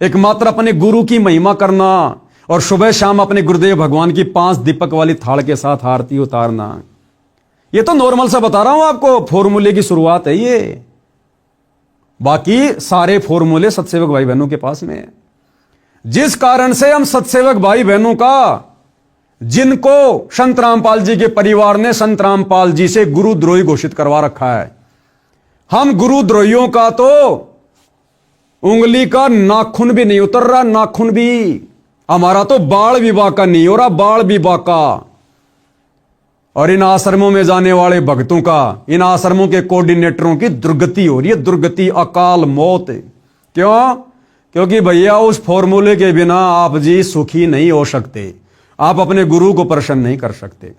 एकमात्र अपने गुरु की महिमा करना और सुबह शाम अपने गुरुदेव भगवान की 5 दीपक वाली थाल के साथ आरती उतारना। ये तो नॉर्मल सा बता रहा हूं आपको, फॉर्मूले की शुरुआत है ये। बाकी सारे फॉर्मूले सत्सेवक भाई बहनों के पास में है। जिस कारण से हम सत्सेवक भाई बहनों का, जिनको संत रामपाल जी के परिवार ने संत रामपाल जी से गुरुद्रोही घोषित करवा रखा है, हम गुरुद्रोहियों का तो उंगली का नाखून भी नहीं उतर रहा, नाखून भी हमारा तो बाल विवाह का नहीं हो रहा, बाल विवाह का। और इन आश्रमों में जाने वाले भक्तों का, इन आश्रमों के कोऑर्डिनेटरों की दुर्गति हो रही है, दुर्गति, अकाल मौत। क्यों? क्योंकि भैया उस फॉर्मूले के बिना आप जी सुखी नहीं हो सकते, आप अपने गुरु को प्रसन्न नहीं कर सकते।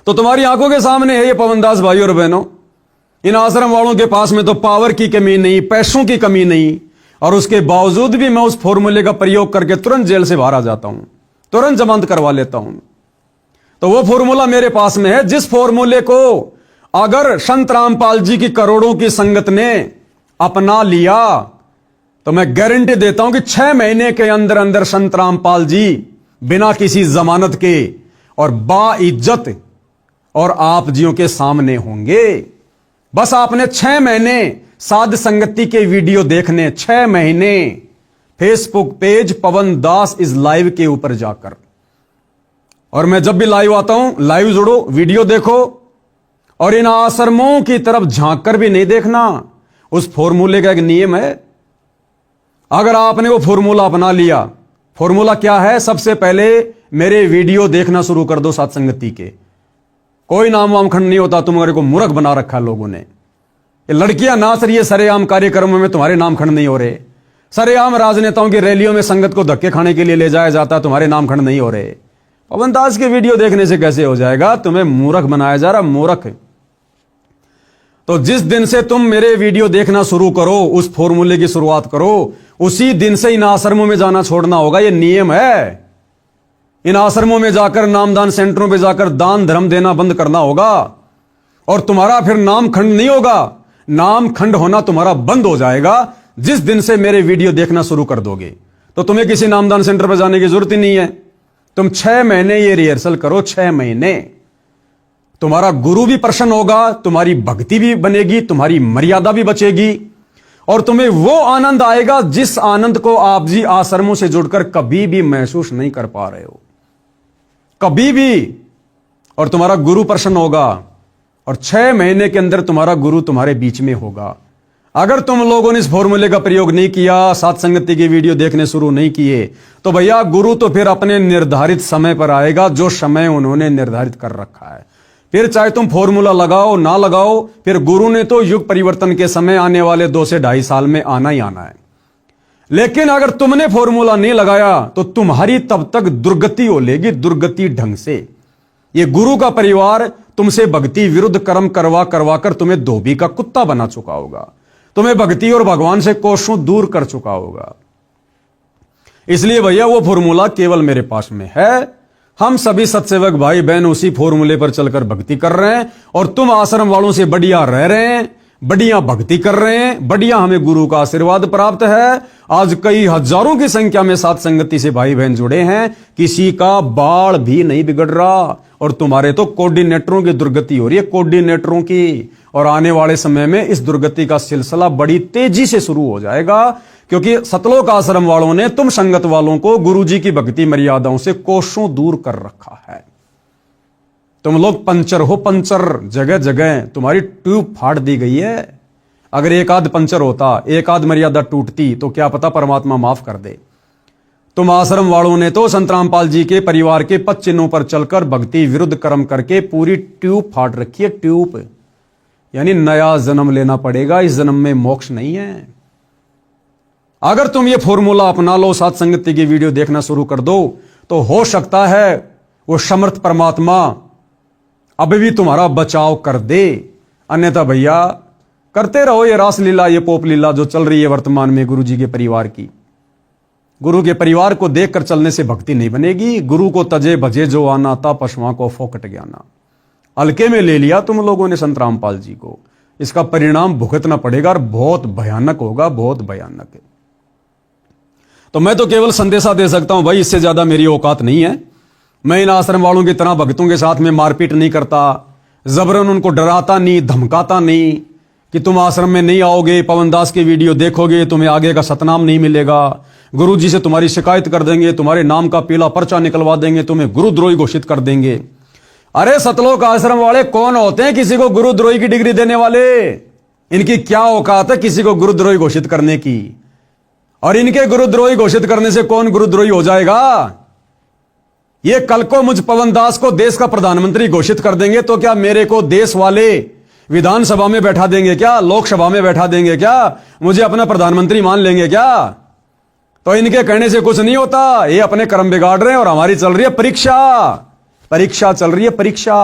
तो तुम्हारी आंखों के सामने है ये पवन दास भाई और बहनों। इन आश्रम वालों के पास में तो पावर की कमी नहीं, पैसों की कमी नहीं, और उसके बावजूद भी मैं उस फॉर्मूले का प्रयोग करके तुरंत जेल से बाहर आ जाता हूं, तुरंत जमानत करवा लेता हूं। तो वो फॉर्मूला मेरे पास में है, जिस फॉर्मूले को अगर संत रामपाल जी की करोड़ों की संगत ने अपना लिया तो मैं गारंटी देता हूं कि 6 महीने के अंदर अंदर संत रामपाल जी बिना किसी जमानत के और बाइज्जत और आप जियों के सामने होंगे। बस आपने 6 महीने साध संगति के वीडियो देखने, 6 महीने Facebook page Pawan Das is live के ऊपर जाकर। और मैं जब भी लाइव आता हूं, लाइव जुड़ो, वीडियो देखो और इन आश्रमों की तरफ झांक कर भी नहीं देखना। उस फॉर्मूले का एक नियम है, अगर आपने वो फॉर्मूला अपना लिया, फॉर्मूला क्या है? सबसे पहले मेरे वीडियो देखना शुरू कर दो सत्संगति के। कोई नाम वाम खंड नहीं होता, तुम्हारे को मूर्ख बना रखा है लोगों ने। ये लड़कियां नाच रही है सरेआम कार्यक्रमों में, तुम्हारे नाम खंड नहीं हो रहे। सरेआम राजनेताओं की रैलियों में संगत को धक्के खाने के लिए ले जाया जाता, तुम्हारे नाम खंड नहीं हो रहे। पवन दास के वीडियो देखने से कैसे हो जाएगा? तुम्हें मूर्ख बनाया जा रहा, मूर्ख। तो जिस दिन से तुम मेरे वीडियो देखना शुरू करो, उस फॉर्मूले की शुरुआत करो, उसी दिन से इन आश्रमों में जाना छोड़ना होगा। यह नियम है। इन आश्रमों में जाकर, नामदान सेंटरों में जाकर दान धर्म देना बंद करना होगा और तुम्हारा फिर नाम खंड नहीं होगा। नाम खंड होना तुम्हारा बंद हो जाएगा जिस दिन से मेरे वीडियो देखना शुरू कर दोगे। तो तुम्हें किसी नामदान सेंटर पर जाने की जरूरत ही नहीं है। तुम 6 महीने ये रिहर्सल करो, 6 महीने। तुम्हारा गुरु भी प्रसन्न होगा, तुम्हारी भक्ति भी बनेगी, तुम्हारी मर्यादा भी बचेगी और तुम्हें वो आनंद आएगा जिस आनंद को आप जी आश्रमों से जुड़कर कभी भी महसूस नहीं कर पा रहे हो, कभी भी। और तुम्हारा गुरु प्रसन्न होगा और 6 महीने के अंदर तुम्हारा गुरु तुम्हारे बीच में होगा। अगर तुम लोगों ने इस फॉर्मूले का प्रयोग नहीं किया, सत्संगति की वीडियो देखने शुरू नहीं किए, तो भैया गुरु तो फिर अपने निर्धारित समय पर आएगा, जो समय उन्होंने निर्धारित कर रखा है। फिर चाहे तुम फॉर्मूला लगाओ ना लगाओ, फिर गुरु ने तो युग परिवर्तन के समय आने वाले 2 से 2.5 साल में आना ही आना है। लेकिन अगर तुमने फॉर्मूला नहीं लगाया तो तुम्हारी तब तक दुर्गति हो लेगी, दुर्गति ढंग से। ये गुरु का परिवार तुमसे भक्ति विरुद्ध कर्म करवा करवा कर तुम्हें धोबी का कुत्ता बना चुका होगा, तुम्हें भक्ति और भगवान से कोसों दूर कर चुका होगा। इसलिए भैया वो फॉर्मूला केवल मेरे पास में है। हम सभी सत्सेवक भाई बहन उसी फॉर्मूले पर चलकर भक्ति कर रहे हैं और तुम आश्रम वालों से बढ़िया रह रहे हैं, बढ़िया भक्ति कर रहे हैं, बढ़िया हमें गुरु का आशीर्वाद प्राप्त है। आज कई हजारों की संख्या में साथ संगति से भाई बहन जुड़े हैं, किसी का बाल भी नहीं बिगड़ रहा। और तुम्हारे तो कोऑर्डिनेटरों की दुर्गति हो रही है, कोऑर्डिनेटरों की। और आने वाले समय में इस दुर्गति का सिलसिला बड़ी तेजी से शुरू हो जाएगा, क्योंकि सतलोक आश्रम वालों ने तुम संगत वालों को गुरुजी की भक्ति मर्यादाओं से कोसों दूर कर रखा है। तुम लोग पंचर हो, पंचर। जगह जगह तुम्हारी ट्यूब फाड़ दी गई है। अगर एक आध पंचर होता, एक आध मर्यादा टूटती, तो क्या पता परमात्मा माफ कर दे। तुम आश्रम वालों ने तो संत रामपाल जी के परिवार के पद चिन्हों पर चलकर भक्ति विरुद्ध कर्म करके पूरी ट्यूब फाड़ रखी है, ट्यूब। यानी नया जन्म लेना पड़ेगा, इस जन्म में मोक्ष नहीं है। अगर तुम ये फॉर्मूला अपना लो, साथ संगति की वीडियो देखना शुरू कर दो, तो हो सकता है वो समर्थ परमात्मा अभी भी तुम्हारा बचाव कर दे। अन्यथा भैया करते रहो ये रास लीला, ये पोप लीला जो चल रही है वर्तमान में गुरु जी के परिवार की। गुरु के परिवार को देखकर चलने से भक्ति नहीं बनेगी। गुरु को तजे भजे जो आना था, पशुओं को फोकट ज्ञाना। हल्के में ले लिया तुम लोगों ने संत रामपाल जी को, इसका परिणाम भुगतना पड़ेगा और बहुत भयानक होगा, बहुत भयानक है। तो मैं तो केवल संदेशा दे सकता हूं भाई, इससे ज्यादा मेरी औकात नहीं है। मैं इन आश्रम वालों की तरह भक्तों के साथ में मारपीट नहीं करता, जबरन उनको डराता नहीं, धमकाता नहीं कि तुम आश्रम में नहीं आओगे, पवन दास की वीडियो देखोगे, तुम्हें आगे का सतनाम नहीं मिलेगा, गुरु जी से तुम्हारी शिकायत कर देंगे, तुम्हारे नाम का पीला पर्चा निकलवा देंगे, तुम्हें गुरुद्रोही घोषित कर देंगे। अरे सतलोक आश्रम वाले कौन होते हैं किसी को गुरुद्रोही की डिग्री देने वाले? इनकी क्या औकात है किसी को गुरुद्रोही घोषित करने की? और इनके गुरुद्रोही घोषित करने से कौन गुरुद्रोही हो जाएगा? ये कल को मुझ पवन दास को देश का प्रधानमंत्री घोषित कर देंगे तो क्या मेरे को देश वाले विधानसभा में बैठा देंगे क्या? लोकसभा में बैठा देंगे क्या? मुझे अपना प्रधानमंत्री मान लेंगे क्या? तो इनके कहने से कुछ नहीं होता। ये अपने कर्म बिगाड़ रहे हैं और हमारी चल रही है परीक्षा। परीक्षा चल रही है, परीक्षा।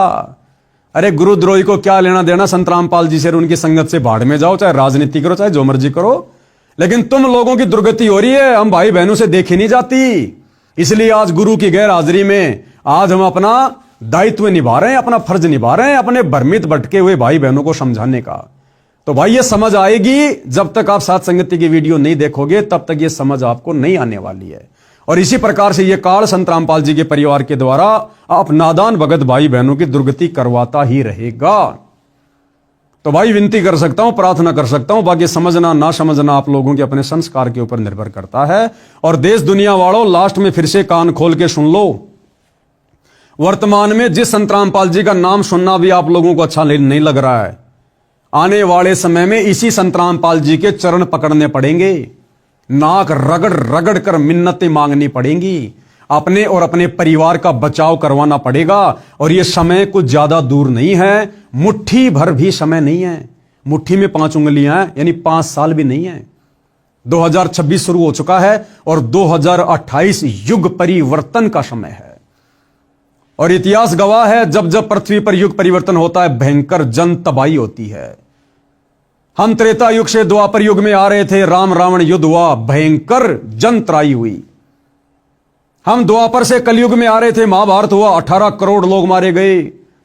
अरे गुरुद्रोही को क्या लेना देना संत रामपाल जी से? उनकी संगत से भाड़ में जाओ, चाहे राजनीति करो, चाहे जो मर्जी करो, लेकिन तुम लोगों की दुर्गति हो रही है, हम भाई बहनों से देखी नहीं जाती। इसलिए आज गुरु की गैर हाजिरी में आज हम अपना दायित्व निभा रहे हैं, अपना फर्ज निभा रहे हैं, अपने भ्रमित भटके हुए भाई बहनों को समझाने का। तो भाई ये समझ आएगी, जब तक आप साथ संगति की वीडियो नहीं देखोगे तब तक ये समझ आपको नहीं आने वाली है। और इसी प्रकार से ये काल संत रामपाल जी के परिवार के द्वारा आप नादान भगत भाई बहनों की दुर्गति करवाता ही रहेगा। तो भाई विनती कर सकता हूं, प्रार्थना कर सकता हूं, बाकी समझना ना समझना आप लोगों के अपने संस्कार के ऊपर निर्भर करता है। और देश दुनिया वालों, लास्ट में फिर से कान खोल के सुन लो। वर्तमान में जिस संत रामपाल जी का नाम सुनना भी आप लोगों को अच्छा नहीं लग रहा है, आने वाले समय में इसी संत रामपाल जी के चरण पकड़ने पड़ेंगे, नाक रगड़ रगड़ कर मिन्नतें मांगनी पड़ेंगी, अपने और अपने परिवार का बचाव करवाना पड़ेगा। और यह समय कुछ ज्यादा दूर नहीं है, मुट्ठी भर भी समय नहीं है। मुट्ठी में 5 उंगलियां हैं, यानी 5 साल भी नहीं है। 2026 शुरू हो चुका है और 2028 युग परिवर्तन का समय है। और इतिहास गवाह है, जब जब पृथ्वी पर युग परिवर्तन होता है, भयंकर जन तबाही होती है। हम त्रेता युग से द्वापर युग में आ रहे थे, राम रावण युद्ध हुआ, भयंकर जन त्राही हुई। हम द्वापर से कलयुग में आ रहे थे, महाभारत हुआ, 18 करोड़ लोग मारे गए,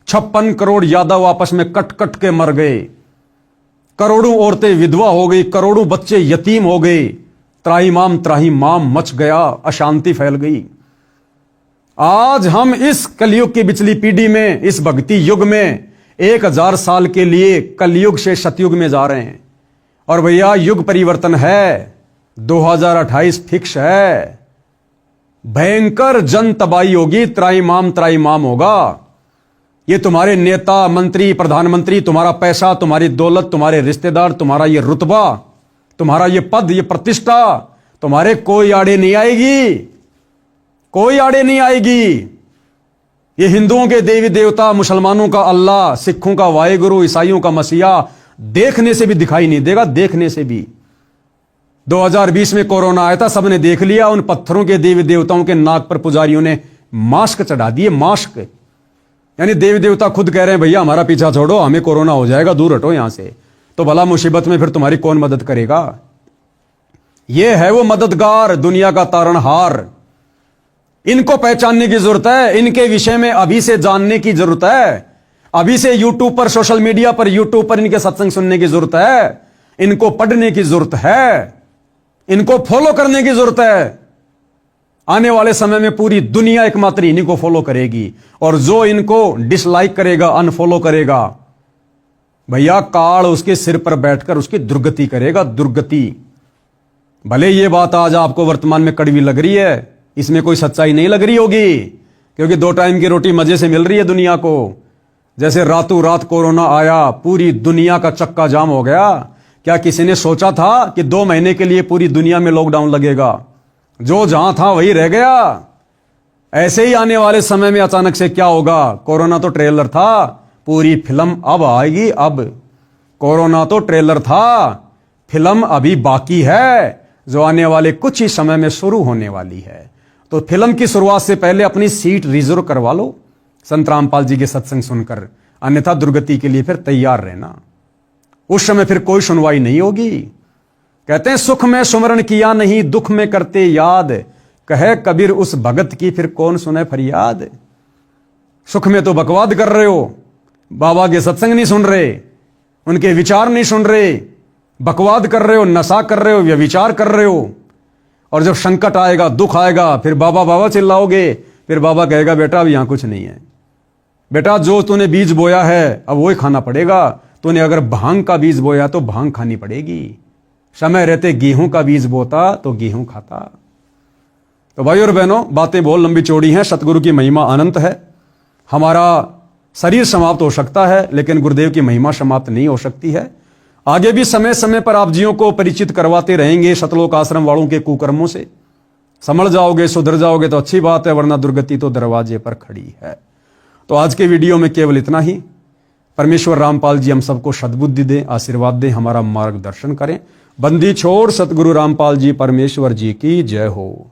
56 करोड़ यादव आपस में कट कट के मर गए, करोड़ों औरतें विधवा हो गई, करोड़ों बच्चे यतीम हो गए, त्राहिमाम मच गया, अशांति फैल गई। आज हम इस कलयुग की पिछली पीढ़ी में, इस भक्ति युग में 1000 साल के लिए कलयुग से सतयुग में जा रहे हैं। और भैया युग परिवर्तन है, 2028 फिक्स है। भयंकर जन तबाही होगी, त्राहिमाम होगा। ये तुम्हारे नेता, मंत्री, प्रधानमंत्री, तुम्हारा पैसा, तुम्हारी दौलत, तुम्हारे रिश्तेदार, तुम्हारा ये रुतबा, तुम्हारा ये पद, ये प्रतिष्ठा, तुम्हारे कोई आड़े नहीं आएगी, कोई आड़े नहीं आएगी। ये हिंदुओं के देवी देवता, मुसलमानों का अल्लाह, सिखों का वाहेगुरु, ईसाइयों का मसीहा देखने से भी दिखाई नहीं देगा, देखने से भी। 2020 में कोरोना आया था, सबने देख लिया, उन पत्थरों के देवी देवताओं के नाक पर पुजारियों ने मास्क चढ़ा दिए, मास्क। यानी देवी देवता खुद कह रहे हैं भैया हमारा पीछा छोड़ो, हमें कोरोना हो जाएगा, दूर हटो यहां से। तो भला मुसीबत में फिर तुम्हारी कौन मदद करेगा? यह है वो मददगार, दुनिया का तारणहार। इनको पहचानने की जरूरत है, इनके विषय में अभी से जानने की जरूरत है, अभी से यूट्यूब पर, सोशल मीडिया पर, यूट्यूब पर इनके सत्संग सुनने की जरूरत है, इनको पढ़ने की जरूरत है, इनको फॉलो करने की जरूरत है। आने वाले समय में पूरी दुनिया एकमात्र इन्हीं को फॉलो करेगी, और जो इनको डिसलाइक करेगा, अनफॉलो करेगा, भैया काल उसके सिर पर बैठकर उसकी दुर्गति करेगा, दुर्गति। भले ये बात आज आपको वर्तमान में कड़वी लग रही है, इसमें कोई सच्चाई नहीं लग रही होगी, क्योंकि 2 टाइम की रोटी मजे से मिल रही है दुनिया को। जैसे रातों रात कोरोना आया, पूरी दुनिया का चक्का जाम हो गया। क्या किसी ने सोचा था कि 2 महीने के लिए पूरी दुनिया में लॉकडाउन लगेगा? जो जहां था वही रह गया। ऐसे ही आने वाले समय में अचानक से क्या होगा? कोरोना तो ट्रेलर था, पूरी फिल्म अब आएगी। अब कोरोना तो ट्रेलर था, फिल्म अभी बाकी है, जो आने वाले कुछ ही समय में शुरू होने वाली है। तो फिल्म की शुरुआत से पहले अपनी सीट रिजर्व करवा लो संत रामपाल जी के सत्संग सुनकर, अन्यथा दुर्गति के लिए फिर तैयार रहना। उस समय फिर कोई सुनवाई नहीं होगी। कहते हैं सुख में सुमरण किया नहीं, दुख में करते याद, कहे कबीर उस भगत की फिर कौन सुने फरियाद। सुख में तो बकवाद कर रहे हो, बाबा के सत्संग नहीं सुन रहे, उनके विचार नहीं सुन रहे, बकवाद कर रहे हो, नशा कर रहे हो, व्यभिचार कर रहे हो। और जब संकट आएगा, दुख आएगा, फिर बाबा बाबा चिल्लाओगे, फिर बाबा कहेगा बेटा अब यहां कुछ नहीं है, बेटा जो तूने बीज बोया है अब वही खाना पड़ेगा। तूने अगर भांग का बीज बोया तो भांग खानी पड़ेगी, समय रहते गेहूं का बीज बोता तो गेहूं खाता। तो भाई और बहनों, बातें बहुत लंबी चौड़ी हैं, सतगुरु की महिमा अनंत है। हमारा शरीर समाप्त हो सकता है, लेकिन गुरुदेव की महिमा समाप्त नहीं हो सकती है। आगे भी समय समय पर आप जियों को परिचित करवाते रहेंगे सतलोक आश्रम वालों के कुकर्मों से। समझ जाओगे, सुधर जाओगे तो अच्छी बात है, वरना दुर्गति तो दरवाजे पर खड़ी है। तो आज के वीडियो में केवल इतना ही। परमेश्वर रामपाल जी हम सबको सद्बुद्धि दें, आशीर्वाद दें, हमारा मार्गदर्शन करें। बंदी छोड़ सतगुरु रामपाल जी परमेश्वर जी की जय हो।